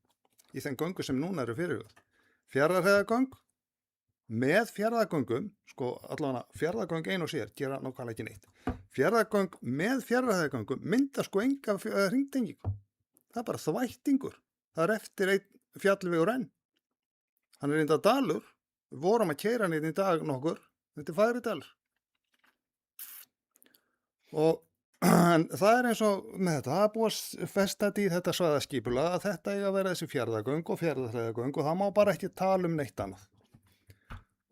Í þeim göngu sem núna eru fyrirhugað. Fjarðarheiðargöng með Fjarðargöngum, sko allavega Fjarðargöng ein og sér gera nákvæmlega ekki neitt. Fjarðargöng með Fjarðarheiðargöngum mynda sko enga hringtengingu. Það er bara þvættingur. Það er eftir einn fjallvegur enn. Hann er enda dalur. Við vorum að keyra hann í dag nokkur. Þetta er Fagridalur. Og en það er eins og með þetta, það er búið að festa í þetta svæðaskipulag að þetta eiga að vera þessi Fjarðargöng og Fjarðarheiðargöng og það má bara ekki tala um neitt annað.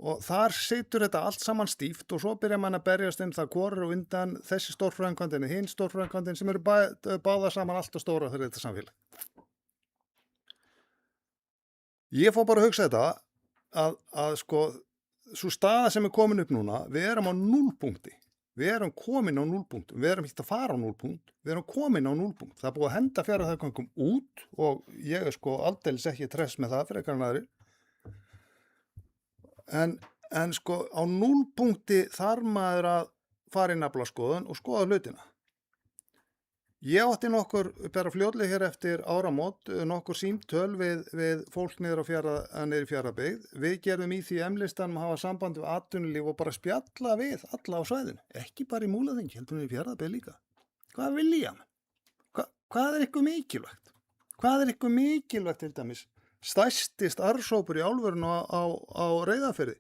Og þar situr þetta allt saman stíft og svo byrja mann að berjast það hvor er á undan þessi stórframkvæmdin, hinn stórframkvæmdin sem eru báða saman allt og stóra fyrir þetta samfélag. Ég fór bara að hugsa þetta að sko, svo staða sem er komin upp núna, við erum á núllpunkti. Við erum komin á núllpunkt, við erum ekki að fara á núllpunkt, við erum komin á núllpunkt. Það er búið að henda Fjarðarheiðargöngum út og ég er sko aldeilis ekki tress með það fyrir eitthvað aðrir. En sko á núllpunkti þarf maður að fara í naflaskoðun og skoða hlutina. Ég átti nokkur, bara fljótlega hér eftir áramót, nokkur símtöl við fólk niður í Fjarðabyggð. Við gerðum í því M-listanum að hafa samband við atvinnulíf og bara spjalla við alla á svæðinu. Ekki bara í Múlaþingi, heldur við í Fjarðabyggð líka. Hvað vilja hann? Hvað er ykkur mikilvægt? Hvað er ykkur mikilvægt til dæmis? Stærsti starfshópur í álverinu á Reyðarfirði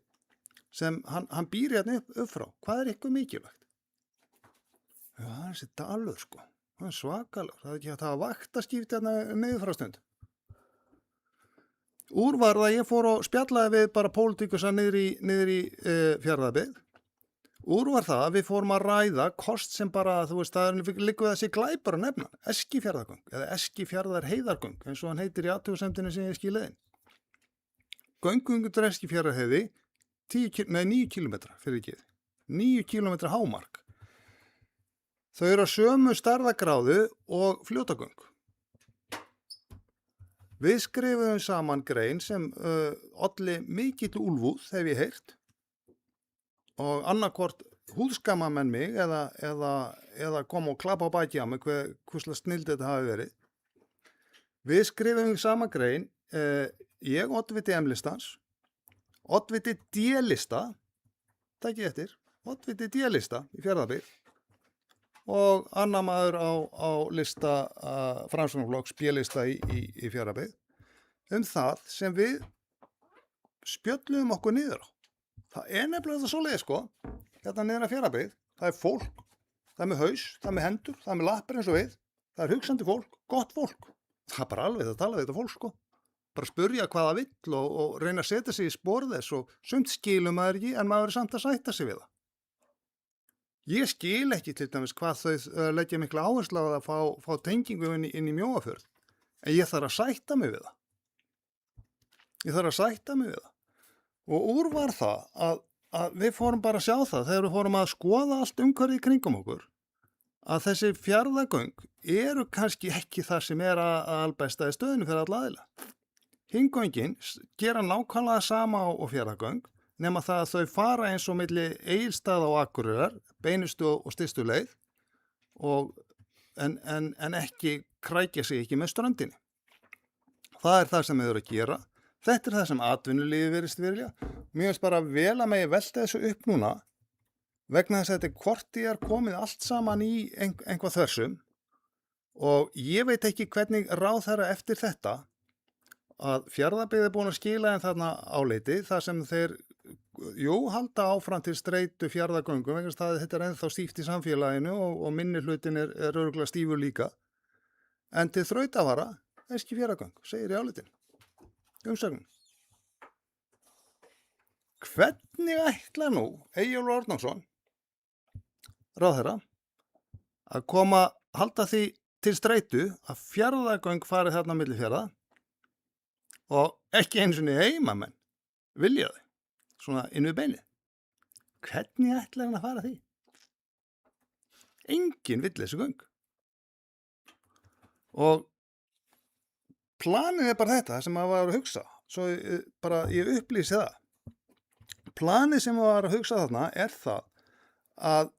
sem hann býr hérna upp frá. Hvað er ykkur mikilvægt? Já, það er þessi dalur sko. Það er svakalegur. Það er ekki hægt að hafa vaktaskipti hérna niður frá stund. Úr var það ég fór og spjallaði við bara pólitíkusa niður í Fjarðabyggð. Úr var það að við fórum að ræða kost sem bara, þú veist, það er líka þessi glæpar að nefna. Eskifjarðargöng eða Eskifjarðarheiðargöng eins og hann heitir í athugasemdinni sem ég skilaði inn. Göngungur Eskifjarðarheiði 9 kilometra fyrir ekki. 9 kilometra hámark. Þau eru á sömu stærðargráðu og fljótagöng. Við skrifuðum saman grein sem olli mikill úlfúð, hef ég heyrt. Og annarkvort húðskama menn mig eða koma og klappa á baki á mig hverslega snild þetta hafi verið. Við skrifuðum saman grein, ég oddviti M-listans, oddviti D-lista, takk eftir, oddviti D-lista í Fjarðabyggð. Og annar maður á lista Framsóknarflokks B-lista í Fjarðabyggð það sem við spjölluðum okkur niður á. Það er nefnilega þetta svoleiðis sko, hérna niður að Fjarðabyggð, það er fólk, það er með haus, það er með hendur, það er með lappir eins og við, það er hugsandi fólk, gott fólk. Það er bara alveg að tala við þetta fólk sko, bara spurja hvað það vill og reyna að setja sig í spor þess og sumt skilum maður ekki en maður er samt að sætta sig við það. Ég skil ekki til dæmis hvað þau leggja mikla áherslu á að fá tengingu inn í Mjóafjörð, en ég þarf að sætta mig við það. Og úr var það að við fórum bara að sjá það þegar við fórum að skoða allt umhverfið í kringum okkur, að þessi Fjarðargöng eru kannski ekki það sem er að albesta í stöðinu fyrir alla aðila. Hinn-göngin gera nákvæmlega sama á Fjarðargöng, nema það að þau fara eins og milli Egilsstaða og Akureyrar, beinustu og stystu leið, en ekki krækja sig ekki með ströndinni. Það er það sem þau eru að gera. Þetta er það sem atvinnulífið virðist vilja. Mér finnst bara vel að megi velta þessu upp núna, vegna þess að þetta hvort ég er komið allt saman í einhvað þversum og ég veit ekki hvernig ráðherra eftir þetta að Fjarðabyggð er búin að skila en þarna áleiti þar sem þeir halda áfram til streitu Fjarðargöngum vegna þess að þetta er ennþá stíft í samfélaginu og minni hlutin er örugglega stífur líka en til þrautavara Eskifjarðargöng, segir í áleitin umsögnum. Hvernig ætla nú Eyjólfur Árnason ráðherra að halda því til streitu að Fjarðargöng fari þarna milli fjarða og ekki einu sinni heimamenn vilja þau, svona inn við beinið. Hvernig ætlar hann að fara því? Enginn vill þessu göng. Og planið er bara þetta sem maður var að hugsa, svo ég upplýsi það. Planið sem maður var að hugsa þarna er það að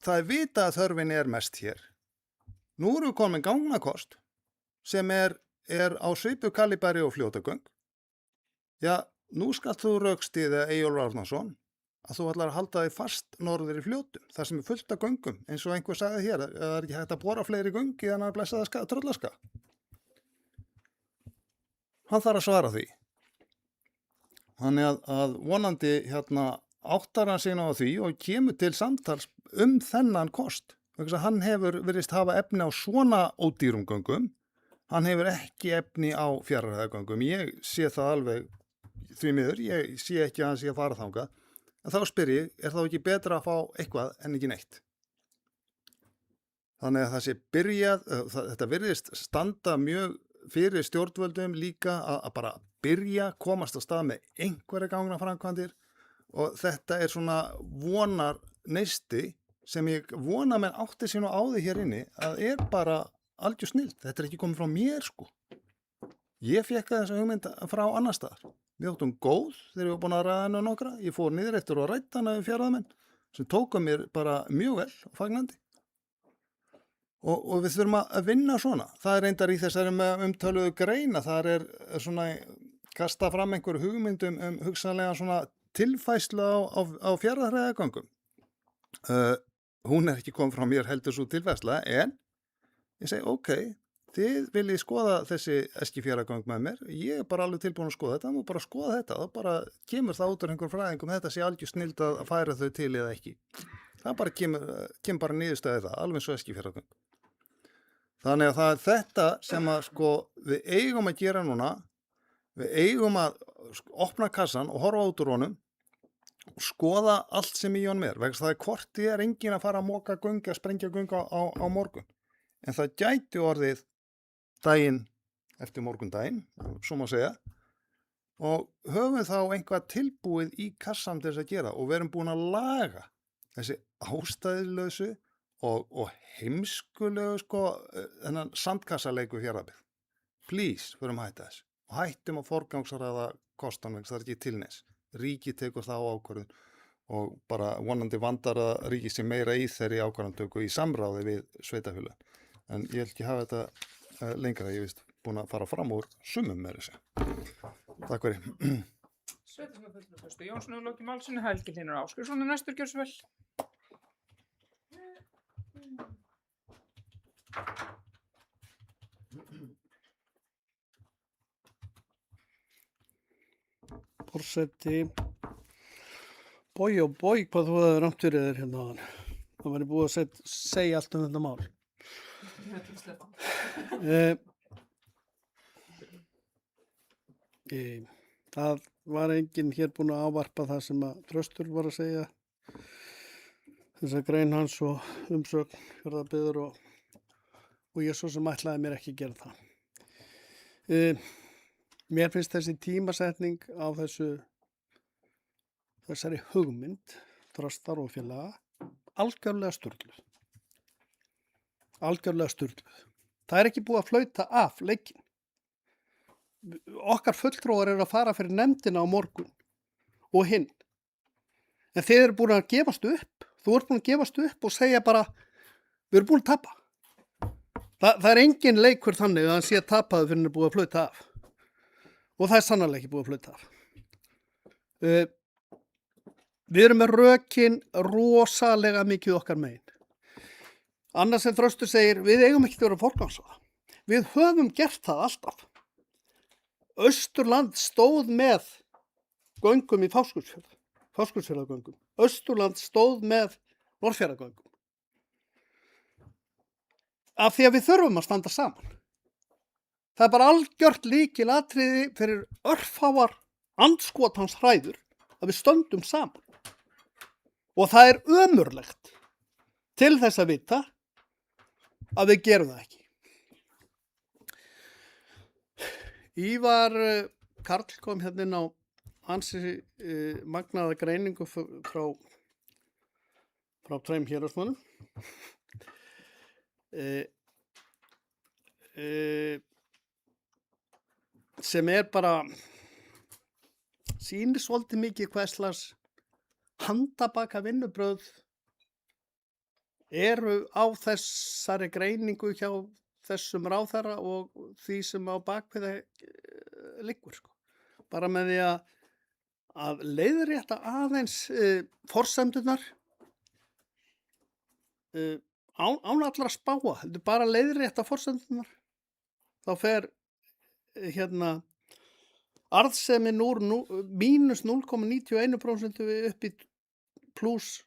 það er vitað að þörfin er mest hér. Nú erum við komin gangnakost sem er á svipu kalibæri og fljótagöng. Já, nú skalt þú rökstyðja Eyjólfur Árnason að þú ætlar að halda þig fast norður í Fljótum, þar sem er fullt af göngum, eins og einhver sagði hér, að það er ekki hægt að bora fleiri göng í þannig að blessaða tröllaska. Hann þarf að svara því. Þannig að vonandi áttar hann sig á því og kemur til samtals þennan kost. Hann hefur virðist hafa efni á svona ódýrum göngum, hann hefur ekki efni á fjarrhæðagöngum. Ég sé það alveg því miður, ég sé ekki að hann sé að fara þangað. En þá spyr ég, er þá ekki betra að fá eitthvað en ekki neitt? Þannig að það sé byrjað, þetta virðist standa mjög fyrir stjórnvöldum líka að bara byrja, komast á stað með einhverja gangnaframkvæmdir og þetta er svona vonar neisti sem ég vona menn átti sín og á því hér inni að er bara algjör snilt. Þetta er ekki komið frá mér sko. Ég fékk þessa hugmynd frá annar staðar. Við áttum góð þegar ég var búin að ræða hennu nokkra. Ég fór niður eftir og ræddi hana við fjarðamenn sem tóka mér bara mjög vel og fagnandi. Og við þurfum að vinna svona. Það er reyndar í þessari umtöluðu greina. Það er svona kasta fram einhver hugmyndum hugsanlega svona tilfæslu á fjarðarhæðagöngum. Hún er ekki komið frá mér heldur svo tilfæsla en ég segi ok, þið viljið skoða þessi Eskifjarðargöng með mér, ég er bara alveg tilbúin að skoða þetta, það má bara skoða þetta, þá bara kemur það út úr einhver fræðingum, þetta sé algjör snild að færa þau til eða ekki. Það bara kemur bara niðurstaðið það, alveg svo Eskifjarðargöng. Þannig að það er þetta sem að við eigum að gera núna, við eigum að opna kassan og horfa út úr honum og skoða allt sem í honum er, vegna það er hvort ég er engin að fara að moka göng, að sprengja göng á morgun. En það gæti orðið daginn eftir morgundaginn, svo má segja, og höfum þá einhvað tilbúið í kassan til þess að gera og við erum búin að laga þessi ástæðilösu og heimskulegu þennan sandkassaleiku Fjarðabyggð. Please, förum að hætta þess og hættum að forgangsraða kostan vegna það er ekki tilneins. Ríki tekur það á ákvörðun og bara vonandi vandar að ríki sem meira í þeirri ákvörðuntöku í samráði við sveitafélögin. En ég vil ekki hafa þetta lengra, ég veist búin að fara fram úr sumum með þessu. Takk fyrir. Sveitarstjórnarfulltrúi Trausti Jónsson hefur lokið máls sinni, Helgi Hlynur Ásgeirsson er næstur, gjörðu svo vel. Forseti, bói og bói hvað þú hefur rangt fyrir þér hérna áðan. Það væri búið að segja allt um þetta mál. Það var enginn hér búin að ávarpa það sem að Þröstur var að segja. Þessa grein hans og umsögn Fjarðabyggðar og ég svo sem ætlaði mér ekki að gera það. Mér finnst þessi tímasetning á þessari hugmynd, Þrastar og félaga, algjörlega sturluð. Algjörlega sturluð. Það er ekki búið að flauta af leikinn. Okkar fulltrúar eru að fara fyrir nefndina á morgun og hinn. En þið eru búin að gefast upp. Þú ert búin að gefast upp og segja bara, við erum búin að tapa. Það er engin leikur þannig að hann sé að tapaðu fyrir hann er búið að flauta af. Og það er sannarlega ekki búið að flauta af. Við erum með rökin rosalega mikið okkar megin. Annars en Þröstur segir, við eigum ekki að vera forgangsraða. Við höfum gert það alltaf. Austurland stóð með göngum í Fáskursfjarðargöngum. Austurland stóð með Norðfjarðargöngum. Af því að við þurfum að standa saman. Það er bara algjört lykilatriði fyrir örfáar andskotans hræður að við stöndum saman. Og það er ömurlegt til þess að vita að við gerum það ekki. Ívar Karl kom hérna inn á ansi magnaða greiningu frá tveim héraðsmönnum. Sem er bara sýnir svolítið mikið hvers slags handabaka vinnubrögð eru á þessari greiningu hjá þessum ráðherra og því sem á bakvið liggur sko. Bara með því að leiðrétta aðeins forsendunar án allra spáa, heldur bara leiðrétta forsendunar. Þá fer arðsemin úr mínus 0,91% upp í pluss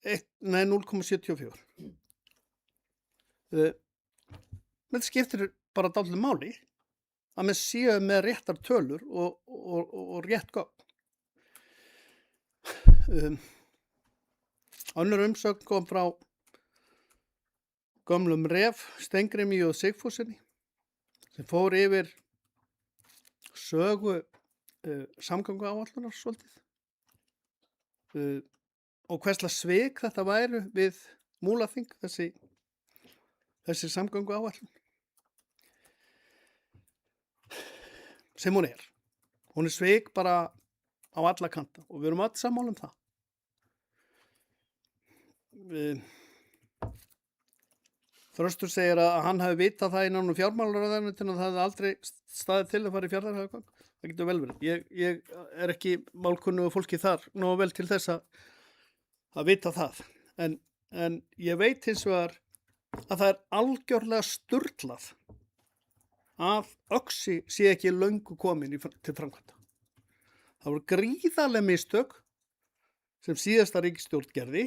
0,74. Þetta skiptir bara dálítið máli að menn séu með réttar tölur og rétt gögn. Önnur umsögn kom frá gömlum Ref, Steingrími og Sigfússyni sem fór yfir sögu samgönguáætlunar svolítið og hverslega svik þetta væru við Múlaþing, þessi samgönguáætlun sem hún er. Hún er svik bara á alla kanta og við erum öll sammála það. Þröstur segir að hann hafi vitað það innan fjármálaráðuneytinu að það hefði aldrei staðið til að fara í Fjarðarheiðargöng. Það getur vel verið. Ég er ekki málkunnugu fólki þar nógu vel til þess að vita það. En ég veit hins vegar að það er algjörlega sturlað að Öxi sé ekki löngu komin til framkvæmda. Það voru gríðarleg mistök sem síðasta ríkisstjórn gerði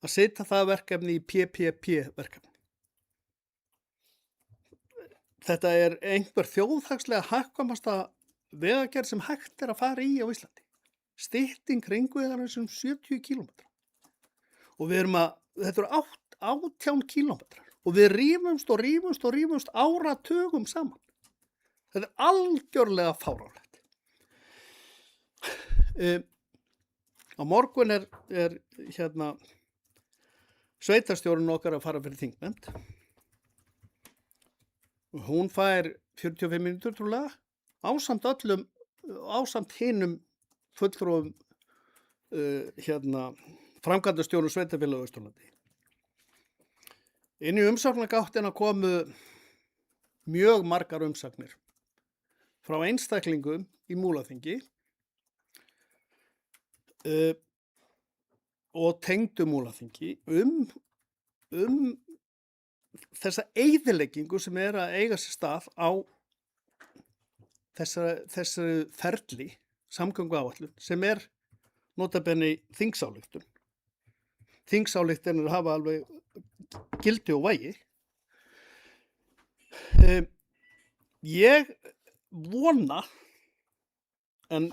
að setja það verkefni í PPP-verkefni. Þetta er einhver þjóðhagslega hagkvæmasta vegagerð sem hægt er að fara í á Íslandi. Stytting hringvegarins 70 kílómetra. Og þetta eru 18 kílómetrar. Og við rífumst áratugum saman. Þetta er algjörlega fáránlegt. Á morgun er sveitarstjórinn okkar að fara fyrir þingnefnd. Hún fær 45 mínútur trúlega ásamt hinum fulltrúum framkvæmdastjórnum sveitarfélaga á Austurlandi. Inn í umsagnagáttina komu mjög margar umsagnir frá einstaklingum í Múlaþingi og tengdu Múlaþingi þessa eyðileggingu sem er að eiga sér stað á þessu ferli samgönguáætlun sem er nota bene þingsályktun. Þingsályktun hafa alveg gildi og vægi. Ég vona, en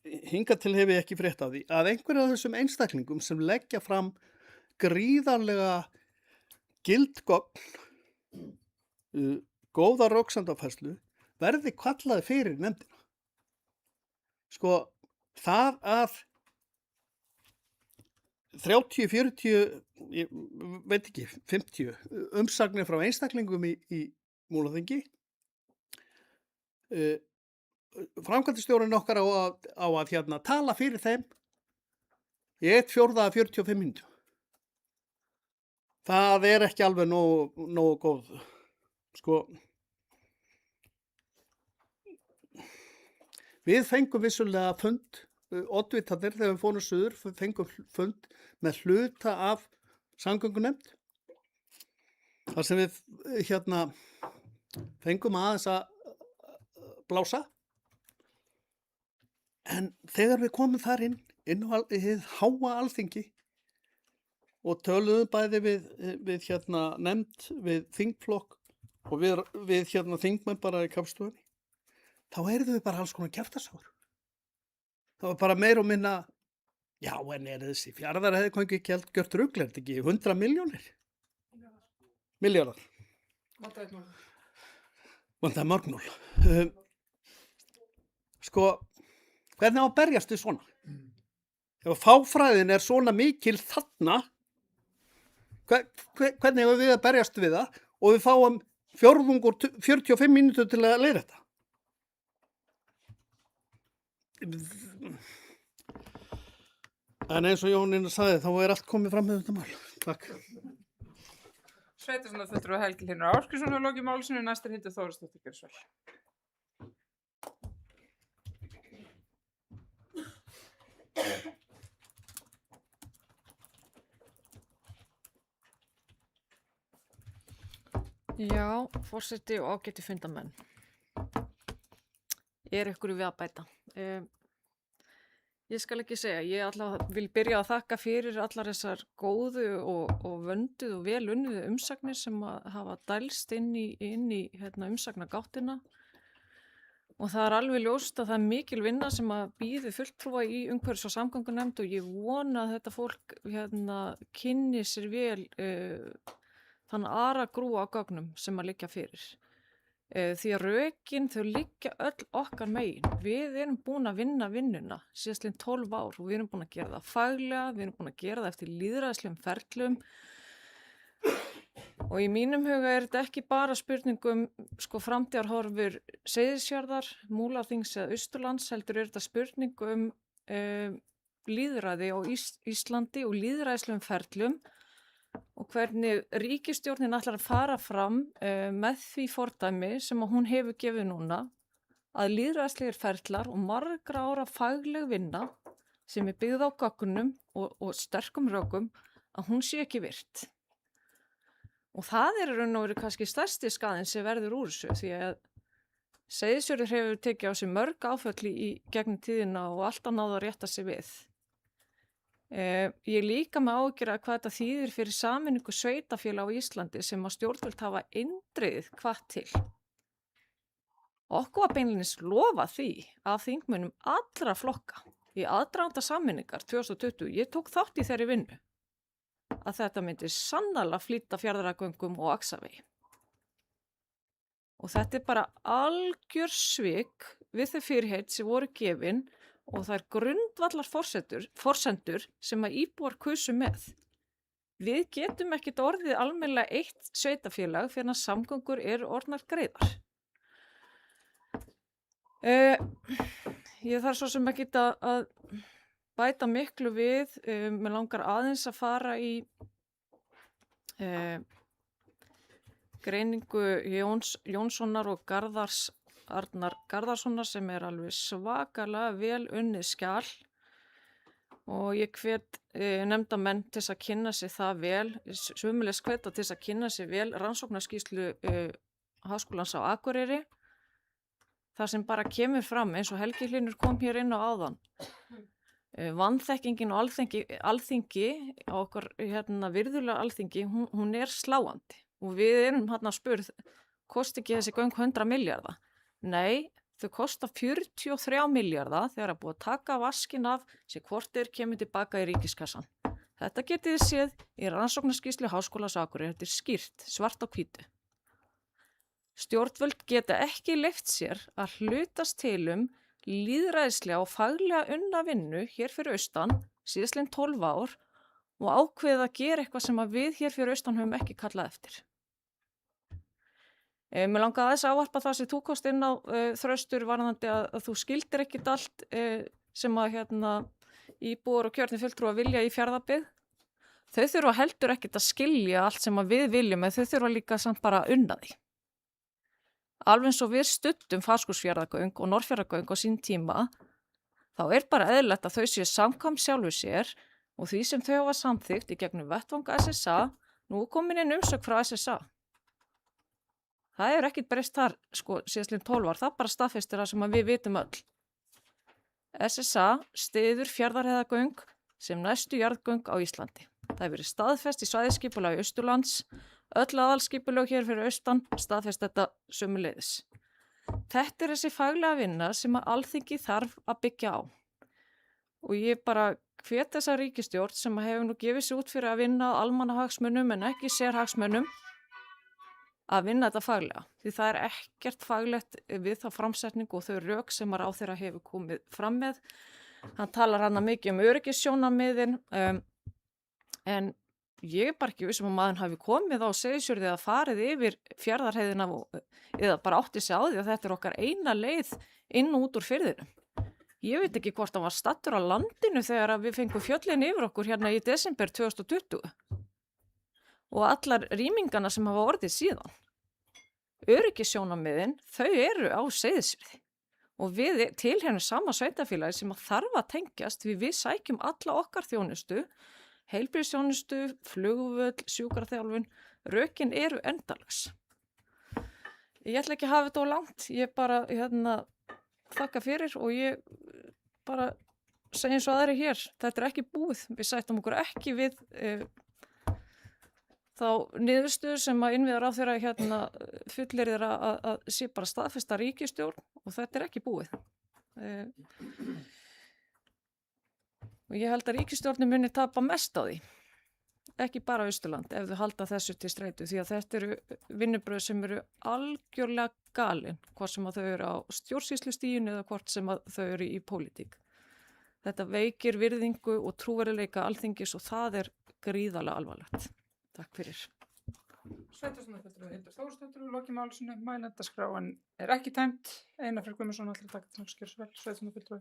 hingað til hef ég ekki frétt af því, að einhverja af þessum einstaklingum sem leggja fram gríðarlega gild gögn, góða röksemdafærslu, verði kallaði fyrir nefndina. Sko, það að 30, 40, ég veit ekki, 50 umsagnir frá einstaklingum í Múlaþingi. Framkvæmdastjórinn okkar á að tala fyrir þeim í 1/4 af 45 mínútur. Það er ekki alveg nógu góð. Sko, við fengum vissulega fund, oddvitarnir þegar við fórum suður, fengum fund með hluta af samgöngunefnd. Þar sem við fengum aðeins að blása. En þegar við komum þar inn á hið háa Alþingi og töluðum bæði við nefnd, við þingflokk og við þingmenn bara í kappstofunni, þá eruðum við bara alls konar kjaftaságur. Það var bara meira og minna, já en er þessi Fjarðarheiðargöng ekki gjört rugl, er þetta ekki 100 milljónir? Milljarðar. Vantaði mörgnól. Sko, hvernig á að berjast við svona? Ef fáfræðin er svona mikil þarna, hvernig hefur við að berjast við það og við fáum fjórðungur 45 mínútur til að leiða þetta? En eins og Jónína sagði, þá er allt komið fram með þetta mál. Takk. Sveitarstjórnarfulltrúi Helgi Hlynur Ásgeirsson hefur lokið máli sínu, næst er Hildur Þórisdóttir, gjörðu svo vel. Já, forseti og ágæti fundamenn. Ykkur við að bæta? Ég skal ekki segja, ég allavega vil byrja að þakka fyrir allar þessar góðu og vönduð og vel unnuðu umsagnir sem hafa dælst inn í umsagnagáttina. Og það er alveg ljóst að það er mikil vinna sem að býði fulltrúa í umhverfis- og samgöngunefnd og ég vona að þetta fólk kynni sér vel þann aragrú á gögnum sem að liggja fyrir. Því að rökin þau liggja öll okkar megin. Við erum búin að vinna vinnuna síðastliðin 12 ár og við erum búin að gera það faglega, við erum búin að gera það eftir lýðræðislegum ferlum og í mínum huga er þetta ekki bara spurningum framtíðarhorfur Seyðisfjarðar, Múlaþings eða Austurlands, heldur er þetta spurningum lýðræði á Íslandi og lýðræðislegum ferlum og hvernig ríkisstjórnin ætlar að fara fram með því fordæmi sem að hún hefur gefið núna að lýðræðislegir ferlar og margra ára fagleg vinna sem er byggð á gögnum og sterkum rökum að hún sé ekki virt. Og það er raun og veru kannski stærsti skaðinn sem verður úr þessu því að Seyðisfjörður hefur tekið á sig mörg áföll í gegnum tíðina og alltaf náða að rétta sig við. Ég líka með áhyggjur að hvað þetta þýðir fyrir sameiningu sveitarfélaga á Íslandi sem að stjórnvöld hafa eindregið hvatt til. Okkur var beinlínis lofa því að þingmönnum allra flokka í aðdraganda sameiningar 2020, ég tók þátt í þeirri vinnu, að þetta myndi sannarlega flýta Fjarðargöngum og Axavegi. Og þetta er bara algjör svik við þau fyrirheit sem voru gefin og það er grundvallar forsendur sem að íbúar kusu með. Við getum ekkert orðið almennilega eitt sveitarfélag fyrir að samgöngur eru orðnar greiðar. Ég þarf svo sem ekkert að bæta miklu við, mér langar aðeins að fara í greiningu Jónssonar og Arnar Garðarssonar sem er alveg svakalega vel unnið skjal og ég hvet nefndamenn til þess að kynna sig það vel, sömuleiðis hveta til þess að kynna sig vel rannsóknarskýrslu Háskólans á Akureyri, þar sem bara kemur fram eins og Helgi Hlynur kom hér inn á áðan. Vanþekkingin og alþingi á okkar virðulega alþingi, hún er sláandi og við erum spurð, kosti ekki þessi göng 100 milljarða? Nei, þau kosta 43 milljarða þegar að búið að taka vaskinn af sem hvort kemur tilbaka í ríkiskassan. Þetta getið þið séð í rannsóknarskýrslu Háskólans á Akureyri, þetta er skýrt, svart á hvítu. Stjórnvöld geta ekki leyft sér að hlutast til lýðræðislega og faglega unna vinnu hér fyrir austan síðastliðin 12 ár og ákveða að gera eitthvað sem að við hér fyrir austan höfum ekki kallað eftir. Mér langaði aðeins að ávarpa það sem þú komst inn á Þröstur varðandi að þú skildir ekkit allt sem að íbúar og kjörnir fulltrúar vilja í Fjarðabyggð. Þau þurfa heldur ekkit að skilja allt sem að við viljum, en þau þurfa líka samt bara að unna því. Alveg eins og við studdum Fáskrúðsfjarðargöng og Norðfjarðargöng á sín tíma, þá er bara eðlilegt að þau séu samkvæm sjálfu sér og því sem þau hafa samþykkt í gegnum vettvang SSA, nú komin inn umsögn frá SSA. Það er ekkit breyst þar, síðastliðin 12 ár, það bara staðfestir það sem við vitum öll. SSA styður Fjarðarheiðargöng sem næstu jarðgöng á Íslandi. Það hefur verið staðfest í svæðisskipulagi Austurlands, öll aðalskipulag hér fyrir austan staðfest þetta sömuleiðis. Þetta er þessi faglega vinna sem að Alþingi þarf að byggja á. Og ég bara hvet þessa ríkisstjórn sem hefur nú gefið sig út fyrir að vinna almannahagsmunum en ekki sérhagsmunum, að vinna þetta faglega, því það er ekkert faglegt við þá framsetningu og þau rök sem að ráðherra hefur komið fram með. Hann talar mikið öryggissjónarmiðin, en ég er bara ekki viss að maður hafi komið á Seyðisfjörð eða farið yfir Fjarðarheiðina eða bara átti sig á því að þetta er okkar eina leið inn og út úr firðinum. Ég veit ekki hvort hann var stattur á landinu þegar við fengum fjöllin yfir okkur í desember 2020 og allar rýmingarna sem hafa orðið síðan. Öryggissjónarmiðin, þau eru á Seyðisfirði og við tilheyrum sama sveitafélagi sem að þarf að tengjast því við sækjum alla okkar þjónustu, heilbrigðisþjónustu, flugvöll, sjúkraþjálfun, rökin eru endalaus. Ég ætla ekki að hafa þetta á langt, ég bara þakka fyrir og ég bara segja eins og aðri hér, þetta ekki búið, við sættum okkur ekki við þá niðurstöðu sem að innviðaráðherra fullir að sé bara staðfesta ríkisstjórn og þetta ekki búið. Og ég held að ríkisstjórnin muni tapa mest á því, ekki bara Austurland, ef þau halda þessu til streitu, því að þetta eru vinnubröð sem eru algjörlega galin, hvort sem að þau eru á stjórnsýslustiginu eða hvort sem að þau eru í pólitík. Þetta veikir virðingu og trúverðuleika Alþingis og það gríðarlega alvarlegt. Takk fyrir. Sveitarstjórnarfulltrúi Hildur Þórsdóttir lokið máli mælendaskrán ekki tæmd. Einar Freyr Guðmundsson ætlar að taka til skjörs vel. Sveitarstjórnarfulltrúi.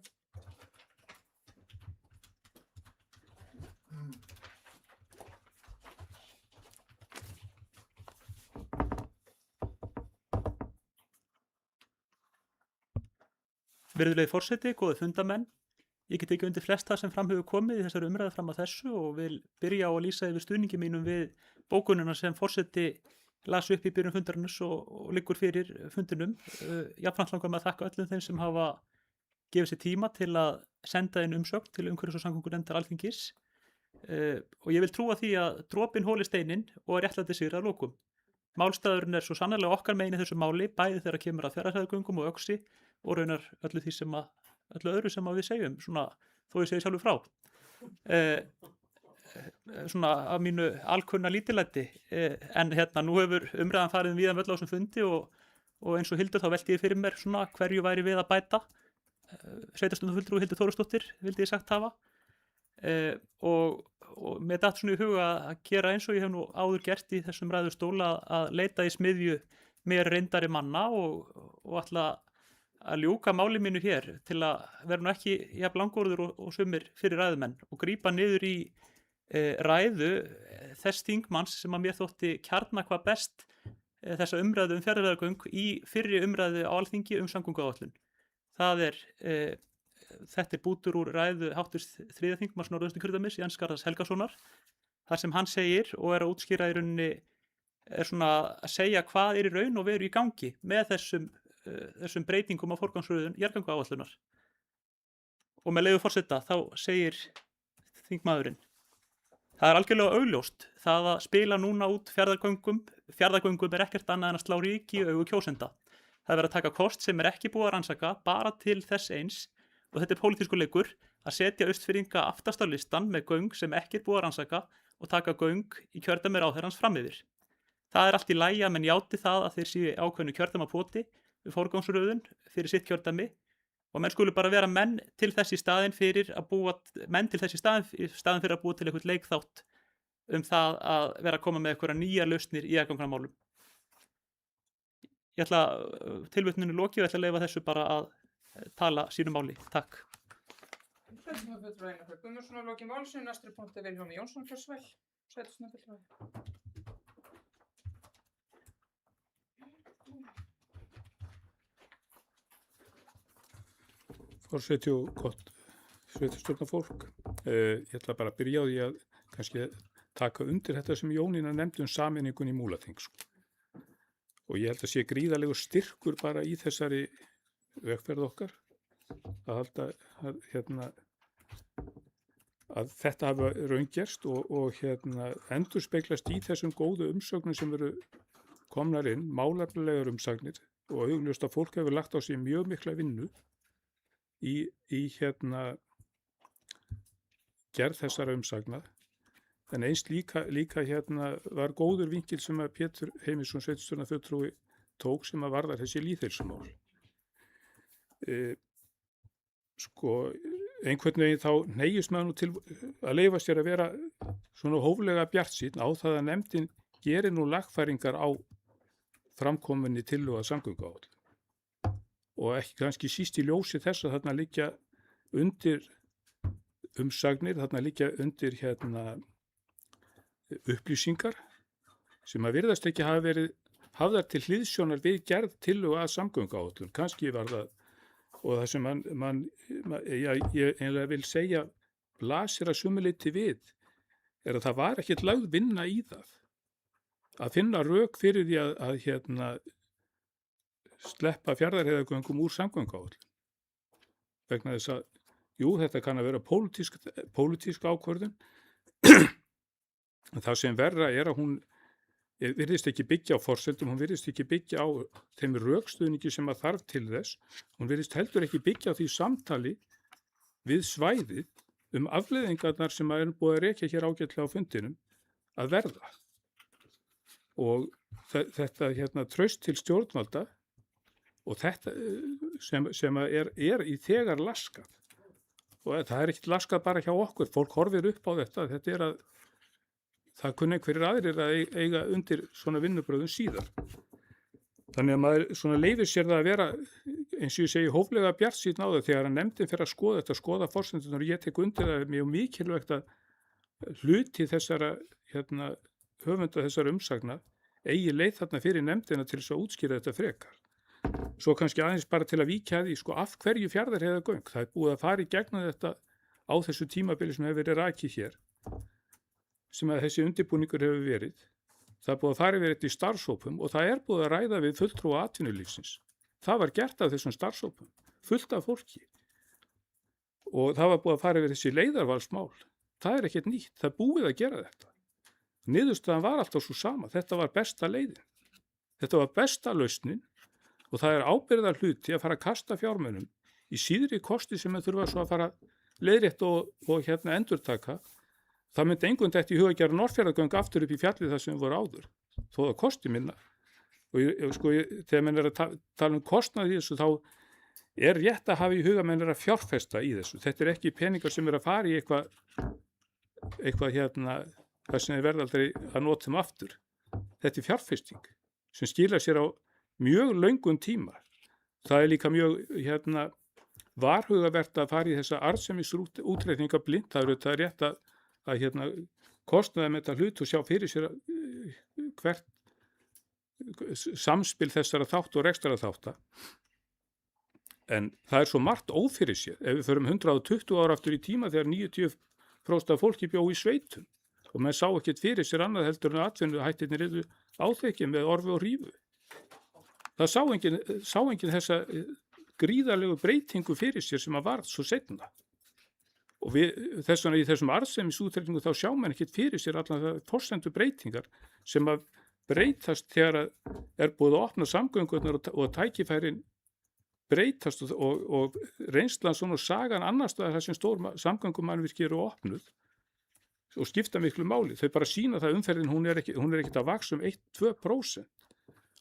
Virðulegi forseti, góðir fundamenn. Ég get ekki undir flest það sem fram hefur komið í þessari umræðu fram að þessu og vil byrja á að lýsa yfir stuðningi mínum við bókunina sem forseti las upp í byrjun fundarins og liggur fyrir fundinum. Jafnframt langar maður að þakka öllum þeim sem hafa gefið sér tíma til að senda inn umsögn til umhverfis- og samgöngunefndar Alþingis og ég vil trúa því að dropinn hóli steininn og réttlæti sigur að lokum. Málstaðurinn svo sannarlega okkar megin í þessu máli, bæði þegar kemur að Fjarðarheiðargöngum og öxi og raunar öllu öðru sem við segjum, svona, þó ég segi sjálfur frá. Svona af mínu alkunna lítillæti, en nú hefur umræðan farið víða öll á þessum fundi og eins og Hildur þá velti ég fyrir mér svona hverju væri við að bæta. Sveitarstjórnarfulltrúi Hildur Þórsdóttir vildi ég sagt hafa og mér datt svona í huga að gera eins og ég hef nú áður gert í þessum ræðustóla að leita í smiðju mér reyndari manna og ætla að ljúka máli mínu hér til að vera nú ekki jafn langorður og sumir fyrir ræðumenn og grípa niður í ræðu þess þingmanns sem að mér þótti kjarna hvað best þessa umræðu Fjarðarheiðargöng í fyrri umræðu á Alþingi samgönguáætlun. Þetta bútur úr ræðu háttvirts þriðja þingmanns Norðausturkjördæmis Jens Garðars Helgasonar, þar sem hann segir og að útskýra í rauninni svona að segja hvað í raun og veru í gangi með þessum breytingum á forgangsröðun jarðgangaáætlunar. Og með leyfi forseta þá segir þingmaðurinn: það algjörlega augljóst það að spila núna út fjarðargöngum ekkert annað en að slá ryki í augu kjósenda. Það verið að taka kost sem ekki búið að rannsaka bara til þess eins og þetta pólitískur leikur að setja Austfirðinga aftast á listan með göng sem ekki búið að rannsaka og taka göng í kjördæmi ráðherrans fram yfir. Það allt í lagi að menn játi það að þeir séu ákveðnu kjördæmapoti við forgangsröðun fyrir sitt kjördæmi og menn skulu bara vera menn til þess í staðinn fyrir að búa til eitthvað leikþátt það að vera að koma með eitthvað nýjar lausnir í jarðgangamálum. Ég ætla tilvitninu lokið og ætla að leyfa þessu bara að tala sínu máli. Takk. Sveitarstjórnarfulltrúi Einar Freyr Guðmundsson lokið máli næstu punkti Vilhjálmur Jónsson Kjörsvel. Sveitarstjórnarfulltrúi. Forseti og gott sveitarstjórnarfólk. Ég ætla bara að byrja á því að kannski taka undir þetta sem Jónína nefndi sameiningun í Múlaþing. Og ég held að sé gríðarlegur styrkur bara í þessari vegferð okkar að halda að þetta hafa raungerst og endurspeglast í þessum góðu umsögnum sem eru komnar inn, málefnalegar umsagnir og augljóst að fólk hefur lagt á sig mjög mikla vinnu í gerð þessara umsagna. En eins líka var góður vinkil sem að Pétur Heimisson sveitarstjórnarfulltrúi tók sem að varðar þessi lýðheilsumál. Einhvern veginn þá hneigist maður nú til að leyfa sér að vera svona hóflega bjartsýnn á það að nefndin gerir nú lagfæringar á framkominni tillögu að samgönguáætlun og ekki kannski síst í ljósi þess að þarna liggja undir umsagnir, þarna liggja undir upplýsingar sem að virðast ekki hafa verið hafðar til hliðsjónar við gerð tillögu að samgönguáætlun. Kannski var það og það sem ég einlega vil segja blasir að sumuleyti við er að það var ekkert lögð vinna í það að finna rök fyrir því að sleppa Fjarðarheiðargöngum úr samgönguáætlun. Vegna þess að, jú, þetta kann að vera pólitísk ákvörðun. Það sem verra er að hún virðist ekki byggja á forsendum, hún virðist ekki byggja á þeim rökstuðningi sem að þarf til þess. Hún virðist heldur ekki byggja á því samtali við svæðið afleiðingarnar sem að er búið að rekja hér ágætlega á fundinum að verða. Og þetta traust til stjórnvalda og þetta sem er í þegar laskað. Og það er ekki laskað bara hjá okkur, fólk horfir upp á þetta er að það kunni einhverjir aðrir að eiga undir svona vinnubröðum síðar. Þannig að maður svona leyfir sér það að vera, eins og ég segi, hóflega bjartsýnn á það þegar að nefndin fer að skoða þetta, skoða forsendurnar og ég tek undir það mjög mikilvægt að hluti þessara höfunda þessara umsagna eigi leið þarna fyrir nefndina til þess að útskýra þetta frekar. Svo kannski aðeins bara til að víkja því, af hverju Fjarðarheiðargöng? Það er búið að fara í gegnum þetta á þessu tímabili sem hefur verið rakið hér, sem að þessi undirbúningur hefur verið. Það er búið að fara yfir þetta í starfshópum og það er búið að ræða við fulltrúa atvinnulífsins. Það var gert af þessum starfshópum, fullt af fólki. Og það var búið að fara yfir þessi leiðarvalsmál. Það er ekkert nýtt, það er búið að gera þetta. Niðurstaðan var alltaf svo sama, þetta var besta leiðin. Þetta var besta lausnin og það er ábyrgðar hluti að fara að kasta fjármunum í síðri kosti sem þau þurfa svo að fara leiðrétt og endurtaka. Það myndi einhvern veginn í huga að gera Norðfjarðargöng aftur upp í fjallið þar sem voru áður, þó það kosti minna. Og þegar menn er að tala um kostnað í þessu, þá er rétt að hafa í huga menn er að fjárfesta í þessu. Þetta er ekki peningar sem er að fara í eitthvað það sem er verða aldrei að nota þeim aftur. Þetta er fjárfesting sem skilar sér á mjög löngum tíma. Það er líka mjög varhugavert að fara í þessa arðsemisútreikninga blind. Það er rétt að kostnaði með þetta hlut og sjá fyrir sér hvert samspil þessara þátt og rekstara þátta. En það er svo margt ófyrir sér. Ef við förum 120 ára aftur í tíma þegar 90% af fólki bjó í sveitum og menn sá ekkert fyrir sér annað heldur en atvinnuhættirnir eru áþekki með orfi og hrífu. Það sá enginn þessa gríðarlegu breytingu fyrir sér sem að varð svo seinna. Og þess vegna í þessum arðsemisútreikningu þá sjá menn ekkert fyrir sér allan það forsendu breytingar sem að breytast þegar er búið að opna samgöngunar og tækifærin breytast og reynslan svona og sagan annars staðar þar sem stór samgöngumannvirki eru opnuð og skipta miklu máli. Þau bara sýna það umferðin, hún er ekkert að vaksa 1-2%.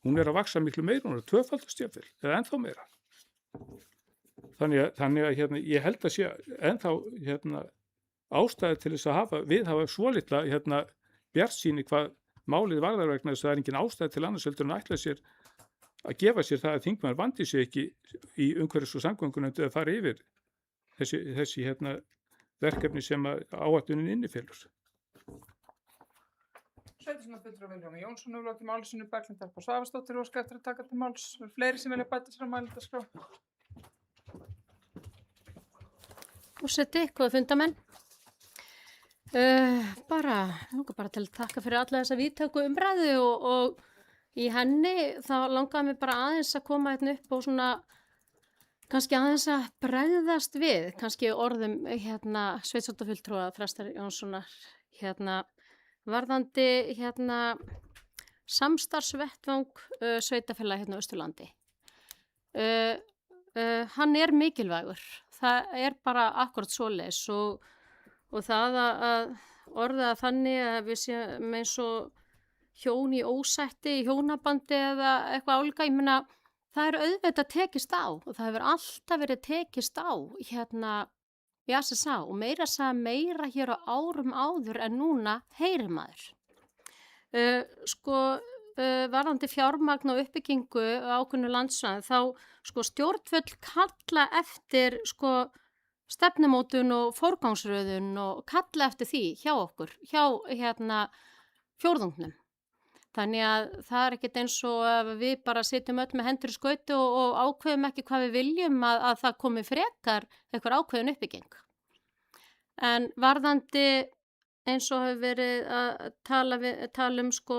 Hún er að vaksa miklu meira, hún er tvöfaldast jafnvel, eða ennþá meira. Þannig að ég held að sé ennþá ástæði til þess að hafa svolítla bjartsýni hvað málið varðar vegna þess að það er engin ástæði til annars heldur en að ætla sér að gefa sér það að þingmaður vandi sig ekki í umhverfis- og samgöngunefnd að fara yfir þessi verkefni sem áætlunin innifellur. Sveitarstjórnarfulltrúi Vilhjálmur Jónsson hefur lokið máli sínu. Berglind Harpa Svavarsdóttir óskar eftir að taka til máls. Er fleiri sem vilja bæta sér á mælendaskrá? Forseti, góða fundamenn. Bara til að þakka fyrir alla þessa víðtæku umræðu og í henni þá langaði mig bara aðeins að koma hérna upp og svona kannski aðeins að bregðast við kannski orðum sveitarstjórnarfulltrúa Þrastar Jónssonar varðandi samstarfsvettvang sveitarfélaga á Austurlandi. Hann er mikilvægur. Það er bara akkurat svoleiðis og það að orða þannig að við séum eins og hjón í ósætti, í hjónabandi eða eitthvað álíka, ég meina það er auðvitað tekist á og það hefur alltaf verið tekist á í SSA og meira hér á árum áður en núna heyrir maður. Varðandi fjármagn og uppbyggingu ákveðnu landsvæði þá stjórnvöld kalla eftir stefnumótun og forgangsröðun og kalla eftir því hjá okkur, hjá fjórðungnum. Þannig að það er ekkert eins og að við bara sitjum öll með hendur í skauti og ákveðum ekki hvað við viljum að það komi frekar eitthvað ákveðin uppbygging. En varðandi eins og hefur verið að tala sko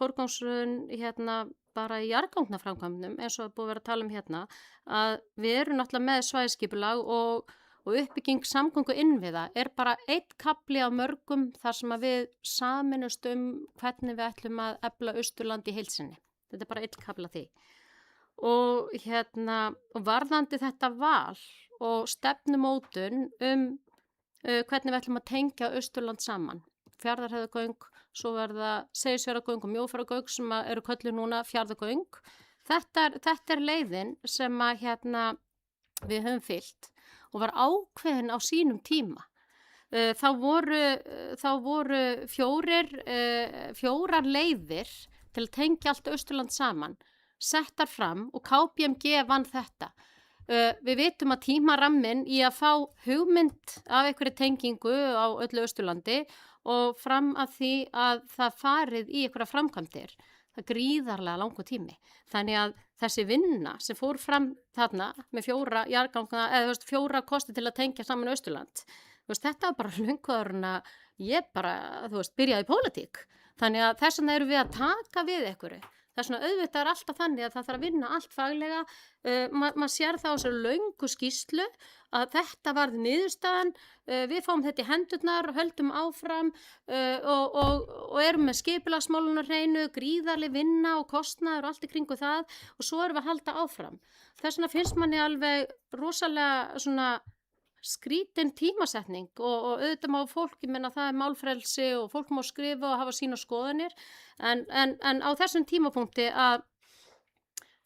forgangsröðun bara í jarðgangaframkvæmdum eins og búið að vera að tala hérna að við erum náttúrulega með svæðisskipulag og uppbygging samgöngu innviða bara einn kafli á mörgum þar sem að við sameinumst hvernig við ætlum að efla Austurland í heild sinni. Þetta bara einn kafli af því. Og varðandi þetta val og stefnumótun hvernig við ætlum að tengja Austurland saman. Fjarðarheiðargöng, svo verða Seyðisfjarðargöng og Mjófarargöng sem eru kölluð núna Fjarðargöng. Þetta leiðin sem að við höfum fylgt og var ákveðin á sínum tíma. Þá voru fjórar leiðir til að tengja allt Austurland saman, settar fram og KPMG vann þetta. Við vitum að tímarammin í að fá hugmynd af einhverju tengingu á öllu Austurlandi og fram að því að það farið í einhverja framkvæmdir. Það gríðarlega langur tími. Þannig að þessi vinna sem fór fram þarna með 4 jarðganga eða 4 kosti til að tengja saman Austurland. Þetta var bara lönguðurinn að ég byrjaði í pólitík. Þannig að þess vegna erum við að taka við einhverju. Þess vegna auðvitað alltaf þannig að það þarf að vinna allt faglega. Maður sér það á þessari löngu skýrslu að þetta varð niðurstaðan. Við fáum þetta í hendurnar, höldum áfram og erum með skipulagsmálun á hreinu, gríðarleg vinna og kostnaður og allt í kringu það og svo erum við að halda áfram. Þess vegna finnst manni alveg rosalega skrítin tímasetning og auðvitað má fólk, ég menna það málfrelsi og fólk má skrifa og hafa sína skoðanir en á þessum tímapunkti að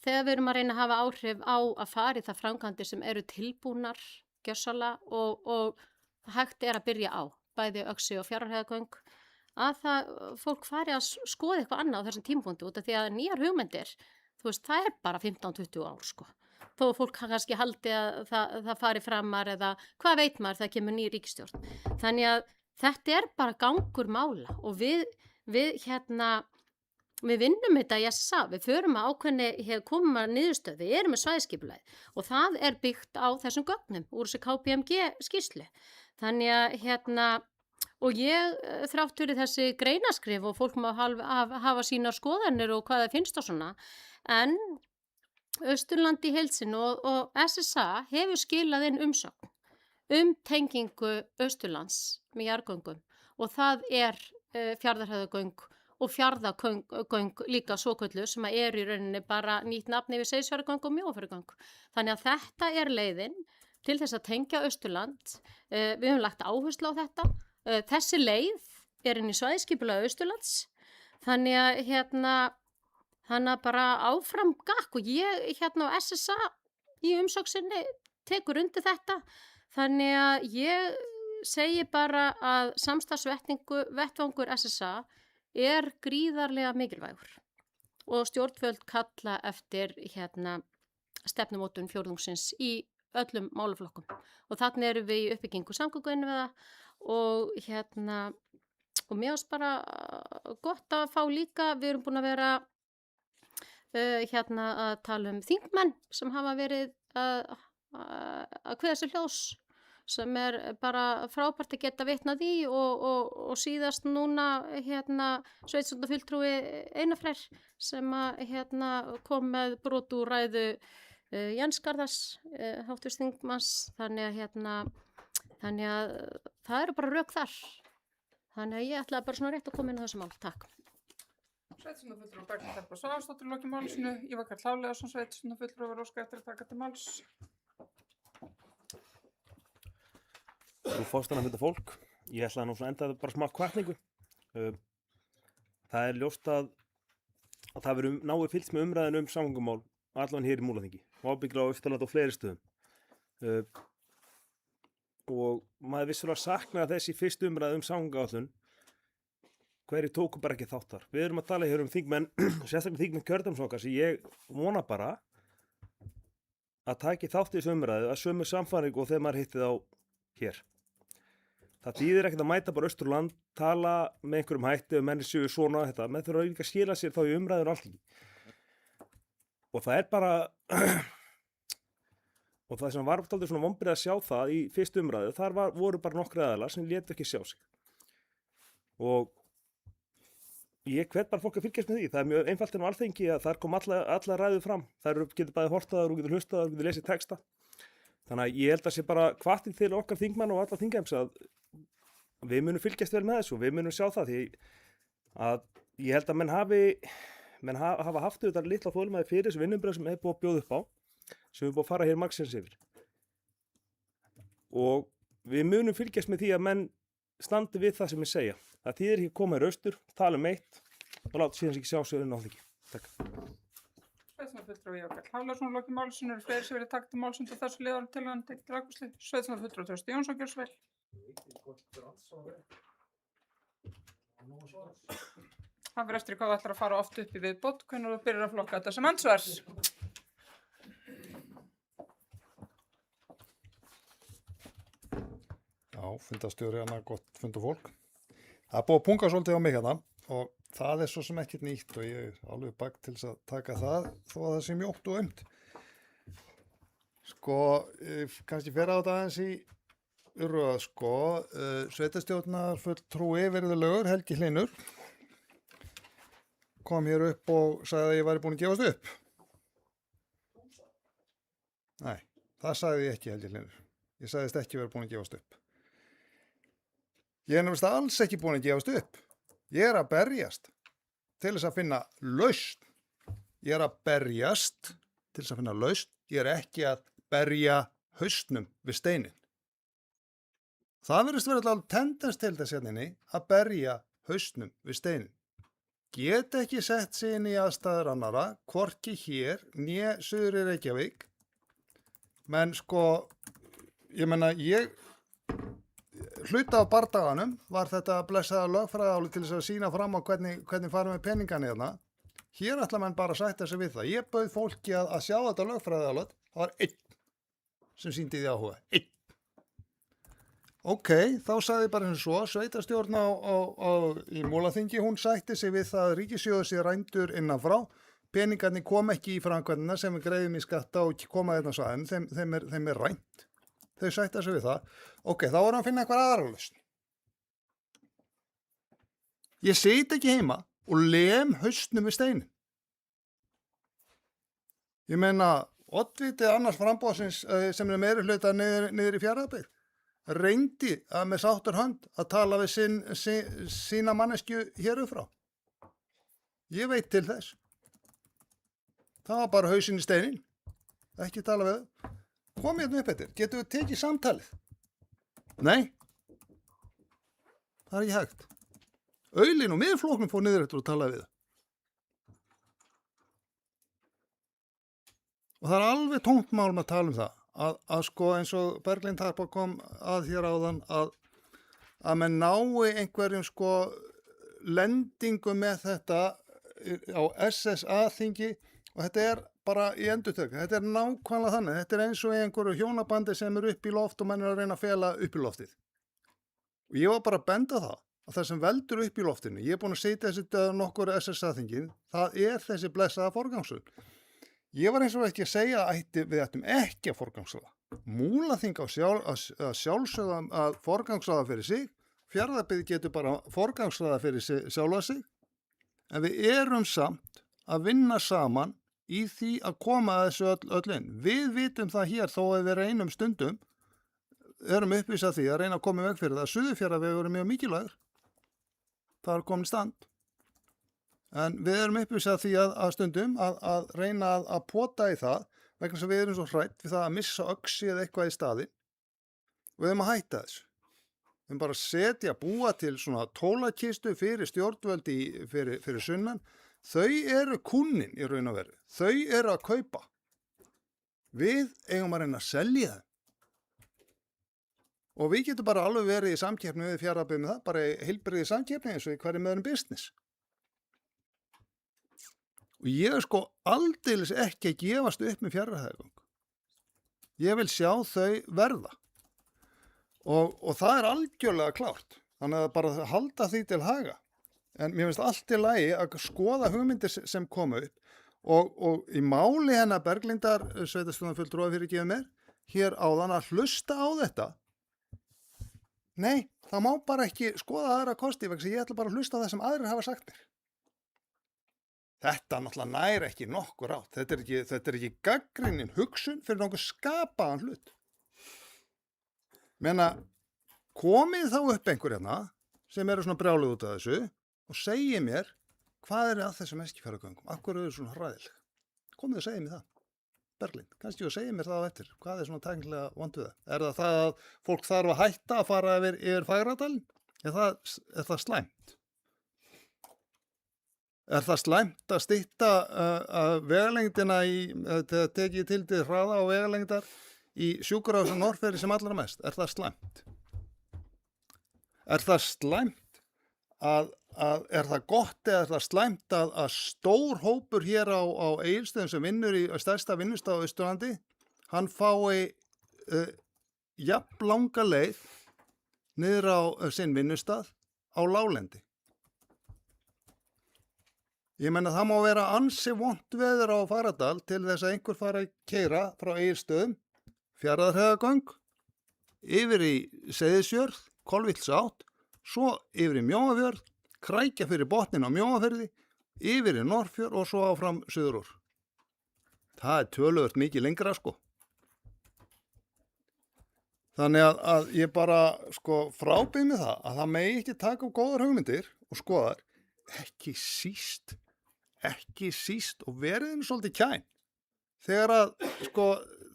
þegar við erum að reyna að hafa áhrif á að fara í það framkvæmdir sem eru tilbúnar gjörsamlega og hægt að byrja á bæði Öxi og Fjarðarheiðargöng að fólk fari að skoða eitthvað annað á þessum tímapunkti út af því að nýjar hugmyndir, það bara 15-20 ár sko. Þó að fólk kannski haldi að það fari framar eða hvað veit maður þegar kemur ný ríkisstjórn. Þannig að þetta bara gangur mála og við vinnum þetta í SSA, við förum að ákveðni komum að niðurstöðu, við erum með svæðisskipulagið og það byggt á þessum gögnum úr þessu KPMG skýrslu. Þannig að og ég þrátt fyrir þessi greinaskrif og fólk má hafa sína skoðanir og hvað það finnst og svona, en Austurland í heild sinni og SSA hefur skilað inn umsögn tengingu Austurlands með jarðgöngum og það Fjarðarheiðargöng og Fjarðargöng líka svokölluð sem í rauninni bara nýtt nafn yfir Seyðisfjarðargöng og Mjófarargöng. Þannig að þetta leiðin til þess að tengja Austurland. Við höfum lagt áherslu á þetta. Þessi leið inn í svæðisskipulag Austurlands. Þannig að bara áfram gakk og ég á SSA í umsóksinni tekur undir þetta. Þannig að ég segi bara að samstarfsvettvangur SSA gríðarlega mikilvægur og stjórnvöld kalla eftir stefnumótun fjórðungsins í öllum málaflokkum og þannig erum við í uppbyggingu samgönguinnviða og mér finnst bara gott að fá líka, við erum búin að vera að tala þingmenn sem hafa verið að kveða sér hljós sem bara frábært að geta vitnað í og síðast núna sveitarstjórnarfulltrúi Einar Freyr sem kom með brot úr ræðu Jens Garðars háttvirts þingmanns þannig að það eru bara rök þar þannig að ég ætlaði bara svona rétt að koma inn á þessu mál. Takk. Sveitarstjórnarfulltrúi Berglind Harpa Svavarsdóttir loki málsinu. Ívar Karl Hafliðason sveitarstjórnarfulltrúi var óskað eftir að taka til máls. Frú forseti fólk, ég ætlaði nú svona enda bara smá hvatningu. Það ljóst að það verður náið fylgst með umræðinu samgöngumál allan hér í Múlaþingi og ábyggilega á Austurlandi og fleiri stöðum. Og maður vissulega sakna þess í fyrstu umræðu samgönguáætlun hverju tóku bara ekki þátt þar. Við erum að tala hér þingmenn, sérstaklega þingmenn kjördæmsflokka sem ég vona bara að taki þátt í þessu umræðu að sömu samfæringu og þegar maður hitti þá hér. Það þýðir ekkert að mæta bara Austurland, tala með einhverjum hætti menn séu svona þetta, menn þurfa líka að skila sér þá í umræður allir. Og það er bara, og það sem var aldrei svona vonbrigði að sjá það í fyrstu umræðu, voru bara nokkri aðilar sem létu ekki sjá sig. Og ég hvet bara fólk að fylgjast með því, það er mjög einfalt en á Alþingi að þar kom alla ræðu fram, þær getur bæði hortaðar og getur hlustaðar og getur lesið texta. Þannig að ég held að sé bara hvatning til okkar þingmann og alla þingheims að við munum fylgjast vel með þessu og við munum sjá það því að ég held að menn hafa haft auðvitað litla þolinmæði fyrir þessu vinnubrögð sem er búið að bjóða upp á, sem er búið að fara hér margsins yfir. Og við munum fylgjast með því að menn standi við það sem ég segja. Það þýðir ekki að koma í austur, tala um eitt og láta síðan ekki sjá sig inn á Alþingi. Takk. Sveitarstjórnarfulltrúi Jökull Hafliðason lokið málsins, eru fleiri sem verið takkt til málsins og þessu liðar til hann tekið til afgreiðslu. Sveitarstjórnarfulltrúi Trausti Jónsson, gjörðu svo vel. Það fyrir eftir hvað þú ætlar að fara oft upp í viðbót, hvernig þú byrjar að flokka þetta sem andsvars. Já, fundastjóri gott fundafólk. Það er búið að punga svolítið á mig hérna og það er svo sem ekkert nýtt og ég er alveg bakt til þess að taka það þó að það sé mjótt og Sko, kannski fer á þetta aðeins í urðað, sveitarstjórnarfulltrúi virðulegur Helgi Hlynur kom hér upp og sagði að ég væri búin að gefast upp. Nei, það sagði ég ekki, Helgi Hlynur. Ég sagðist ekki verið búin að gefast upp. Ég er nefnist alls ekki búin að gefast upp. Ég er að berjast til þess að finna lausn. Ég er að berjast til þess að finna lausn. Ég er ekki að berja hausnum við steinin. Það virðist verið alveg tendens til þess að berja hausnum við steinin. Get ekki sett sig inn í aðstæður annara, hvorki hér, né suður í Reykjavík. Men hluta af bardaganum var þetta blessaða lögfræðiálit til þess að sýna fram á hvernig fara með peningana hérna. Hér ætla menn bara að sætta sig við það. Ég bauð fólki að sjá þetta lögfræðiálit. Það var einn sem sýndi því áhuga. Einn. Ok, þá sagði bara eins og sveitarstjórn í Múlaþingi, hún sætti sig við það að ríkissjóður sé rændur innanfrá. Peningarnir kom ekki í framkvæmdina sem við greiðum í skatta og koma þetta svæðin, þeim er rænt. Þau sætta sig við það. Ok, þá vorum að finna eitthvað aðra lausn. Ég sit ekki heima og lem hausnum við steinin. Ég meina, oddvitið annars frambóðsins sem er meiri hluta niður í Fjarðabyggð reyndi að með sáttur hönd að tala við sína manneskju hér upp frá. Ég veit til þess. Það var bara hausinn í steinin. Ekki tala við þau. Kom hérna upp eftir. Getum við tekið samtalið? Nei. Það er ekki hægt. Aulinn og miðflóknum fór niður eftir að tala við þau. Og það er alveg tómt mál með að tala um það. Að eins og Berglind Harpa kom að hér áðan að menn nái einhverjum lendingu með þetta á SSA-þingi og þetta er bara í endurtöku. Þetta er nákvæmlega þannig. Þetta er eins og einhverju hjónabandi sem er upp í loft og menn er að reyna að fela upp í loftið. Og ég var bara að benda það að það sem veldur upp í loftinu, ég er búin að setja þessi nokkur SSA-þingin, það er þessi blessaða forgangsröð. Ég var eins og ekki að segja að við ættum ekki að forgangsraða. Múlaþing að sjálfsögða að forgangsraða fyrir sig, Fjarðabyggð getur bara forgangsraða fyrir sjálfa sig, en við erum samt að vinna saman í því að koma að þessu öll inn. Við vitum það hér þó að við reynum stundum, erum uppvísað því að reyna að koma í veg fyrir það. Suðurfjarðavegur er mjög mikilvægur. Það er komin stand. En við erum uppvísað því að stundum að reyna að pota í það vegna sem við erum svo hrætt við það að missa öxi eða eitthvað í staðinn og við erum að hætta þessu. Við erum bara að búa til svona tólakistu fyrir stjórnvöld fyrir sunnan. Þau eru kúnnin í raun og veru. Þau eru að kaupa. Við eigum að reyna að selja það. Og við getum bara alveg verið í samkeppni við Fjarðabyggð með það, bara heilbrigði samkeppni eins og í hverju með business. Og ég er aldeilis ekki að gefast upp með Fjarðabyggð. Ég vil sjá þau verða. og það er algjörlega klárt. Þannig að bara að halda því til haga. En mér finnst allt í lagi að skoða hugmyndir sem komu upp og í máli hennar Berglindar sveitarstjórnarfulltrúa fyrirgefið mér hér áðan að hlusta á þetta. Nei, það má bara ekki skoða aðra kosti vegna ég ætla bara að hlusta á það sem aðrir hafa sagt mér. Þetta náttúrulega nær ekki nokkur átt. Þetta er ekki gagnrýnin hugsun fyrir nokkuð skapaðan hlut. Menna, komið þá upp einhver hérna sem eru svona brjáluð út af þessu og segið mér hvað er að þessum Eskifjarðargöngum, af hverju eru svona hræðileg. Komið og segið mér það. Berglind, kannski þú segið mér það á eftir. Hvað er svona tæknilega vont við það? Er það að fólk þarf að hætta að fara yfir Fagradalinn? Er það slæmt? Er það slæmt að stytta vegalengdina tekið til hraða og vegalengdar í sjúkrahús og Norðfirði sem allra mest? Er það slæmt? Er það slæmt er það gott eða er það slæmt að stór hópur hér á Egilsstöðum sem vinnur í stærsta vinnustað á Austurlandi, hann fái jafn langa leið niður á sinn vinnustað á láglendi. Ég menna það má vera ansi vont veður á Fagradal til þess að einhver fara að keyra frá Egilsstöðum, Fjarðarheiðargöng, yfir í Seyðisfjörð, Kolviðsátt, svo yfir í Mjóafjörð, krækja fyrir botnin á Mjóafirði, yfir í Norðfjörð og svo áfram suður úr. Það er töluvert mikið lengra sko. Þannig að ég bara frábið með það að það megi ekki taka á góðar hugmyndir og skoðar, ekki síst og verið svolítið kæn. Þegar að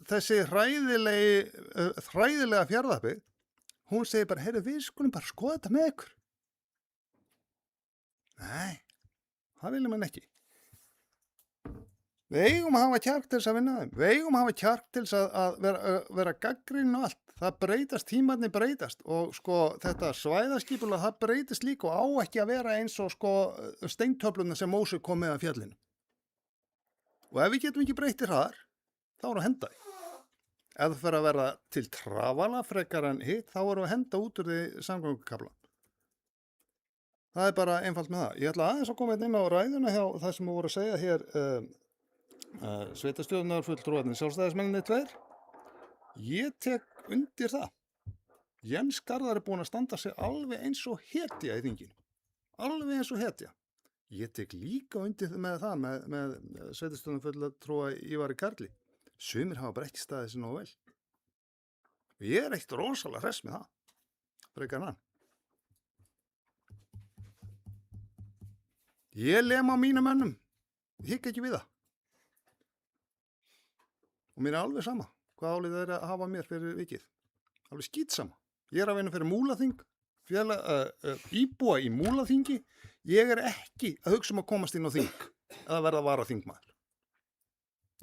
þessi hræðilega Fjarðabyggð, hún segir bara, heyrðu við skulum bara skoða þetta með ykkur. Nei, það viljum hann ekki. Við eigum að hafa kjark til þess að vinna þeim. Við eigum að hafa kjark til þess að vera gagnrýnin og allt. Það breytast, tímarnir breytast og þetta svæðaskipulag, það breytist líka og á ekki að vera eins og steintöfluna sem Móse kom með að fjallinu. Og ef við getum ekki breytir hraðar, þá erum við að henda því. Ef það fyrir að vera til trafala frekar en hitt, þá erum við að henda út úr því samgöngukaflan. Það er bara einfalt með það. Ég ætla aðeins að koma inn á ræðuna hjá það sem við voru að segja hér sveitarstjórnarfulltrúarnir sjálfstæðismenninni 2. Ég tek undir það. Jens Garðar er búinn að standa sig alveg eins og hetja í þinginu. Alveg eins og hetja. Ég tek líka undir með það með sveitarstjórnarfulltrúa Ívari Karli. Sumir hafa bara ekki staðið sér nógu vel. Ég er ekkert rosalega hress með það. Frekar en hann. Ég lem á mínum mönnum. Ég hygg ekki við það. Og mér er alveg sama hvað álið er að hafa mér fyrir vikið. Alveg skítsama. Ég er að vinna fyrir Múlaþing, íbúa í Múlaþingi. Ég er ekki að hugsa að komast inn á þing eða verða varaþingmaður.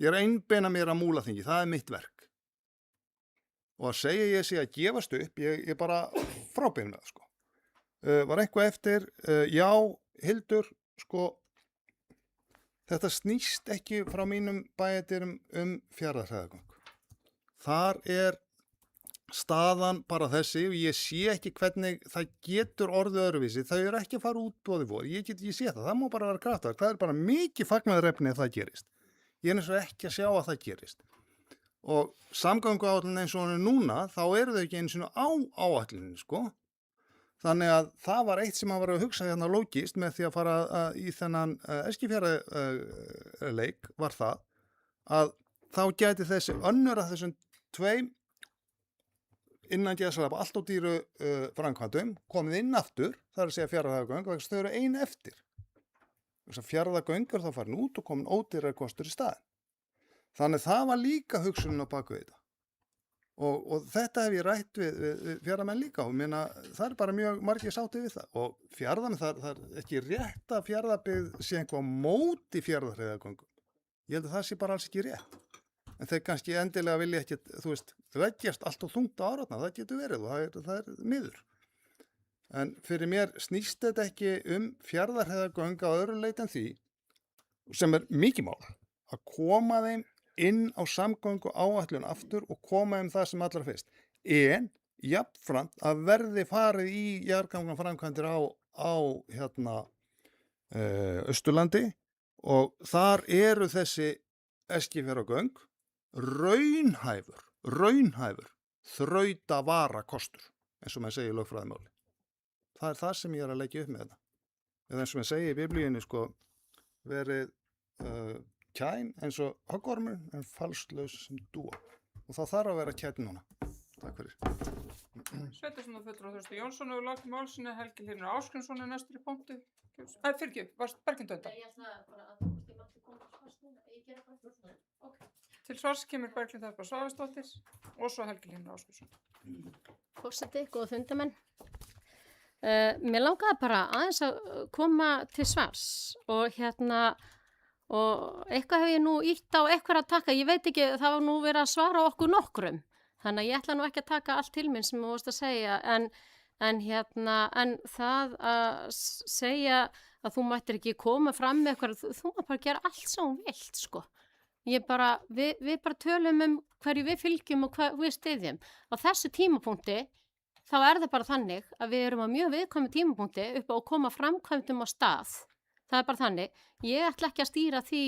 Ég er að einbeina mér að Múlaþingi, það er mitt verk. Og að segja ég sé að gefast upp, ég bara frábyrna það Var eitthvað eftir, já, Hildur, þetta snýst ekki frá mínum bæjardyrum Fjarðarheiðargöng. Þar er staðan bara þessi og ég sé ekki hvernig það getur orðið öðruvísi. Það er ekki að fara útboði vor. Ég sé það má bara vera kraftaverk. Það er bara mikið fagnaðarefni ef það gerist. Ég er eins og ekki að sjá að það gerist. Og samgönguáætlun eins og hann er núna, þá eru þau ekki eins og á áætluninu, Þannig að það var eitt sem hann var að hugsa hérna lógist með því að fara í þennan Eskifjarðarleik var það að þá gæti þessi önnur að þessum tveim innan gæðsalapa allt á dýru framkvæmdum komið inn aftur, það er að segja Fjarðarheiðargöng vegna þau eru ein eftir. Fjarðargöng er þá farin út og komin ódýrari kostur í staðinn. Þannig það var líka hugsunin á baku þetta. Og þetta hef ég rætt við Fjarðarmenn líka og það er bara mjög margir sáttið við það og Fjarðarmenn, það er ekki rétt að Fjarðabyggð sé einhvað á móti Fjarðarheiðargöngum. Ég held að það sé bara alls ekki rétt. En þeir kannski endilega vilja ekki, veggjast allt og þungt á árarnar, það getur verið og það er miður. En fyrir mér snýst þetta ekki Fjarðarheiðargöng á öðru leit en því, sem er mikið mál, að koma þeim inn á samgöngu áætlun aftur og koma það sem allra fyrst. En jafnframt að verði farið í jarðgangaframkvæmdir á Austurlandi og þar eru þessi Eskifjarðargöng raunhæfur þrautavara kostur, eins og maður segir í lögfræðimáli. Það er það sem ég er að leggja upp með þetta. Eða eins og maður segir í biblíunni, sko, verið kæn eins og höggormur en falslaus sem dúa. Og það þarf að vera kæn núna. Takk fyrir. Sveitarstjórnarfulltrúi Þröstur Jónsson hefur lagt málsinu, Helgi Hlynur Ásgrímsson er næstur í pontu. Fyrirgjöf, varst Berglind Dönda? Ég ætla bara að þú mátti koma til svars núna. Ég gera bara svona. Ok. Til svars kemur Berglind Harpa Svavarsdóttir og svo Helgi Hlynur Ásgrímsson. Forseti, góða fundamenn. Mér langaði bara aðeins að koma til svars og og eitthvað hef ég nú ítt á eitthvað að taka, ég veit ekki, það var nú verið að svara okkur nokkrum, þannig að ég ætla nú ekki að taka allt til minn sem þú vorst að segja, en það að segja að þú mættir ekki koma fram með eitthvað, þú maður bara gera allt sem hún vilt, sko. Við bara tölum hverju við fylgjum og hvað við styðjum. Á þessu tímapunkti þá er það bara þannig að við erum á mjög viðkvæmu tímapunkti upp á að koma framkvæmdum á stað. Það er bara þannig. Ég ætla ekki að stýra því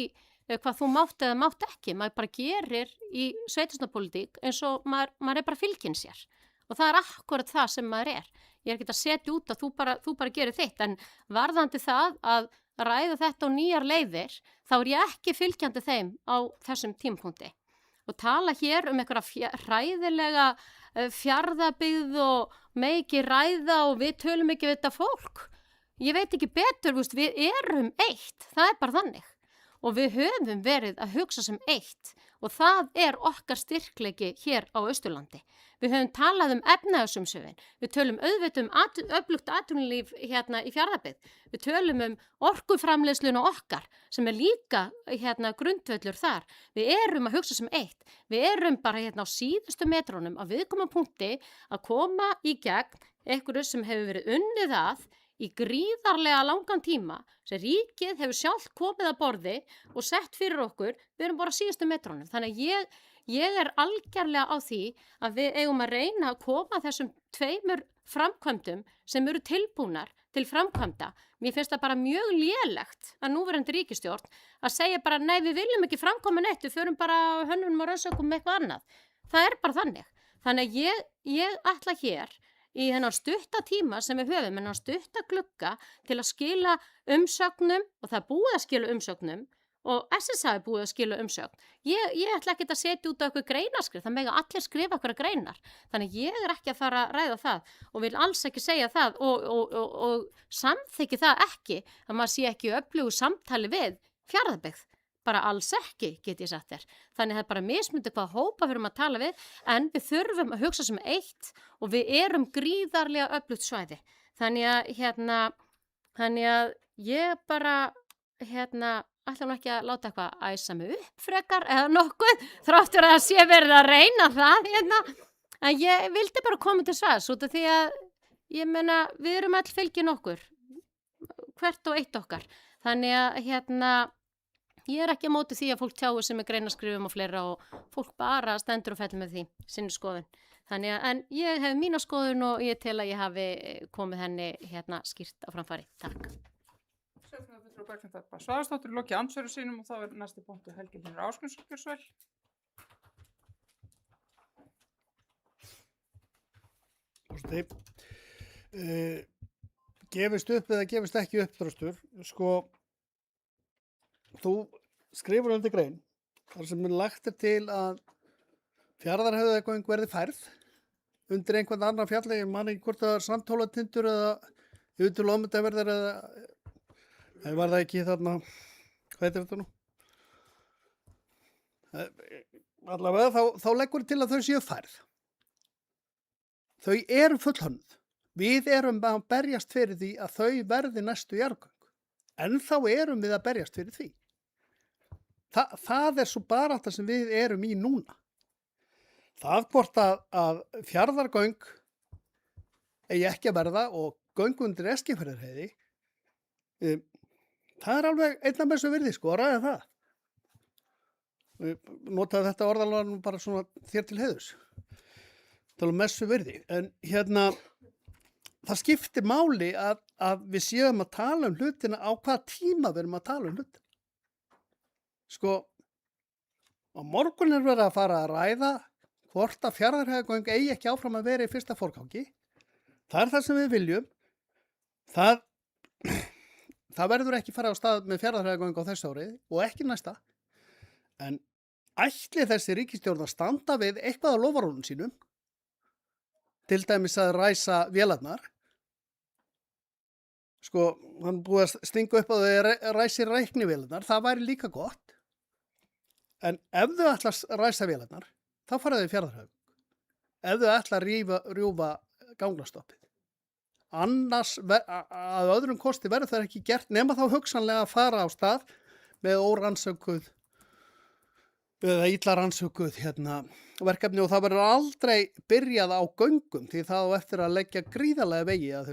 hvað þú mátt eða mátt ekki. Maður bara gerir í sveitarstjórnarpólitík eins og maður er bara fylginn sér. Og það er akkurat það sem maður er. Ég er ekki að setja út að þú bara gerir þitt. En varðandi það að ræða þetta á nýjar leiðir, þá er ég ekki fylgjandi þeim á þessum tímapunkti. Og tala hér einhverja hræðilega fjarðabyggð og megi ræða og við tölum ekki við þetta fólk. Ég veit ekki betur, við erum eitt, það er bara þannig. Og við höfum verið að hugsa sem eitt og það er okkar styrkleiki hér á Austurlandi. Við höfum talað efnahagsumsvifin, við tölum auðvitað öflugt atvinnulíf í Fjarðabyggð, við tölum orkuframleiðsluna okkar sem er líka grundvöllur þar. Við erum að hugsa sem eitt, við erum bara á síðustu metrónum að viðkoma punkti að koma í gegn einhverju sem hefur verið unnið að í gríðarlega langan tíma sem ríkið hefur sjálft komið að borði og sett fyrir okkur, við erum bara síðustu metrónum. Þannig að ég er algjörlega á því að við eigum að reyna að koma þessum tveimur framkvæmdum sem eru tilbúnar til framkvæmda. Mér finnst það bara mjög lélegt að núverandi ríkisstjórn að segja bara nei, við viljum ekki framkvæma neitt, við förum bara hönnunum og rannsóknum með eitthvað annað. Það er bara þannig. Þannig að ég ætla hér í þennan stutta tíma sem við höfum, þennan stutta glugga til að skila umsögnum og það er búið að skila umsögnum og SSA er búið að skila umsögn. Ég ætla ekki að setja út á eitthvað greinaskrif, það mega allir skrifa eitthvað greinar. Þannig ég er ekki að fara að ræða það og vil alls ekki segja það og samþykki það ekki að maður sé ekki öflugu samtali við Fjarðabyggð. Bara alls ekki, get ég sagt þér. Þannig það er bara mismundi hvað hópa við erum að tala við, en við þurfum að hugsa sem eitt og við erum gríðarlega öflugt svæði. Þannig að ég bara, ætla nú ekki að láta eitthvað æsa mig upp frekar eða nokkuð, þráttur að það sé verið að reyna það, en ég vildi bara koma til svars út af því að, ég meina, við erum öll fylgin okkur, hvert og eitt okkar. Þannig að, ég er ekki á móti því að fólk tjáu sem er greinaskrifum og fleira og fólk bara stendur og fellur með því, sinni skoðun. Þannig að, en ég hef mína skoðun og ég tel að ég hafi komið henni skýrt á framfæri. Takk. Sveitarstjórnarfulltrúi Berglind Harpa Svavarsdóttir lokið andsvörum sínum og þá er næsti punktur Helgi Hlynur Ásgrímsson, gjörðu svo vel. Gefist upp eða gefist ekki upp, Þröstur, sko, þú skrifur undir grein þar sem lagt til að Fjarðarheiðargöng verði færð undir einhvern annan fjalli, ég man ekki hvort það er Sandhólatindur eða yfir til Lómundaverðar eða var það ekki þarna, hvað heitir þetta nú? Allavega þá leggur til að þau séu færð. Þau eru fullhönnuð. Við erum að berjast fyrir því að þau verði næstu jarðgöng. En þá erum við að berjast fyrir því. Það er svo barátta sem við erum í núna. Það hvort að Fjarðargöng eigi ekki að verða og göng undir Eskifjarðarheiði, það er alveg einn af þessu virði, sko, að ræða það. Notaði þetta orðalag bara svona þér til heiðurs. til að messu virði. En það skiptir máli að við séum að tala um hlutina á hvaða tíma við erum að tala um hlutina. Sko, á morgun er verið að fara að ræða hvort að Fjarðarheiðargöng eigi ekki áfram að vera í fyrsta forgangi. Það er það sem við viljum. Það verður ekki fara á stað með Fjarðarheiðargöng á þessu árið og ekki næsta. En ætli þessi ríkisstjórn að standa við eitthvað á loforðunum sínum, til dæmis að ræsa vélarnar. Sko, hann búið að stinga upp á þau ræsi reiknivélarnar, það væri líka gott. En ef þau ætla að ræsa vélarnar, þá fara þau í Fjarðarheiðargöng. Ef þau ætla að rjúfa ganglastoppið. Annars, að öðrum kosti verður það ekki gert, nema þá hugsanlega að fara á stað með órannsökuð eða illa rannsökuð verkefni og það verður aldrei byrjað á göngum því það á eftir að leggja gríðarlega vegi að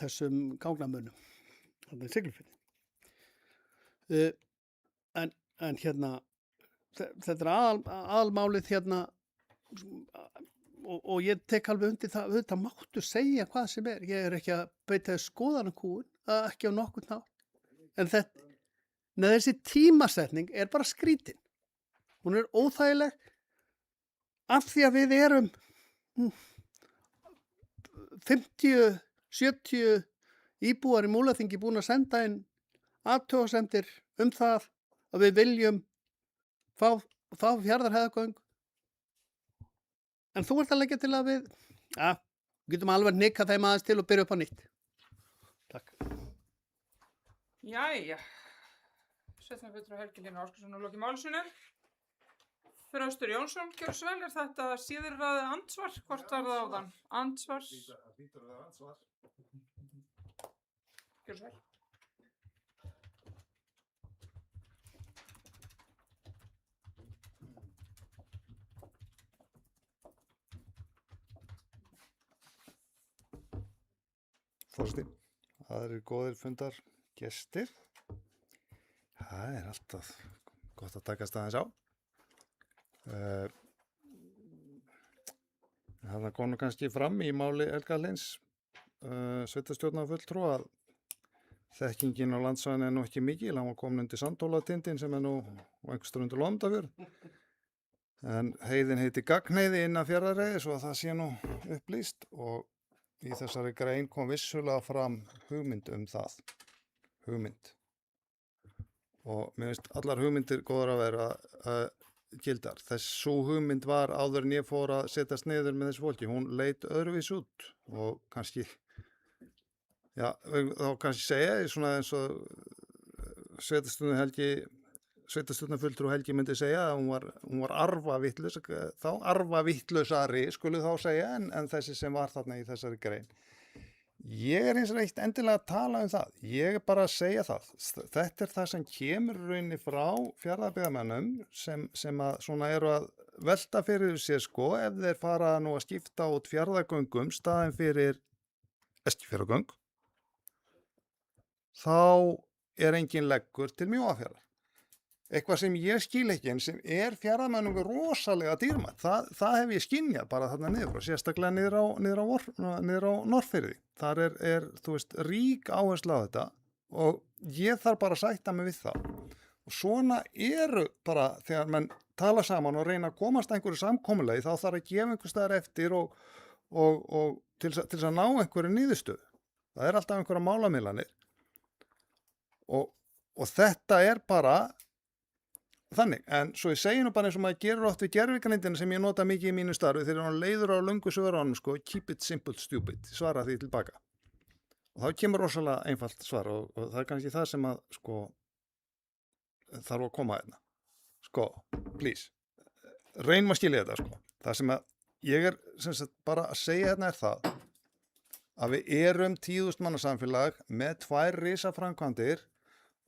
þessum gangnamunum. Þannig er Siglufirði. En þetta er aðalmálið og ég tek alveg undir það, þetta máttu segja hvað sem er. Ég er ekki að beita skoðanakúgun, ekki á nokkurn hátt. En þessi tímasetning er bara skrítin. Hún er óþægileg af því að við erum 50, 70 íbúar í Múlaþingi búin að senda inn athugasemdir það að við viljum fá Fjarðarheiðargöng. En þú ert að leggja til að við getum alveg nikka þeim aðeins til og byrja upp á nýtt. Takk. Jæja. Sveitarstjórnarfulltrúi Helgi Hlynur Ásgeirsson og lokið máli sínu. Þröstur Jónsson, gjörðu svo vel, er þetta síðurraðið andsvar? Hvort var það áðan? Andsvar? Gjörðu svo vel. Forseti, það eru góðir fundar gestir. Það er alltaf gott að takast aðeins á. Það kom kannski fram í máli Helga Hlyns, sveitarstjórnarfulltrúa, að þekkingin á landsvæðinu er nú ekki mikil. Hann var komin undir Sandhólatindinn sem er nú einhverstur undir Lóndafjörð. En heiðin heiti Gagnheiði innan Fjarðarheiði svo að það sé nú upplýst og í þessari grein kom vissulega fram hugmynd það. Hugmynd. Og mér finnst allar hugmyndir góðar að vera gildar. Þessu hugmynd var áður en ég fór að setjast niður með þessu fólki. Hún leit öðruvís út og kannski, þá kannski segja svona eins og sveitarstjórnarfulltrúi Helgi myndi segja að hún var arfavitlaus, þá arfavitlausari skulu þá segja en þessi sem var þarna í þessari grein. Ég er eins og eitt endilega að tala það. Ég er bara að segja það. Þetta er það sem kemur rauninni frá Fjarðabyggðarmönnum sem að svona eru að velta fyrir sér ef þeir fara nú að skipta út Fjarðargöngum staðinn fyrir Eskifjarðargöng. Þá er engin leggur til Mjóafjarðar. Eitthvað sem ég skil ekki en sem er Fjarðarmönnum rosalega dýrmætt. Það hef ég skynjað bara þarna niður og sérstaklega niður á Norðfirði. Þar er þú veist, rík áhersla á þetta og ég þarf bara að sætta mig við það. Og svona eru bara þegar menn tala saman og reyna að komast að einhverju samkomulagi þá þarf að gefa einhver staðar eftir og til þess að ná einhverju niðurstöðu. Það er alltaf einhverja málamiðlanir og þetta er bara þannig, en svo ég segi nú bara eins og maður gerur oft við gervigrindina sem ég nota mikið í mínu starfi þegar hann leiður á löngu svörunum keep it simple stupid, svara því tilbaka og þá kemur rosalega einfalt svar og það er kannski það sem að þarf að koma hérna please reynum að skilja þetta það sem að ég er sem sagt bara að segja hérna er það að við erum 10.000 manna samfélag með 2 risaframkvæmdir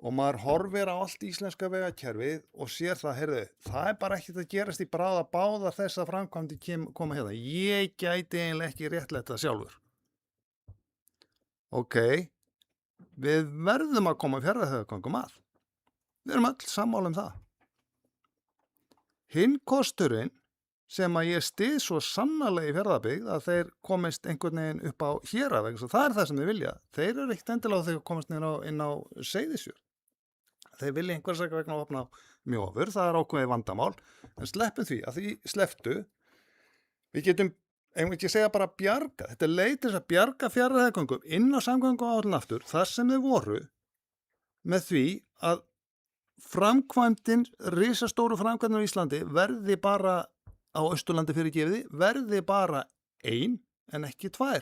og maður horfir á allt íslenska vegakerfið og sér það, það er bara ekkert að gerast í bráð að báðar þessa framkvæmdi koma hérna. Ég gæti eiginlega ekki réttlætt það sjálfur. Ok, við verðum að koma Fjarðarheiðargöngum að. Við erum öll sammála um það. Hinn kosturinn sem að ég stið svo sannarlega í Fjarðabyggð að þeir komist einhvern veginn upp á Hérað vegna þess að það er það sem þeir vilja. Þeir eru ekkert endilega að þeir komast inn á Seyðisfjörð. Þeir vilja einhvers vegna opna á Mjóafjörð, það er ákveðið vandamál, en sleppum því að því slepptu, við getum ekki segja bara bjarga, þetta er leið til þess að bjarga Fjarðarheiðargöngum inn á samgönguáætlun aftur, þar sem þeir voru, með því að framkvæmdin, risastóru framkvæmdin á Íslandi verði bara á Austurlandi fyrirgefiði, verði bara 1 en ekki 2,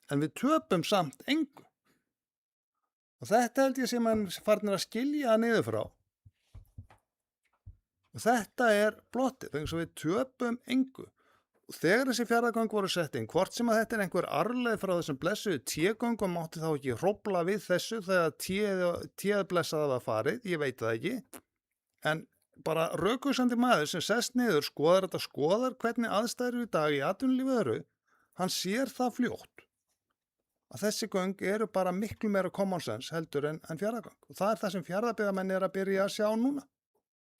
en við töpum samt engu. Og þetta held ég sem mann farnir að skilja niður frá. Og þetta er blottið, þannig að við töpum engu. Og þegar þessi Fjarðargöng voru sett inn, hvort sem að þetta er einhver arfleið frá þessum blessuðu T-göngum, mátti þá ekki hrófla við þessu þegar T-ið blessaða var farið, ég veit það ekki, en bara rökuðsandi maður sem sest niður, skoðar hvernig aðstæður í dag í atvinnulífið eru, hann sér það fljótt að þessi göng eru bara miklu meira common sense heldur en Fjarðargöng. Og það er það sem Fjarðabyggðarmenn er að byrja að sjá núna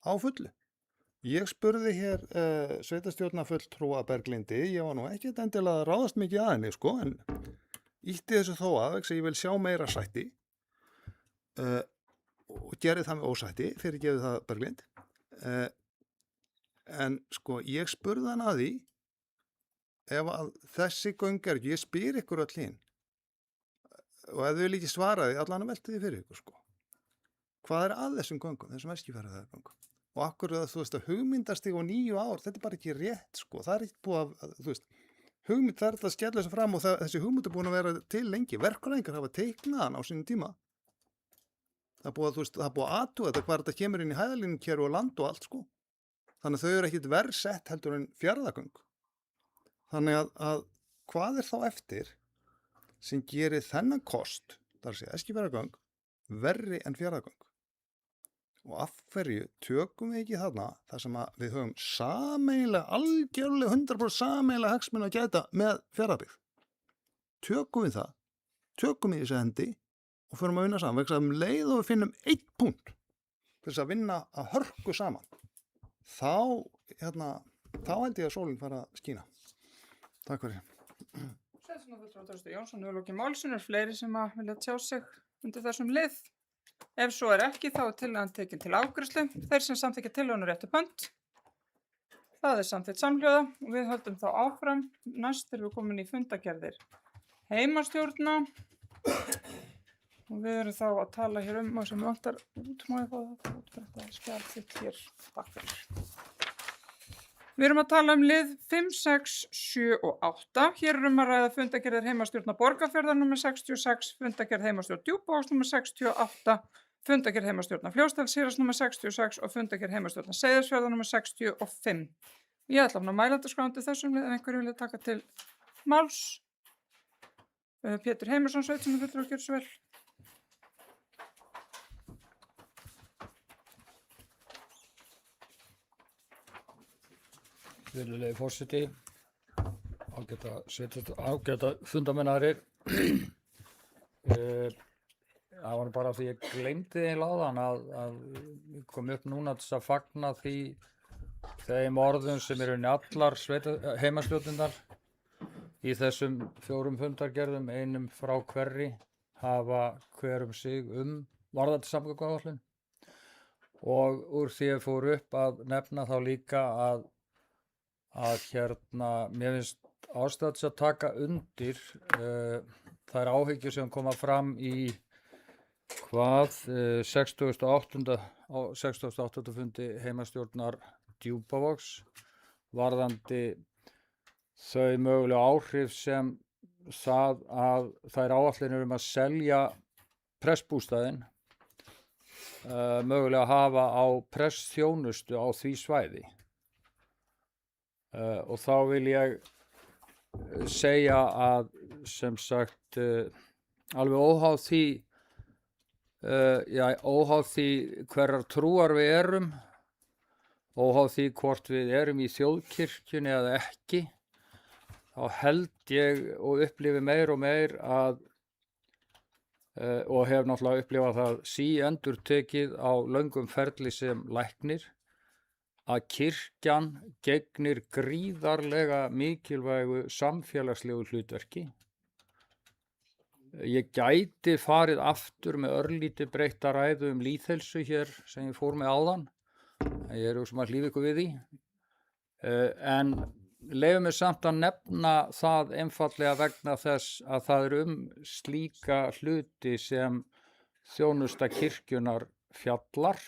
á fullu. Ég spurði hér sveitarstjórnarfulltrúa Berglindi, ég var nú ekki endilega að ráðast mikið að henni, sko, en ítti þessu þó að ég vil sjá meira sætti og gerði það með ósætti, fyrirgefið það Berglind. En sko, ég spurði hann að því, ef að þessi göng er ekki, ég spyr ykkur öll hinn, og ef þau vil ekki svara því, allan að velta því fyrir ykkur, sko. Hvað er að þessum göngum, þessum Eskifjarðargöngum? Og akkur að þú veist að hugmyndastig á 9 ár, þetta er bara ekki rétt, sko. Það er ekki búið að, þú veist, hugmynd það er að skella þessu fram og þessi hugmynd er búin að vera til lengi. Verkfræðingar hafa teiknað hann á sínum tíma. Það er búið að, þú veist, það er búið að athuga þetta hvað þetta kemur inn í hæðalínukerfi og land og allt, sko. Þannig að þau eru ekkit verð sett heldur en Fjarðargöng. Þannig að hvað er þá eftir sem gerir þennan kost, það er að segja Eskifjarðargöng, verri en Fjarðargöng? Og af hverju tökum við ekki þarna þar sem að við höfum sameiginlega, algjörlega 100% sameiginlega hagsmuni að gæta með Fjarðabyggð. Tökum við það, tökum við þessi hendi og förum að vinna saman, vegna að leið og við finnum 1 punkt til þess að vinna að hörku saman. Þá held ég að sólin fara að skína. Takk fyrir. Sveitarstjórnarfulltrúi Trausti Jónsson hefur lokið málsinu, fleiri sem að vilja tjá sig undir þessum lið. Ef svo er ekki, þá er tillagan tekin til afgreiðslu. Þeir sem samþykkja tillöguna réttu bönd. Það er samþykkt samhljóða og við höldum þá áfram. Næst erum við komin í fundagerðir heimastjórna og við erum þá að tala hér um sem vantar út, má ég fá það út fyrir þetta skjal þitt hér bak fyrir. Við erum að tala um lið 5, 6, 7 og 8. Hér erum að ræða fundagerðir heimastjórna Borgarfjarðar nr. 66, fundagerð heimastjórn Djúpavogs nr. 68, fundagerð heimastjórna Fljótsdalshérðs nr. 66 og fundagerð heimastjórna Seyðisfjarðar nr. 65. Ég ætla að mælendaskrá undir þessum lið en einhverju vilja taka til máls. Pétur Heimarsson, sveitarstjórnarfulltrúi, gjörðu svo vel. Virðulegi forseti, ágæta fundamennarir. Það var bara því ég gleymdi því láðan að við komum upp núna til að fagna þeim orðum sem eru allar heimastjórnirnar í þessum 4 fundargerðum, einum frá hverri, hafa hver sig varðandi samgönguáætlun. Og úr því ég fór upp að nefna þá líka að mér finnst ástæða til að taka undir þær áhyggjur sem koma fram í 68. fundi heimastjórnar Djúpavogs varðandi þau mögulega áhrif sem það að þær áætlanir að selja prestbústaðinn mögulega hafa á prestþjónustu á því svæði. Og þá vil ég segja að sem sagt alveg óháð því hverjar trúar við erum, óháð því hvort við erum í þjóðkirkjunni eða ekki, þá held ég og upplifi meir og meir og hef náttúrulega upplifað það síendurtekið á löngum ferli sem læknir, að kirkjan gegnir gríðarlega mikilvægu samfélagslegu hlutverki. Ég gæti farið aftur með örlítið breytta ræðu lýðheilsu hér sem ég fór með áðan. Ég er að hlífa ykkur við því. En leyfum mér samt að nefna það einfaldlega vegna þess að það er slíka hluti sem þjónusta kirkjunar fjallar,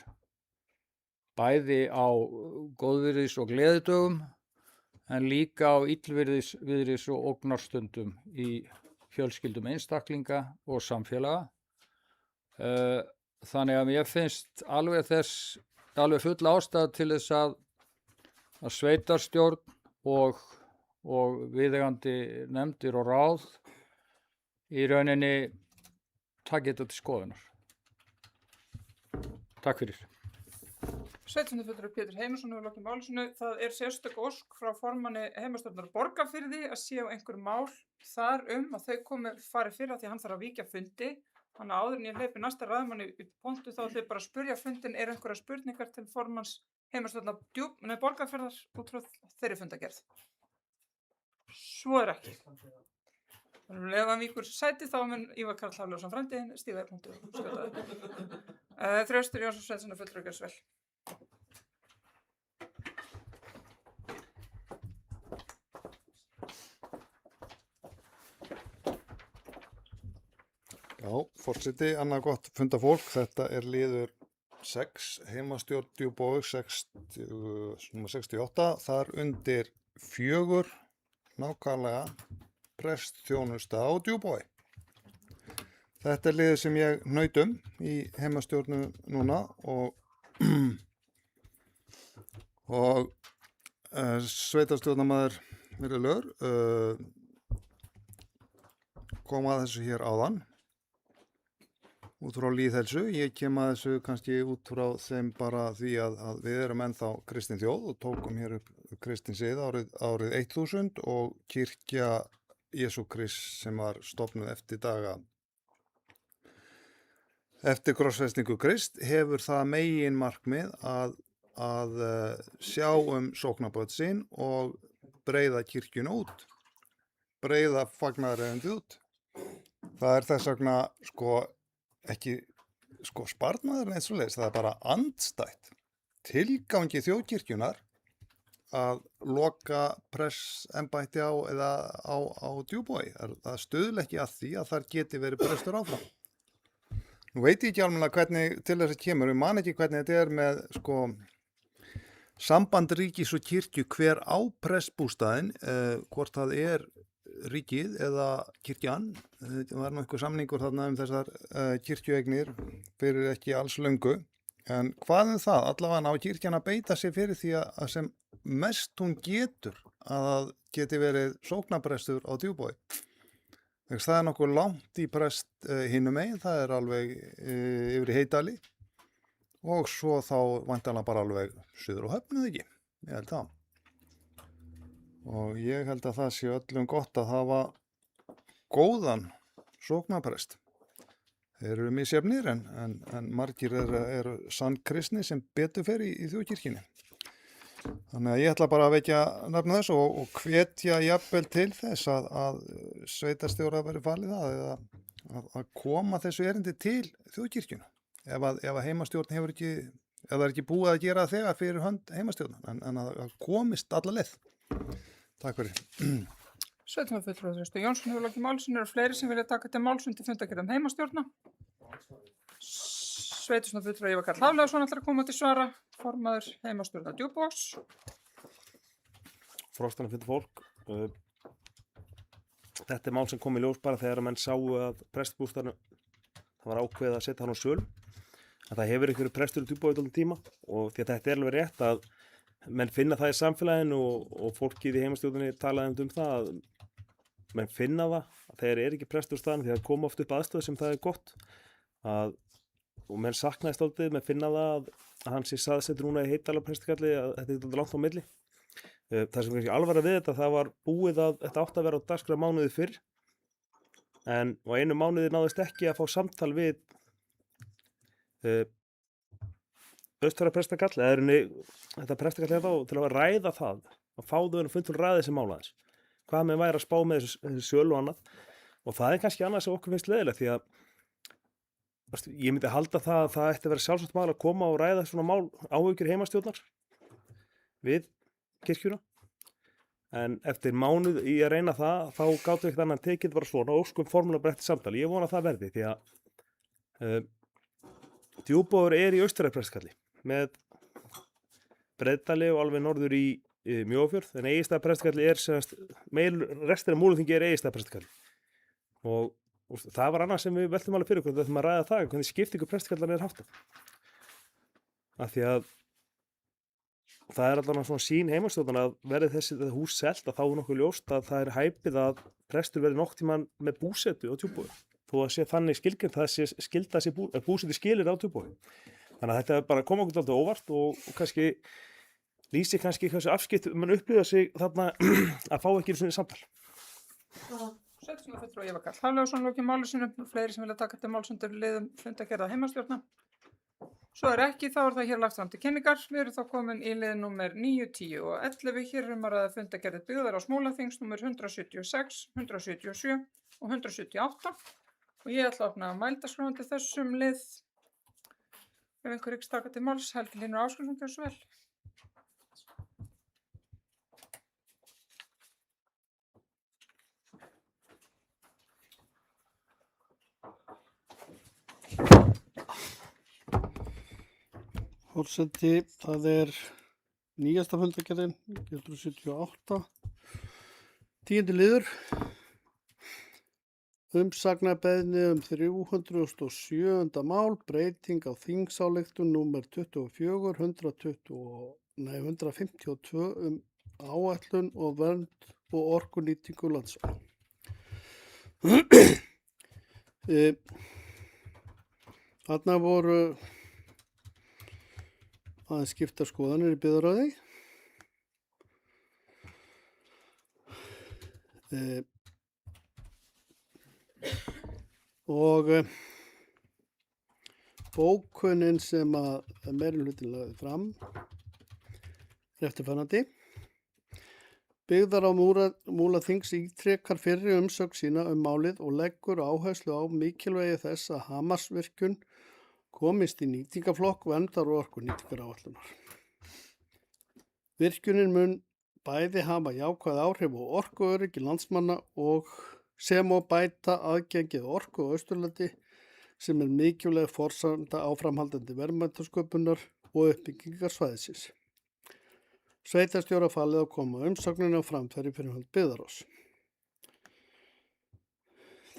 bæði á góðviðris og gleðidögum, en líka á illviðris og ógnarstundum í fjölskyldum einstaklinga og samfélaga. Þannig að mér finnst alveg full ástæða til þess að sveitarstjórn og viðeigandi nefndir og ráð í rauninni taki þetta til skoðunar. Takk fyrir. Sveitarstjórnarfulltrúi Pétur Heimisson hefur lokið máli sínu. Það er sérstök ósk frá formanni heimastjórnar Borgarfirði að sé á einhver mál þar að þau fari fyrir því að hann þarf að víkja fundi. Þannig að áður en ég hleypi næsta ræðumanni í pontu þá ætlum ég bara að spyrja fundin, eru einhverjar spurningar til formanns heimastjórnar Borgarfirðar út frá þeirri fundagerð? Svo er ekki. Þannig að ef hann víkur sæti þá mun Ívar Karl Hafleifsson frændi stíga í pontu og skjóta upp. Þröstur Jónsson Sveitarstjórnarfulltrúi gjörðu svo vel. Já, forseti, annað gott fundafólk. Þetta er liður 6, heimastjórn Djúpavogs 68. Þar undir 4 nákvæmlega prestþjónusta á Djúpavogi. Þetta er liður sem ég hnaut í heimastjórnu núna og sveitarstjórnarmaður Vilhelmur kom að þessu hér áðan út frá lýðheilsu. Ég kem að þessu kannski út frá þeim bara því að við erum ennþá kristin þjóð og tókum hér upp kristin sið árið 1000 og kirkja Jesú Krist sem var stofnuð eftir krossfestingu Krist hefur það megin markmið að sjá sóknarbörn sín og breiða kirkjuna út, breiða fagnaðarerindið út. Það er þess vegna ekki sparnaður eins og leys, það er bara andstætt tilgangi þjóðkirkjunar að loka prestembætti á Djúpavogi. Það stuðla ekki að því að þar geti verið prestur áfram. Nú veit ég ekki alveg hvernig til þess að kemur, ég man ekki hvernig þetta er með samband ríkis og kirkju hver á prestbústaðinn, hvort það er ríkið eða kirkjan. Það var nú einhver samningur þarna þessar kirkjueignir fyrir ekki alls löngu. En hvað það? Allavega á kirkjan að beita sig fyrir því að sem mest hún getur að geti verið sóknarprestur á Djúpavogi. Það er nokkuð langt í prest hinum megin, það er alveg yfir í Heydali og svo þá væntanlega bara alveg suður og Höfn, ekki? Ég held það. Og ég held að það sé öllum gott að hafa góðan sóknarprest. Þeir eru misjafnir en margir eru sannkristni sem betur fer í þjóðkirkjunni. Þannig að ég ætla bara að vekja nafna þess og hvetja jafnvel til þess að sveitarstjóra verið falið það eða að koma þessu erindi til þjóðkirkjuna. Ef að heimastjórn hefur ekki, ef það er ekki búið að gera þegar fyrir hönd heimastjórnar, en að komist alla leið. Takk fyrir. Sveitarstjórnarfulltrúi Þröstur Jónsson hefur lokið máli sínu. Eru fleiri sem vilja taka til máls undir fundargerð heimastjórna? Sveitarstjórnarfulltrúi Ívar Karl Hafleifsson ætlar að koma til svara, formaður heimastjórnar Djúpavogs. Frostanum fyrir fólk. Þetta er mál sem kom í ljós bara þegar menn sáu að prestbústaðinu, það var ákveðið að setja hann á sölu. En það hefur ykkur prestur í Djúpavogi allan tíma og því að þetta er alveg rétt að menn finna það í samfélaginu og fólkið í heimastjórninni talaði það að menn finna það að þeir eru ekki prestur á staðinu því að koma oft upp aðstöðu sem það er gott og menn saknaði stoltið, menn finna það að hann sé staðsettur núna í Heydala prestikalli að þetta er langt á milli. Það sem er alvara við þetta, það var búið að þetta átti að vera á dagskrá mánuði fyrr en á einu mánuði náðist ekki að fá samtal við austfjara prestakall, eða þetta prestakall er þá til að ræða það, að fá þau fund til að ræða þessi mála þess. Hvað með væri að spá með þessu sölu og annað. Og það er kannski annað sem okkur finnst leiðilegt því að ég myndi halda það að það ætti að vera sjálfsagt mál að koma og ræða svona mál áhyggjur heimastjórnar við kirkjuna. En eftir mánuð í að reyna það, þá gátum við ekkert annað tekið bara svona og óskum formulega breytt samtali. Ég vona að það verði því að Djúpavogur er í Austfjarðaprestskalli með Breiðdali og alveg norður í Mjóafjörð, en Egilsstaðaprestskalli er restina af Múlaþingi er Egilsstaðaprestskalli. Og það var annað sem við veltum alveg fyrir okkur, þetta með að ræða það, hvernig skiptingu prestkallan er háttað. Af því að það er allavega svona sín heimastjórnar að verði þetta hús selt að þá er nokkuð ljóst að það er hæpið að prestur verði nokkuð tímann með búsetu á Djúpavogi. Þó að sé þannig skilgreint það sé skilda að búsetu skilir á Djúpavogi. Þannig að þetta er bara að koma okkur alltaf óvart og kannski lýsi kannski hversu afskipt mann upplifa sig þarna að fá ekki svona samtal. Sveitarstjórnarfulltrúi Eva Karl Hafleifsson lokið máli sínu, fleiri sem vilja taka til máls undir liðum fundargerða heimastjórna. Svo ekki, þá það hér lagt fram til kynningar. Við erum þá komin í lið númer 9, 10 og 11. Hér að ræða fundargerðir byggðar á Smólaþings númer 176, 177 og 178. Og ég ætla að opna mældaskráin þessum lið. Ef einhver ekki taka til máls, Helgi Hlynur Ásgrímsson, gjörðu svo vel. Forseti, það er nýjasta fundargerðin, 178. 10. liður. Umsagnarbeiðni 307. mál, breyting á þingsályktun númer 24, 152 áætlun og vernd og orkunýtingu landsvæða. Þarna voru aðeins skipta skoðanir í byggðarráði. Og bókunin sem að meirihluti lagði fram er eftirfarandi. Byggðar á Múlaþings ítrekar fyrri umsögn sína málið og leggur áherslu á mikilvægi þess að Hamarsvirkjun komist í nýtingaflokk verndar og orkunýtingaráætlunar. Virkjunin mun bæði hafa jákvæð áhrif á orkuöryggi landsmanna og sem og bæta aðgengið orku á Austurlandi sem er mikilvæg forsenda áframhaldandi verðmætasköpunar og uppbyggingar svæðisins. Sveitarstjóra falið að koma umsögninni á framfæri fyrir hönd byggðarráðs.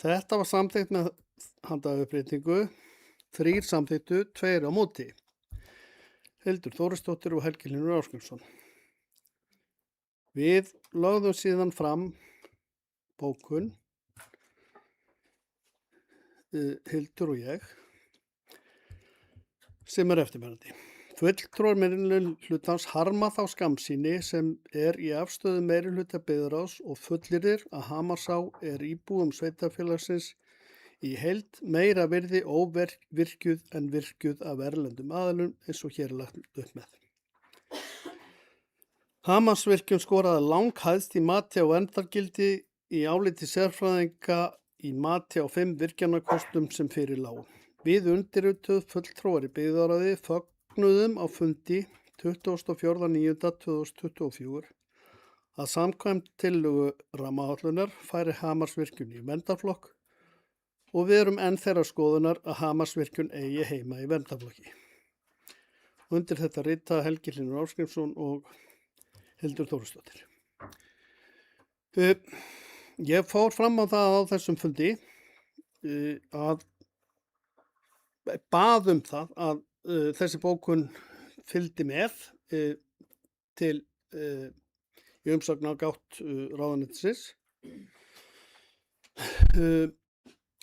Þetta var samþykkt með handauppbreytingu. 3 samþykktu, 2 á móti. Hildur Þórisdóttir og Helgi Hlynur Ásgrímsson. Við lögðum síðan fram bókun, Hildur og ég, sem er eftirfarandi. Fulltrúar meirihlutans harma þá skammsýni sem er í afstöðu meirihluta byggðarráðs og fullyrðir að Hamarsá er íbúum sveitarfélagsins í heild meira virði óvirkjuð en virkjuð af erlendum aðilum eins og hér er lagt upp með. Hamarsvirkjun skoraði langhæðst í mati á verndargildi í áliti sérfræðinga í mati á 5 virkjanakostum sem fyrir lágu. Við undirrituð fulltrúar í byggðarráði fögnuðum á fundi 24.9.2024 að samkvæmt tillögu rammaáætlunar færi Hamarsvirkjun í verndarflokk og við erum enn þeirrar skoðunar að Hamarsvirkjun eigi heima í verndarflokki. Undir þetta rita Helgi Hlynur Ásgrímsson og Hildur Þórisdóttir. Ég fór fram á það á þessum fundi að bað það að þessi bókun fylgdi með til í umsögn á gátt ráðuneytisins.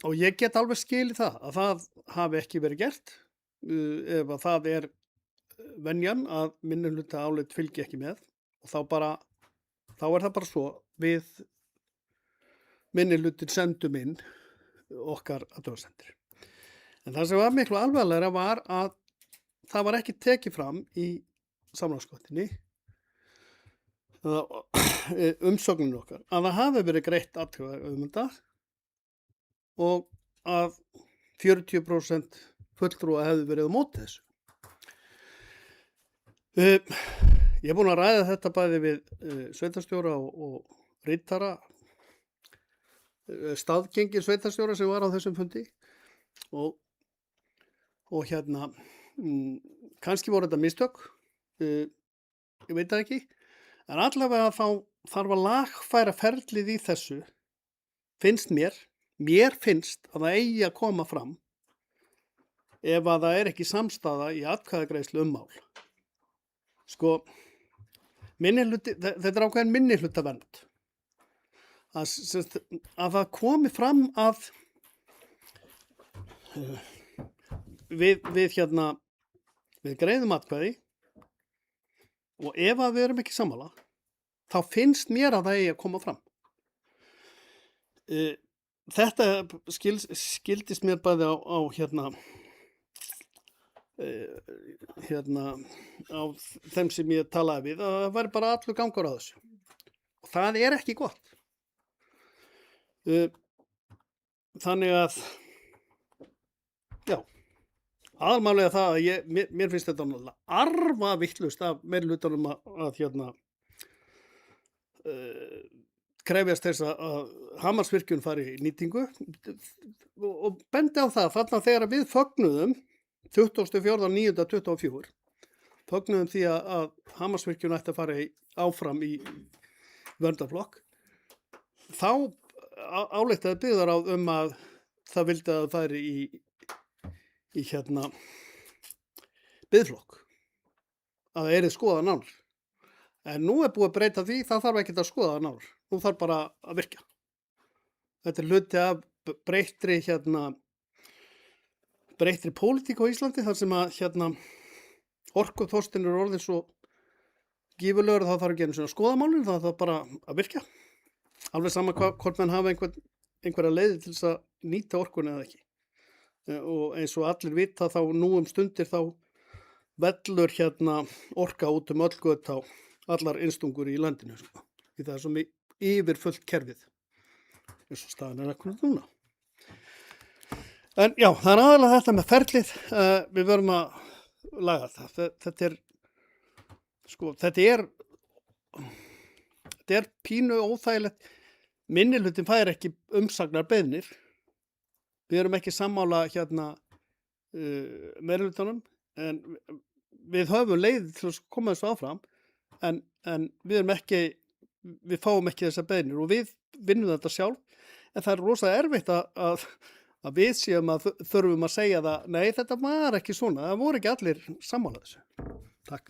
Og ég get alveg skilið það að það hafi ekki verið gert ef að það er venjan að minnihluta álit fylgi ekki með og þá er það bara svo við minnihlutin sendum inn okkar athugasemdir. En það sem var miklu alvarlegra var að það var ekki tekið fram í samráðsgáttinni umsögninu okkar að það hafi verið greitt atkvæði þetta og að 40% fulltrúa hefði verið á móti þessu. Ég er búinn að ræða þetta bæði við sveitarstjóra og ritara, staðgengi sveitarstjóra sem var á þessum fundi og kannski voru þetta mistök, ég veit það ekki, en allavega þá þarf að lagfæra ferlið í þessu, finnst mér finnst að það eigi að koma fram ef að það er ekki samstaða í atkvæðagreiðslu mál. Sko, þetta er ákveðin minnihlutavernd. Að það komi fram að við greiðum atkvæði og ef að við erum ekki sammála, þá finnst mér að það eigi að koma fram. Þetta skildist mér bæði á á þeim sem ég talaði við, að það væri bara allur gangur á þessu. Og það er ekki gott. Þannig að, já, aðalmálega það að mér finnst þetta náttúrulega arfa vitlaust af meirihlutanum að krefjast þess að Hamarsvirkjun fari í nýtingu og bendi á það þarna þegar við fögnuðum 24.9.24 fögnuðum því að Hamarsvirkjun ætti að fara áfram í verndarflokk, þá ályktaði byggðarráð að það vildi að það færi í biðflokk, að það yrði skoðað nánar. En nú er búið að breyta því, það þarf ekki að skoða það nánar, nú þarf bara að virka. Þetta er hluti af breyttri pólitík á Íslandi, þar sem að orkuþorstinn er orðið svo gífurlegur að það þarf ekki einu sinni að skoða málin, það þarf bara að virka. Alveg sama hvort menn hafa einhverja leiði til þess að nýta orkuna eða ekki. Og eins og allir vita þá nú stundir þá vellur orka út öll göt á allar innstungur í landinu. Því það er svo yfirfullt kerfið. Eins og staðan er akkurat núna. En já, það er aðalega þetta með ferlið. Við verðum að laga það. Þetta er pínu óþægilegt. Minnihlutin fær ekki umsagnar beiðnir. Við erum ekki sammála meirihlutanum, en við höfum leið til að koma þessu áfram, en við fáum ekki þessar beiðnir og við vinnum þetta sjálf, en það er rosa erfitt að við séum að þurfum að segja það, nei, þetta var ekki svona, það voru ekki allir sammála þessu. Takk.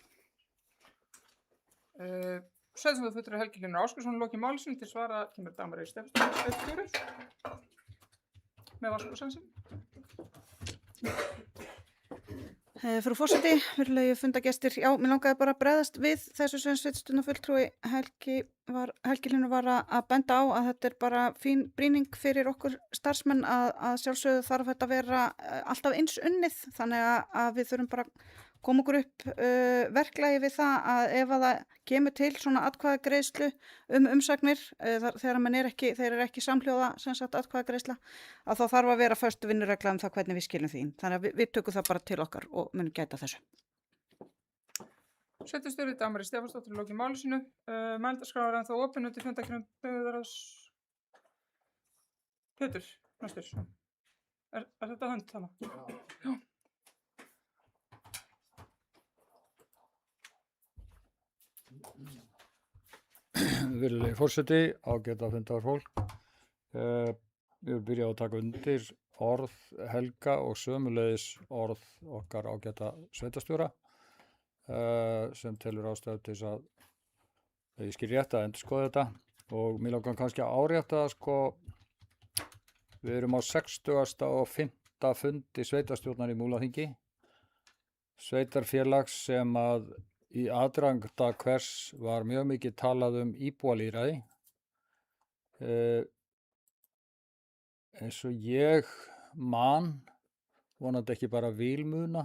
Sveitarstjórnarfulltrúi Helgi Hlynur Ásgeirsson lokið máli sínu til svara kemur Dagmar Eir Stefánsdóttir með Vatnsúsansin. Frú forseti, virðulegi fundagestir, já, mér langaði bara að bregðast við þessu sem sveitarstjórnarfulltrúi Helgi Hlynur var að benda á, að þetta er bara fín brýning fyrir okkur starfsmenn að sjálfsögðu þarf þetta að vera alltaf eins unnið, þannig að við þurfum bara koma okkur upp verklagi við það að ef að það kemur til svona atkvæðagreiðslu umsagnir, þegar þeir eru ekki samhljóða sem sagt atkvæðagreiðsla, að þá þarf að vera föst vinnuregla það hvernig við skiljum því. Þannig að við tökum það bara til okkar og munum gæta þessu. Sveitarstjóri Dagmar Eir Stefánsdóttir lokið máli sínu. Mælendaskrá er ennþá opin undir fundarkjörnum byggðarráðs. Pétur, næstur. Er þetta hönd þarna? Já. Virðulegi forseti, ágæta fundarfólk. Ég vil byrja á að taka undir orð Helga og sömuleiðis orð okkar ágæta sveitarstjóra sem telur ástæðu til þess að ég skil rétt að endurskoða þetta og mér langar kannski að árétta við erum á 60. og 5. fundi sveitarstjórnar í Múlaþingi, sveitarfélags sem að í aðdraganda hvers var mjög mikið talað íbúalýðræði. Eins og ég man, vonandi ekki bara vilmuna,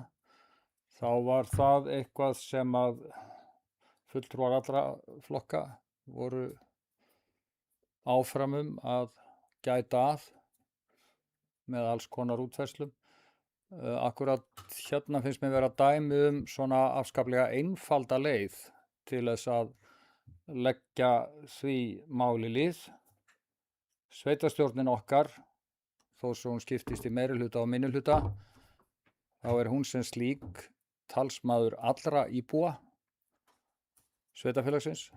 þá var það eitthvað sem að fulltrúar allra flokka voru áframum að gæta að með alls konar útfærslum. Akkurat hérna finnst mér vera dæmi svona afskaplega einfalda leið til þess að leggja því máli lið. Sveitarstjórnin okkar, þó svo hún skiptist í meirihluta og minnihluta, þá hún sem slík talsmaður allra íbúa sveitarfélagsins,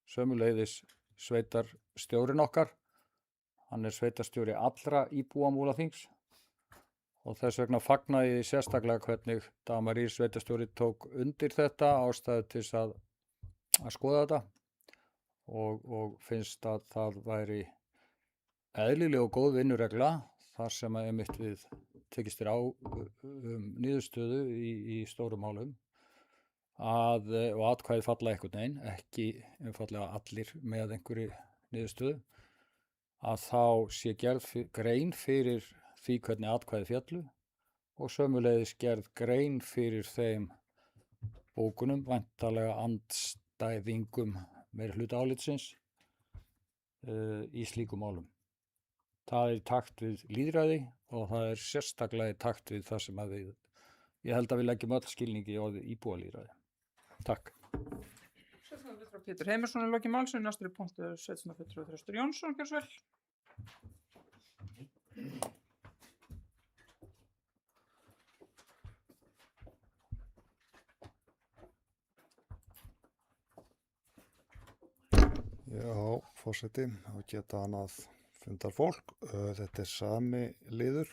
sömuleiðis sveitarstjórinn okkar, hann sveitarstjóri allra íbúa Múlaþings og þess vegna fagnaði ég sérstaklega hvernig Dagmar Ýr sveitarstjóri tók undir þetta ástæðu til að skoða þetta og finnst að það væri eðlileg og góð vinnuregla þar sem að einmitt við tekist á niðurstöðu í stórum málum og atkvæði falla einhvern veginn, ekki einfallega allir með einhverju niðurstöðu, að þá sé gerð grein fyrir því hvernig atkvæði fjallu og sömuleiðis gerð grein fyrir þeim bókunum, væntanlega andstæðingum meirihluta álitsins í slíkum málum. Það í takt við lýðræði og það sérstaklega í takt við það sem ég held að við leggjum öll skilningi í orðið íbúalýðræði. Takk. Sveitarstjórnarfulltrúi Pétur Heimisson í lokin máls, næstur í punktu sveitarstjórnarfulltrúi Þröstur Jónsson, gjörðu svo vel. Já, forseti, þá geta annað fundar fólk. Þetta sami liður.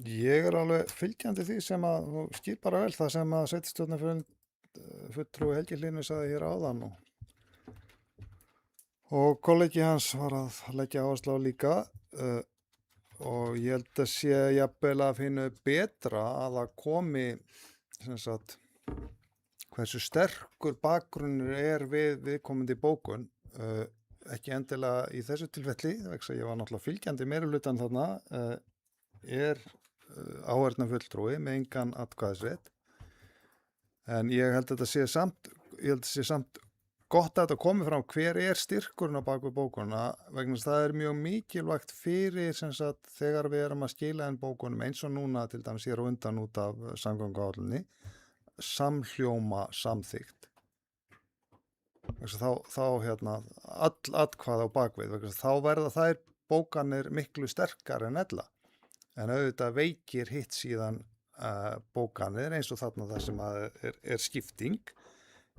Ég alveg fylgjandi því sem að, og skil bara vel það sem að sveitarstjórnarfulltrúi Helgi Hlynur sagði hér áðan og kollegi hans var að leggja áherslu á líka og ég held að sé jafnvel að finna betra að það komi sem sagt hversu sterkur bakgrunnur við viðkomandi bókun, ekki endilega í þessu tilfelli, vegna ég var náttúrulega fylgjandi meirihlutann þarna, áheyrnarfulltrúi með engan atkvæðisrétt, en ég held að þetta sé samt gott að þetta komi fram hver styrkurinn á baku bókunna, vegna þess að það mjög mikilvægt fyrir sem sagt þegar við erum að skila inn bókunum eins og núna til dæmis hér á undan út af samgönguáætluninni, samhljóma samþykkt. Þá all atkvæði á bakvið, þá verða þær bókanir miklu sterkar en ella. En auðvitað veikir hitt síðan bókanir eins og þarna það sem skipting.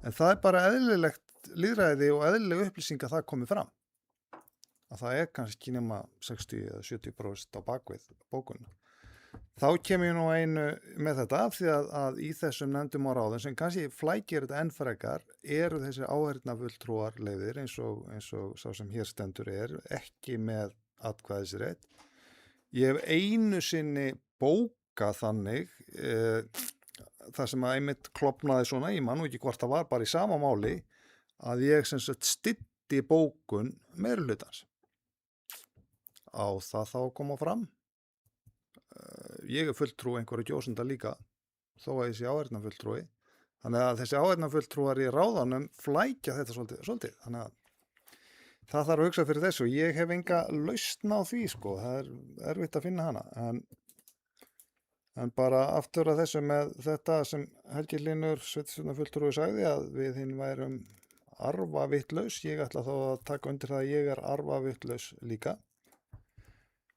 En það bara eðlilegt lýðræði og eðlileg upplýsing að það komi fram. Að það kannski nema 60 eða 70% á bakvið bókunna. Þá kem ég nú einu með þetta af því að í þessum nefndum og ráðum sem kannski flækir þetta enn frekar eru þessi áheyrnarfulltrúar leyfðir eins og sá sem hér stendur ekki með atkvæðisrétt. Ég hef einu sinni bókað þannig það sem að einmitt klofnaði svona, ég man nú ekki hvort það var bara í sama máli, að ég sem sagt styddi bókun meirihlutans. Á það þá að koma fram. Ég fulltrúi einhverju kjósenda líka, þó að ég sé áheyrnarfulltrúi. Þannig að þessi áheyrnarfulltrúar í ráðanum flækja þetta svolítið. Þannig að það þarf að hugsa fyrir þessu. Ég hef enga lausn á því, sko. Það erfitt að finna hana. En bara aftur að þessu með þetta sem Helgi Hlynur sveitarstjórnarfulltrúi sagði að við hinn værum arfavitlaus. Ég ætla þá að taka undir það að ég arfavitlaus líka.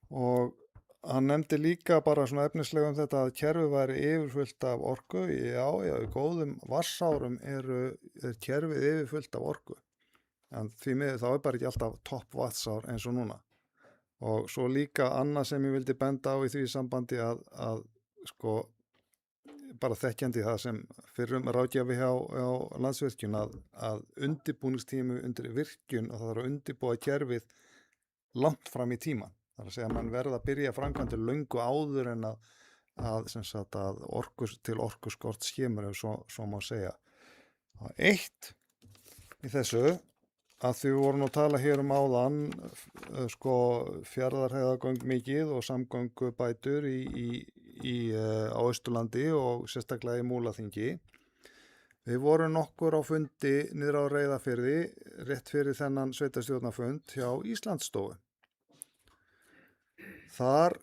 Og hann nefndi líka bara svona efnislega þetta að kerfið væri yfirfullt af orku. Já, í góðum vatnsárum er kerfið yfirfullt af orku. En því miður þá bara ekki alltaf topp vatnsár eins og núna. Og svo líka annað sem ég vildi benda á í því sambandi að sko bara þekkjandi það sem fyrrum ráðgjafi hjá Landsvirkjun að undirbúningstími undir virkjun og það þarf að undirbúa kerfið langt fram í tíman. Það er að segja að mann verða að byrja framkvæmdir löngu áður en að orkuskort skemur ef svo má segja. Og eitt í þessu að því við vorum að tala hér áðan Fjarðarheiðargöng mikið og samgöngubætur í á Austurlandi og sérstaklega í Múlaþingi. Við vorum nokkur á fundi niður á Reyðarfirði rétt fyrir þennan sveitarstjórnarfund hjá Íslandsstofu. Þar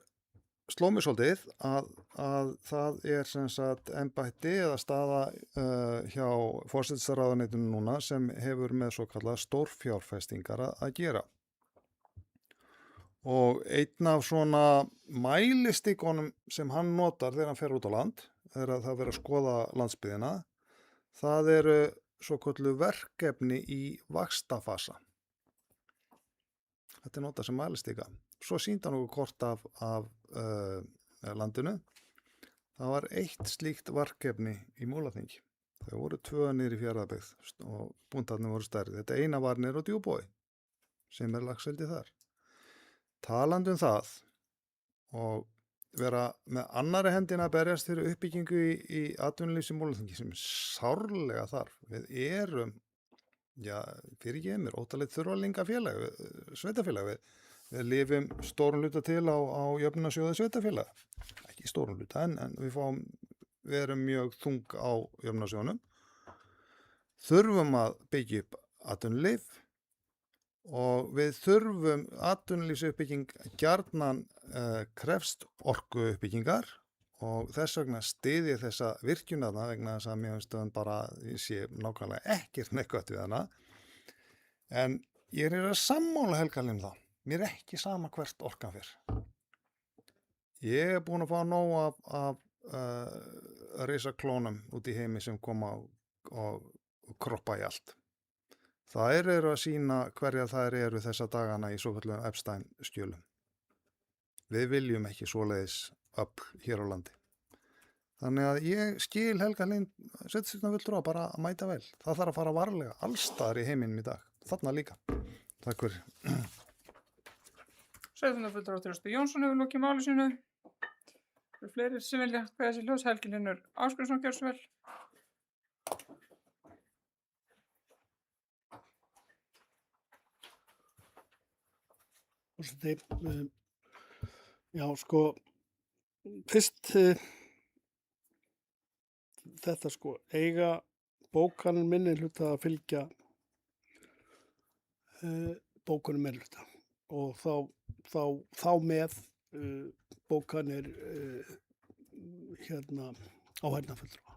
sló mig svolítið að það sem sagt embætti eða staða hjá forsætisráðuneytinu núna sem hefur með svo kallað stórfjárfestingar að gera. Og einn af svona mælistíkonum sem hann notar þegar hann fer út á land, þegar það verður að skoða landsbyggðina, það eru svo kallu verkefni í vaxtafasa. Þetta notað sem mælistíka. Svo sýndi hann okkur kort af landinu. Það var eitt slíkt verkefni í Múlaþingi. Þau voru 2 niður í Fjarðabyggð og búndarnir voru stærri. Þetta eina var niður á Djúpvogi sem laxeldi þar. Talandi það og vera með annari hendina að berjast fyrir uppbyggingu í atvinnulífs í Múlaþingi sem sárlega þarf. Við erum, fyrir ekki mér, ótalið þurfalingafélag, sveitafélag. Við lifum stórun hluta til á jöfnunarsjóði sveitafélag. Ekki stórun hluta en við erum mjög þung á jöfnunarsjóðunum. Þurfum að byggja upp atvinnulíf og við þurfum atvinnulífsuppbygging gjarnan krefst orkuuppbyggingar og þess vegna styð ég þessa virkjunarna vegna þess að mér finnst bara ég sé nákvæmlega ekkert neikvætt við hana. En ég er að sammála Helga Lind það. Mér er ekki sama hvert orkan fer. Ég er búin að fá nóg af risaklónum út í heimi sem koma og kroppa í allt. Þær eru að sýna hverja þær eru þessa dagana í svokallum Epstein-skjölum. Við viljum ekki svoleiðis öfl hér á landi. Þannig að ég skil Helga Lind sveitarstjórnarfulltrúa bara að mæta vel. Það þarf að fara varlega allstaðar í heiminum í dag. Þarna líka. Takk fyrir. Sveitarstjórnarfulltrúi Trausti Jónsson hefur lokið máli sínu. Það eru fleiri sem vilja hvað þessi ljós. Helgi Hlynur Ásgrímsson gjör svo vel. Já, sko, fyrst þetta sko, eiga bókanir minni hluta að fylgja bókunum minni hluta og þá með bókanir áheyrnarfulltrúa.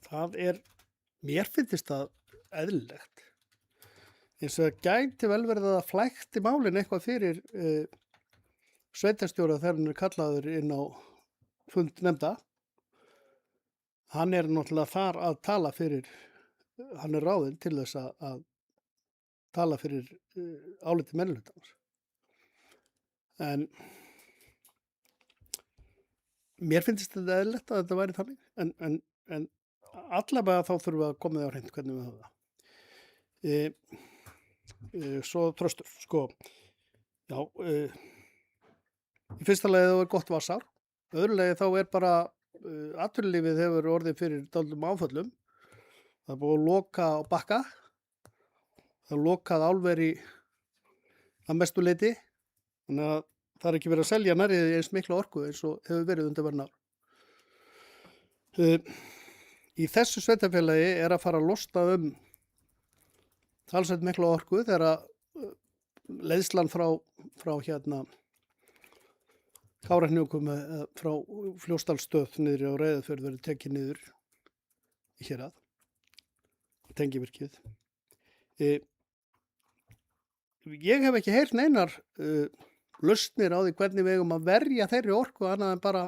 Það mér finnst það eðlilegt. Eins og það gæti vel verið að flækti málin eitthvað fyrir sveitarstjóra þegar hann kallaður inn á fund nefnda. Hann náttúrulega þar að tala fyrir, hann ráðinn til þess að tala fyrir áliti meirihlutans. En mér finnst þetta eðlilegt að þetta væri þannig, en allavega þá þurfum við að koma á hreint hvernig við höfum það. Svo Þröstur, sko, já, í fyrsta lagi þá gott vassár, öðru lagi þá bara atvinnulífið hefur orðið fyrir dálítum áföllum, það búið að loka á Bakka, það lokað álver að mestu leyti, þannig að það ekki verið að selja nærrið eins mikla orku eins og hefur verið undanfarin ár. Í þessu sveitarfélagi að fara að losna talsveit mikla orku þegar leiðslan frá Kárahnjúkum frá Fljótsdalsstöð niður á Reyðarfjörð verður tekið niður í hérað, tengivirkið. Ég hef ekki heyrt neinar lausnir á því hvernig við eigum að verja þeirri orku annað en bara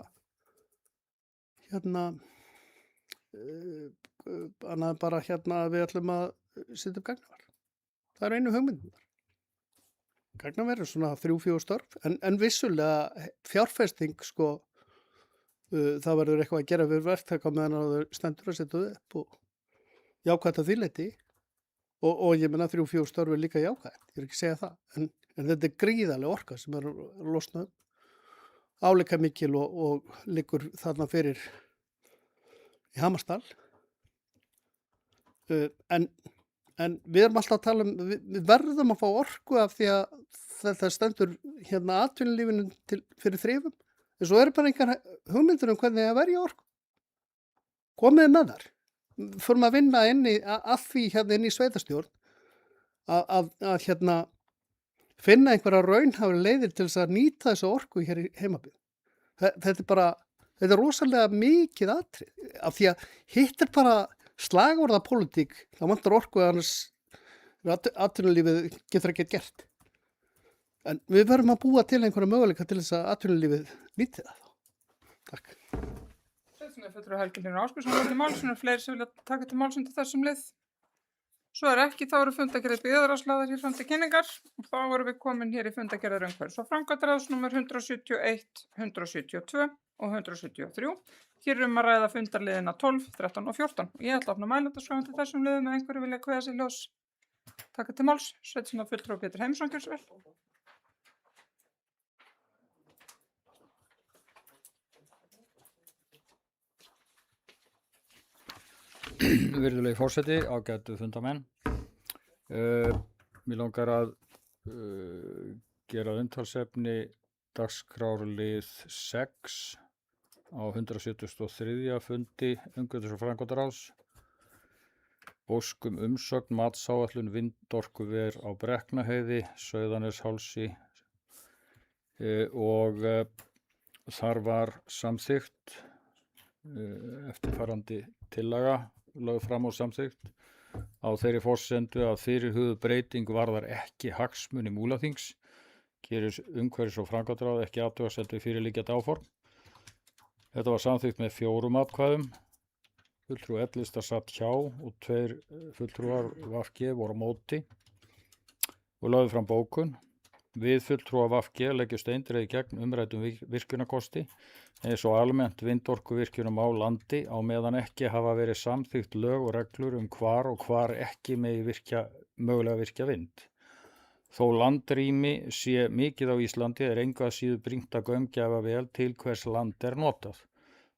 við ætlum að setja upp gagnaver. Það einu hugmyndunar. Gagnaver svona 3-4 störf, en vissulega fjárfesting, sko, það verður eitthvað að gera fyrir verktaka meðan það stendur að setja það upp og jákvætt að því leyti og ég meina 3-4 störf líka jákvætt, ég ekki að segja það, en þetta gríðarlega orka sem að losna álíka mikil og liggur þarna fyrir í Hamarsdal. En við erum alltaf að tala við verðum að fá orku af því að þetta stendur atvinnulífinu fyrir þrifum. en svo eru bara engar hugmyndir hvernig að verja orku. Komið með þar. Förum að vinna að því hérna inn í sveitastjórn að hérna finna einhverja raunhæfar leiðir til þess að nýta þessu orku hér í heimabyggð. Þetta er rosalega mikið atrið, af því að hitt er bara slagorðapólitík, það vantar orku annars atvinnulífið getur ekki gert. En við verðum að búa til einhverja möguleika til þess að atvinnulífið nýti það. Takk. Fulltrúi Helgi Hlynur Ásbjörnsson var til máls, fleiri sem vilja taka til máls undir þessum lið. Svo ekki, þá eru fundagerðir byggðarráðslaðar hér fram til kynningar og þá erum við komin hér í fundagerðar umhverfis og framkvæmdaráðs númer 171, 172 og 173. Hér að ræða fundarliðina 12, 13 og 14. Ég ætla að opna mælendaskrá til þessum liðum með einhverju vilja kveða sér ljós. Taka til máls, Sveinn fulltrúi Pétur Heimisson, gjörðu svo vel. Virðulegi forseti, ágætu fundamenn. Mér langar að gera umtalsefni dagskrárlið 6 á 173. fundi umhverfis- og framkvæmdaráðs. Ósk umsögn matsáætlun vindorkuver á Brekknaheiði, Sauðaneshálsi og þar var samþykkt eftirfarandi tillaga lögð fram og samþykkt á þeirri forsendu að fyrirhuguð breyting varðar ekki hagsmuni Múlaþings, gerir umhverfis- og framkvæmdaráð ekki athugasemd við fyrirliggjandi áform. Þetta var samþykkt með 4 atkvæðum, fulltrúi L-lista satt hjá og 2 fulltrúar VG voru á móti og lögðu fram bókun. Við fulltrúa VG leggjumst eindregið gegn umræddum virkjunarkosti eins og almennt vindorkuvirkjunum á landi á meðan ekki hafa verið samþykkt lög og reglur hvar ekki megi mögulega virkja vind. Þó landrými sé mikið á Íslandi engu að síður brýnt að gaumgæfa vel til hvers land notað.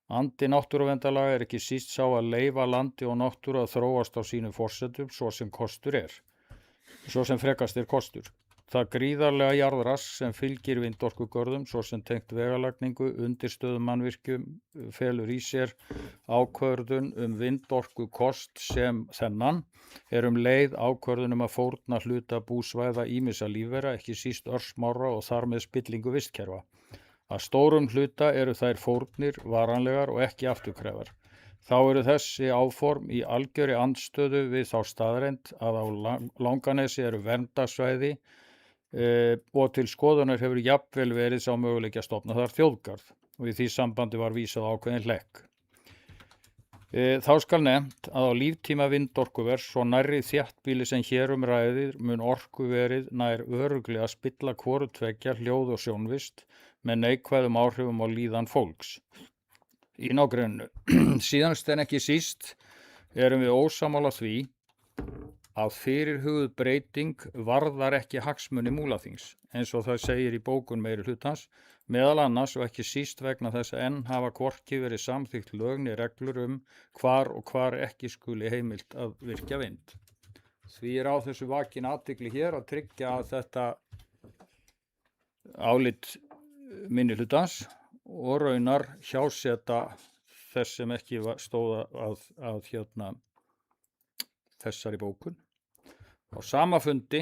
Andi náttúruverndarlaga ekki síst sá að leyfa landi og náttúru að þróast á sínum forsendum svo sem frekast kostur. Það gríðarlega jarðrask sem fylgir vindorkugörðum svo sem tengt vegalagningu, undirstöðum mannvirkjum felur í sér ákvörðun vindorkukost sem þennan leið ákvörðun að fórna hluta búsvæða ýmissa lífvera, ekki síst örsmára og þar með spillingu vistkerfa. Að stórum hluta eru þær fórnir varanlegar og ekki afturkræfar. Þá eru þessi áform í algjörri andstöðu við þá staðreynd að á Langanesi eru verndarsvæði og til skoðunar hefur jafnvel verið sá möguleiki að stofna þar þjóðgarð og í því sambandi var vísað ákveðin hlekk. Þá skal nefnt að á líftíma vindorkuvers svo nærri þéttbýli sem hér ræðir mun orkuverið nær örugglega að spilla hvoru tveggja hljóð og sjónvist með neikvæðum áhrifum á líðan fólks í nágrenninu. Síðanst en ekki síst erum við ósammála því að fyrirhuguð breyting varðar ekki hagsmuni Múlaþings, eins og það segir í bókun meiri hlutans, meðal annars og ekki síst vegna þess að enn hafa hvorki verið samþykkt lögni reglur hvar ekki skuli heimilt að virkja vind. Því á þessu vakin athygli hér að tryggja að þetta álit minni hlutans og raunar hjáseta þess sem ekki stóða að þessari bókun. Á sama fundi,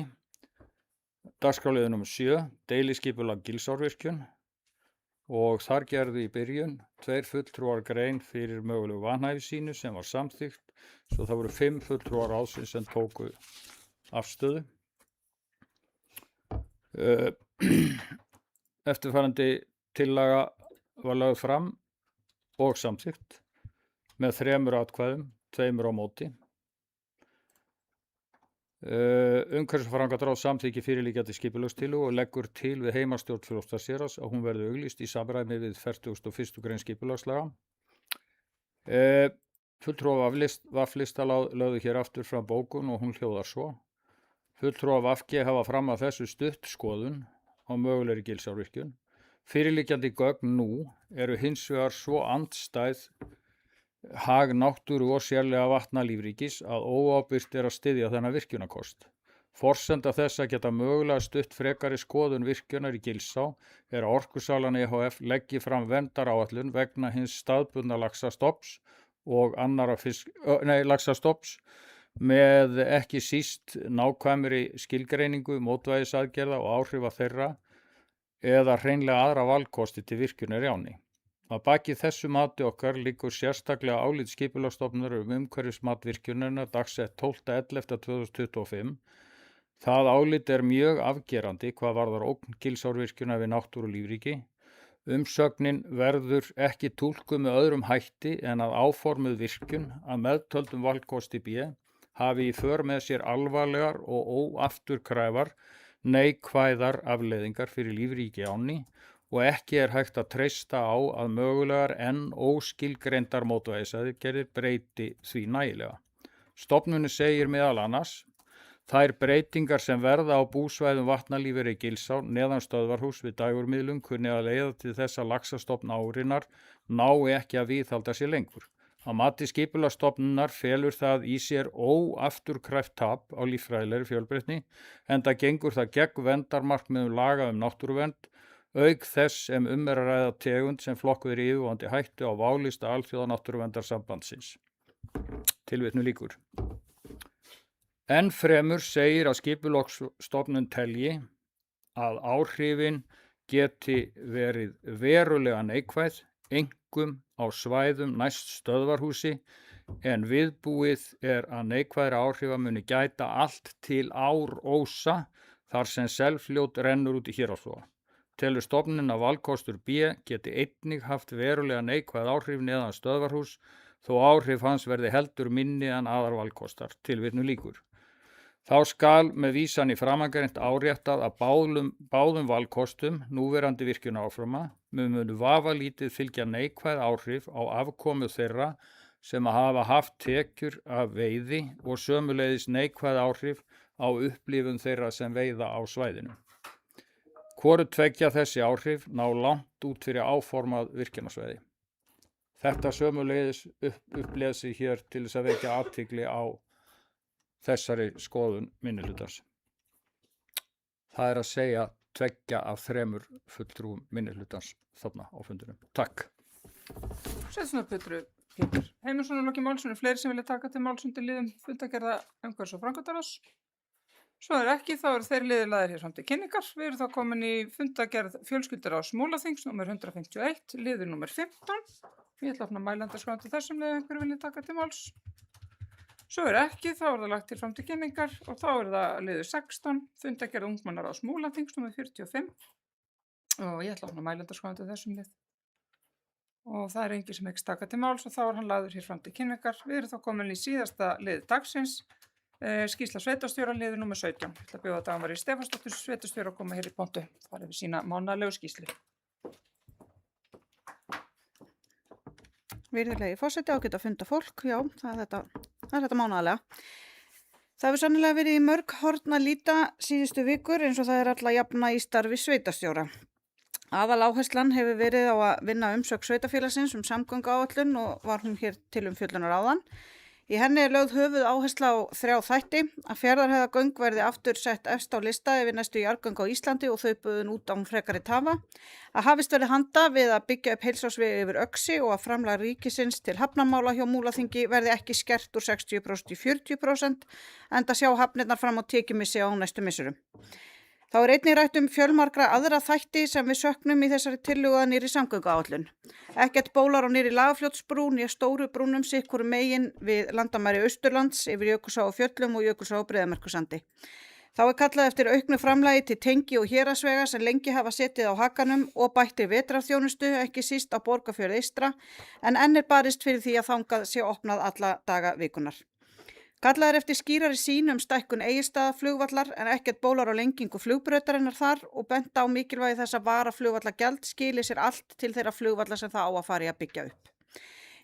dagskrárliður nr. 7, deiliskipulag Gilsárvirkjun og þar gerðu í byrjun 2 fulltrúar grein fyrir mögulegu vanhæfi sínu sem var samþykkt, svo það voru 5 fulltrúar ráðsins sem tóku afstöðu. Eftirfarandi tillaga var lögð fram og samþykkt með 3 atkvæðum, 2 á móti. Umhverfis- og framkvæmdaráð samþykki fyrirliggjandi skipulagstillögu og leggur til við heimastjórn Fljótsdalshéraðs að hún verði auglýst í samræmi við 41. grein skipulagslaga. Fulltrúa VG-lista lögðu hér aftur fram bókun og hún hljóðar svo. Fulltrúa VG hafa fram að þessu stutt skoðun á mögulegri Gilsárvirkjun. Fyrirliggjandi gögn nú eru hins vegar svo andstæð hag náttúru og sérlega vatnalífríkis að óábyrgt að styðja þennan virkjunarkost. Forsenda þess að geta mögulega stutt frekari skoðun virkjunar í Gilsá er að Orkusalan EHF leggi fram verndaráætlun vegna hins staðbundna laxastofns og annara laxastofns með ekki síst nákvæmri skilgreiningu mótvægisaðgerða og áhrifa þeirra eða hreinlega aðra valkosti til virkjunar í ánni. Að baki þessu mati okkar liggur sérstaklega álit Skipulagsstofnunar umhverfismat virkjunarinnar dagsett 12.11.2025. Það álit er mjög afgerandi hvað varðar ógn Gilsárvirkjunar við náttúru og lífríki. Umsögnin verður ekki túlkuð með öðrum hætti en að áformuð virkjun að meðtöldum valkosti B hafi í för með sér alvarlegar og óafturkræfar neikvæðar afleiðingar fyrir lífríki ánni og ekki er hægt að treysta á að mögulegar en óskilgreindar mótvægisaðgerðir breyti því nægilega. Stofnunin segir meðal annars: þær breytingar sem verða á búsvæðum vatnalífeyri Gilsár neðan stöðvarhús við dægurmiðlun kunni að leiða til þess að laxastofn árinnar nái ekki að viðhalda sér lengur. Að mati Skipulagsstofnunar felur það í sér óafturkræft tap á líffræðilegri fjölbreytni enda gengur það gegn verndarmarkmiðum laga náttúruvernd auk þess sem er að ræða tegund sem flokkuð er í yfirvofandi hættu á válista Alþjóðanáttúruverndarsambandsins. Tilvitnun lýkur. Enn fremur segir að Skipulagsstofnun telji að áhrifin geti verið verulega neikvæð, einkum á svæðum næst stöðvarhúsi, en viðbúið er að neikvæðra áhrifa muni gæta allt til Árósa þar sem Selfljót rennur út í Héraðsflóa. Telur stofnunin að valkostur B geti einnig haft verulega neikvæð áhrif neðan stöðvarhús þó áhrif hans verði heldur minni en aðrar valkostar. Tilvitnun lýkur. Þá skal með vísan í framangreint áréttað að báðum valkostum núverandi virkjunaráforma munu vafalítið fylgja neikvæð áhrif á afkomu þeirra sem hafa haft tekjur af veiði og sömuleiðis neikvæð áhrif á upplifun þeirra sem veiða á svæðinu. Hvoru tveggja þessi áhrif ná langt út fyrir áformað virkjunarsvæði. Þetta sömuleiðis uppleið sig hér til þess að vekja athygli á þessari skoðun minnihlutans. Það er að segja 2 af 3 fulltrúum minnihlutans þarna á fundinum. Takk. Sveinsson Pétur. Heimisson og Loki Málsson, fleiri sem vilja taka til máls undir liðum fundagerða umhverfis- og framkvæmdaráðs. Svo er ekki, þá eru þeir liðir lagðir hér fram til kynningar. Við erum þá komin í fundagerð fjölskylduráðs Múlaþings nr. 151, liður nr. 15. Ég ætla að opna mælandaskrána til þessum liðum einhverju vilja taka til máls. Svo er ekki, þá er það lagt til fram til kynningar og þá er það liður 16, fundagerð ungmennaráðs Múlaþings nr. 45 og ég ætla að opna mælandaskrána til þessum lið. Og það er engin sem ekki taka til máls og þá er hann lagður hér fram til kynningar. Við erum þá komin í síðasta lið dagsins, skýrsla sveitarstjóra liður nr. 17. Ég ætla að bjóða Dagmari Stefánsdóttur sveitarstjóra að koma hér í pontu. Það er við sína mánaðarlegu skýrslu. Virðulegi forseti, ágætt að funda fólk, já, það er þetta mánaðarlega. Það hefur sannlega verið í mörg horn að líta síðustu vikur eins og það er alla jafna í starfi sveitarstjóra. Aðal áherslan hefur verið á að vinna umsögn sveitarfélagsins samgönguáætlun og var hún hér til umfjöllunar áðan. Í henni er lögð höfuð áhersla á 3 þætti, að Fjarðarheiðargöng verði aftur sett efst á lista yfir næstu jarðgöng á Íslandi og þau buðin út án frekari tafa, að hafist verði handa við að byggja upp heilsársveg yfir Öxi og að framlag ríkisins til hafnarmála hjá Múlaþingi verði ekki skert úr 60% í 40%, enda sjá hafnirnar fram á tekjumissi á næstu missurum. Þá er einnig rætt fjölmargra aðra þætti sem við söknum í þessari tillögu að nýrri samgönguáætlun. Ekkert bólar á nýrri Lagarfljótsbrú né stóru brúnum sikkur megin við landamæri Austurlands yfir Jökulsá á Fjöllum og Jökulsá á Breiðamerkursandi. Þá er kallað eftir auknu framlagi til tengi- og héraðsvega sem lengi hafa setið á hakanum og bættri vetrarþjónustu, ekki síst á Borgarfjörð eystra, en enn er barist fyrir því að þangað sé opnað alla daga vikunar. Kallað er eftir skýrari sýn stækkun Egilsstaðaflugvallar en ekkert bólar á lengingu flugbrautarinnar þar og bent á mikilvægi þess að varaflugvallagjald skili sér allt til þeirra flugvallar sem það á að fara í að byggja upp.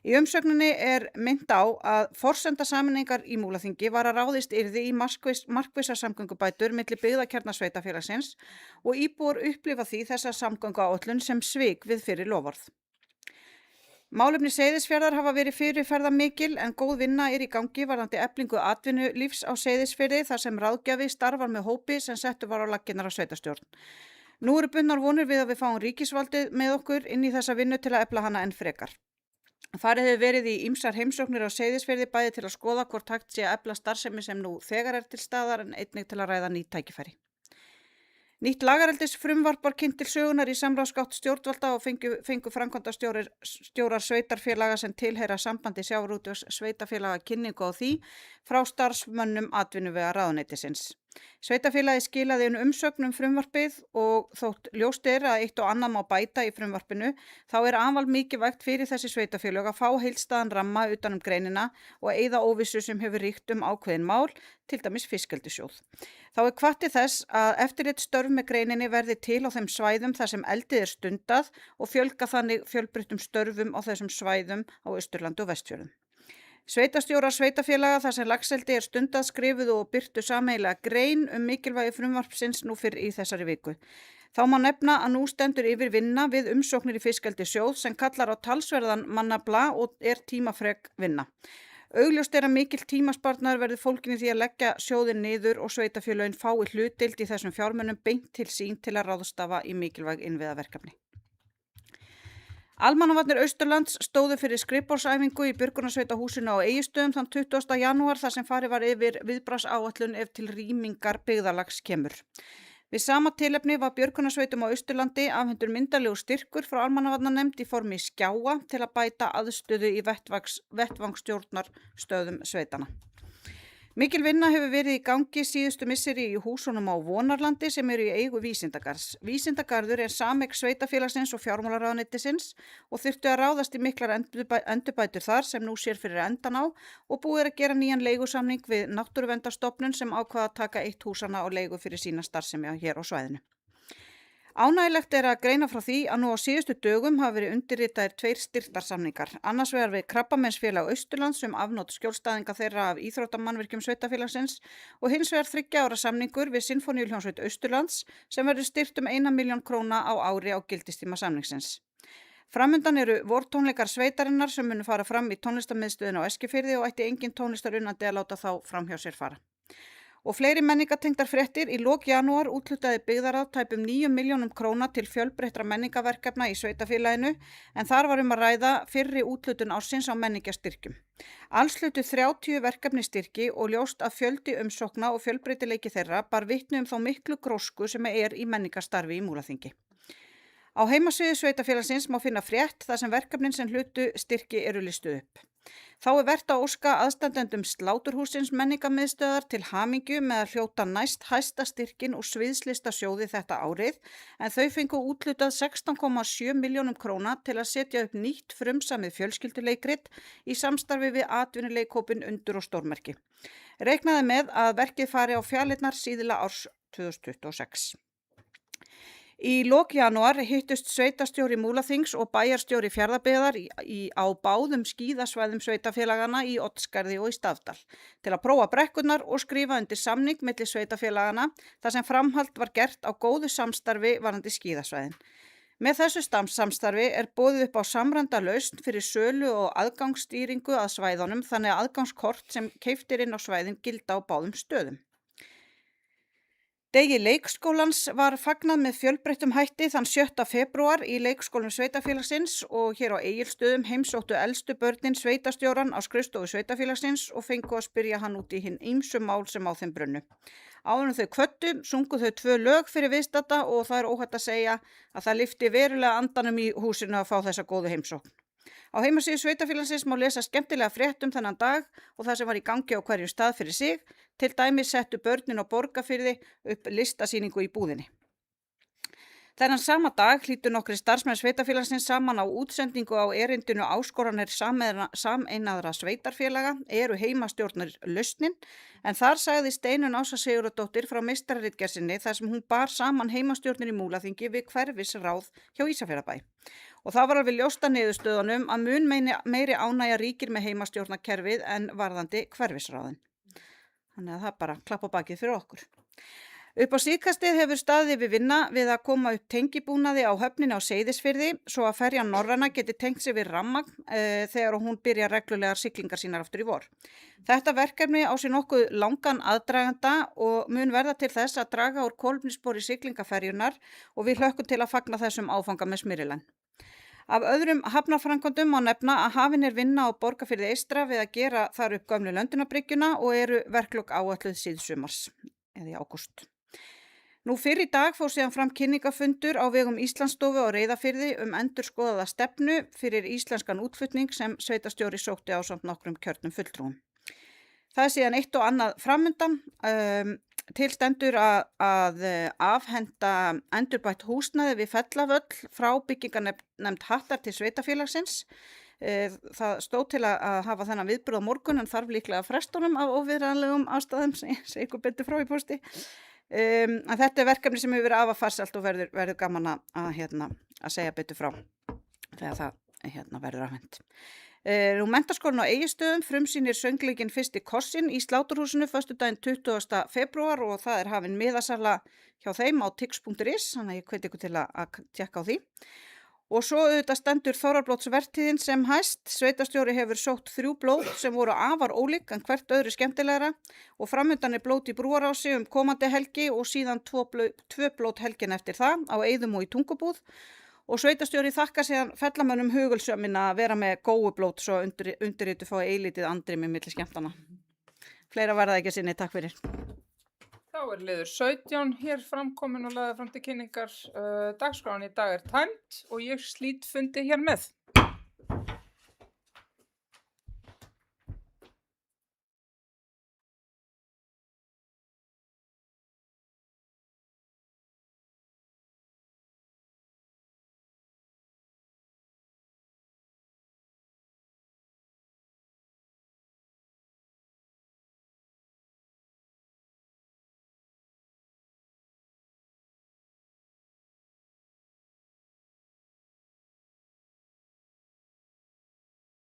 Í umsögninni er minnt á að forsenda sameiningar í Múlaþingi var að ráðist yrði í markvissar samgöngubætur milli byggðakjarna sveitarfélagsins og íbúar upplifa því þessa samgönguáætlun sem svik við fyrir loforð. Málefni Seyðisfjarðar hafa verið fyrirferðarmikil en góð vinna í gangi varðandi eflingu atvinnulífs á Seyðisfirði þar sem ráðgjafi starfar með hópi sem settur var á laggirnar af sveitarstjórn. Nú eru bundnar vonir við að við fáum ríkisvaldið með okkur inn í þessa vinnu til að efla hana enn frekar. Farið hefur verið í ýmsar heimsóknir á Seyðisfirði bæði til að skoða hvort hægt sé að efla starfsemi sem nú þegar til staðar en einnig til að ræða ný tækifæri. Nýtt lagareldis frumvarp var kynnt til sögunar í samráðsgátt stjórnvalda og fengu framkvæmdastjórar sveitarfélaga sem tilheyra sambandi sjávarútvegs sveitarfélaga kynningu á því frá starfsmönnum atvinnuvega ráðuneytisins. Sveitarfélagi skilaði umsögn frumvarpið og þótt ljóst að eitt og annað má bæta í frumvarpinu, þá afar mikilvægt fyrir þessi sveitarfélög að fá heildstæðan ramma utan greinina og eyða óvissu sem hefur ríkt ákveðin mál, til dæmis fiskeldissjóð. Þá hvatt til þess að eftirlitsstörf með greininni verði til á þeim svæðum þar sem eldið stundað og fjölga þannig fjölbreyttum störfum á þessum svæðum á Austurlandi og Vestfjörðum. Sveitarstjórar sveitarfélaga þar sem laxeldi stundað skrifuðu og birtu sameiginlega grein mikilvægi frumvarpsins nú fyrr í þessari viku. Þá má nefna að nú stendur yfir vinna við umsóknir í fiskeldissjóð sem kallar á talsverðan mannafla og tímafrek vinna. Augljóst að mikill tímasparnaður verður fólginn í því að leggja sjóðinn niður og sveitarfélögin fái hlutdeild í þessum fjármunum beint til sín til að ráðstafa í mikilvæg innviðaverkefni. Almannavarnir Austurlands stóðu fyrir skrifborðsæfingu í björgunarsveitahúsinu á Egilsstöðum þann 20. janúar þar sem farið var yfir viðbragðsáætlun ef til rýmingar byggðarlags kemur. Við sama tilefni var björgunarsveitum á Austurlandi afhentur myndarlegur styrkur frá almannavarnanefnd í formi skjáa til að bæta aðstöðu í vettvangsstjórnarstöðum sveitana. Mikil vinna hefur verið í gangi síðustu misseri í húsunum á Vonarlandi sem eru í eigu Vísindagarðs. Vísindagarður sameign sveitafélagsins og fjármálaráðuneytisins og þurftu að ráðast í miklar endurbætur þar sem nú sér fyrir endan á og búið að gera nýjan leigusamning við Náttúruverndarstofnun sem ákvað að taka eitt húsana á leigu fyrir sína starfsemi hér á svæðinu. Ánægilegt að greina frá því að nú á síðustu dögum hafa verið undirritaðir 2 styrktarsamningar, annars vegar við Krabbameinsfélag Austurlands afnot skjólstæðinga þeirra af íþróttamannvirkjum sveitafélagsins og hins vegar 3 ára samningur við Sinfóníuhljómsveit Austurlands sem verður styrkt 1 milljón króna á ári á gildistíma samningsins. Framundan eru vortónleikar sveitarinnar sem munu fara fram í tónlistarmiðstöðin á Eskifirði og ætti engin tónlistarunnandi að láta þá fram hjá sér fara. Og fleiri menningatengdar fréttir í lok janúar úthlutaði byggðaráð tæpum 9 milljónum króna til fjölbreyttra menningaverkefna í sveitafélaginu en þar var að ræða fyrri úthlutun ársins á menningarstyrkjum. Alls hlutu 30 verkefni styrki og ljóst að fjöldi umsókna og fjölbreytileiki þeirra bar vitni þá miklu grósku sem í menningarstarfi í Múlaþingi. Á heimasíðu sveitafélagsins má finna frétt þar sem verkefnin sem hlutu styrki eru listuð upp. Þá vert að óska aðstandendum Sláturhússins menningarmiðstöðar til hamingju með að hljóta næst hæsta styrkin og sviðslistasjóði þetta árið en þau fengu úthlutað 16,7 milljónum króna til að setja upp nýtt frumsamið fjölskylduleikrit í samstarfi við atvinnuleikhópinn Undur og stórmerki. Reiknaði með að verkið fari á fjalirnar síðla árs 2026. Í lok janúar hittust sveitarstjóri Múlaþings og bæjarstjóri Fjarðabyggðar á báðum skíðasvæðum sveitafélagana í Oddsskarði og í Stafdal til að prófa brekkurnar og skrifa undir samning milli sveitafélagana þar sem framhald var gert á góðu samstarfi varðandi skíðasvæðin. Með þessu samstarfi boðið upp á samræmda lausn fyrir sölu og aðgangsstýringu að svæðunum þannig að aðgangskort sem keypt inn á svæðin gilda á báðum stöðum. Degi leikskólans var fagnað með fjölbreyttum hætti þann 7. febrúar í leikskólum sveitafélagsins og hér á Egilsstöðum heimsóttu elstu börnin sveitarstjóran á skrifstofu sveitafélagsins og fengu að spyrja hann út í hin ýmsu mál sem á þeim brunnu. Áður en þau kvöddu, sungu þau 2 lög fyrir viðstadda og það óhætt að segja að það lyfti verulega andanum í húsinu að fá þessa góðu heimsókn. Á heimasíðu sveitafélagsins má lesa skemmtilega frétt þennan dag og það sem var í gangi á hverju stað fyrir sig, til dæmis settu börnin á Borgarfirði upp listasýningu í búðinni. Þennan sama dag hlýddu nokkrir starfsmenn sveitafélagsins saman á útsendingu á erindinu áskoranir sameinaðra sveitarfélaga eru heimastjórnar lausnin en þar sagði Steinunn Ása Sigurðardóttir frá meistararitgerðinni þar sem hún bar saman heimastjórnir í Múlaþingi við hverfisráð hjá Ísafjarðarbæ. Og það var alveg ljóst að niðurstöðunum að mun meiri ánægja ríkir með heimastjórnarkerfið en varðandi hverfisráðin. Þannig að það bara klapp á bakið fyrir okkur. Upp á síðkastið hefur staðið yfir vinna við að koma upp tengibúnaði á höfninni á Seyðisfirði svo að ferjan Norræna geti tengt sig við rafmagn þegar hún byrjar reglulegar siglingar sínar aftur í vor. Þetta verkefni á sér nokkuð langan aðdraganda og mun verða til þess að draga úr kolefnisspori siglingaferjunar og við hlökkum til að fagna þessum áfanga með Smyrilæn. Af öðrum hafnarframkvæmdum má nefna að hafin er vinna á Borgarfirði eystra við að gera þar upp gömlu löndunarbryggjuna og eru verklok áætluð síðsumars eða í ágúst. Nú fyrr í dag fór síðan fram kynningafundur á vegum Íslandsstofu á Reyðarfirði endurskoðaða stefnu fyrir íslenskan útflutning sem sveitarstjóri sótti ásamt nokkrum kjörnum fulltrúum. Það er síðan eitt og annað framundan. Til stendur að afhenda endurbætt húsnæði við Fellavöll frá byggingarnefnd Hattar til sveitarfélagsins. Það stóð til að hafa þennan viðburð á morgun en þarf líklega frestunum af óviðræðanlegum ástæðum, segir ykkur betur frá í pósti. En þetta er verkefni sem hefur verið afar farsælt og verður gaman að segja betur frá þegar það verður afhent. Nú Menntaskólinn á Egilsstöðum frumsýnir söngleikinn Fyrsti kossinn í Sláturhúsinu föstudaginn 20. febrúar og það er hafin miðasala hjá þeim á tix.is, þannig að ég hvet ykkur til að tjekka á því. Og svo auðvitað stendur Þorrablótsvertíðin sem hæst. Sveitarstjóri hefur sótt 3 blót sem voru afar ólík en hvert öðru skemmtilegra og framundan er blót í Brúarási komandi helgi og síðan 2 blót helgin eftir það á Eiðum og í Tungubúð. Og sveitarstjóri þakkar síðan fellamönnum hugulsömina að vera með góublót svo undirritu fái eilítið andrými milli skemmtana. Fleira var það ekki sinni, takk fyrir. Þá er liður 17 hér framkomin og lagði fram til kynningar. Dagskráin í dag er tæmt og ég slít fundi hér með.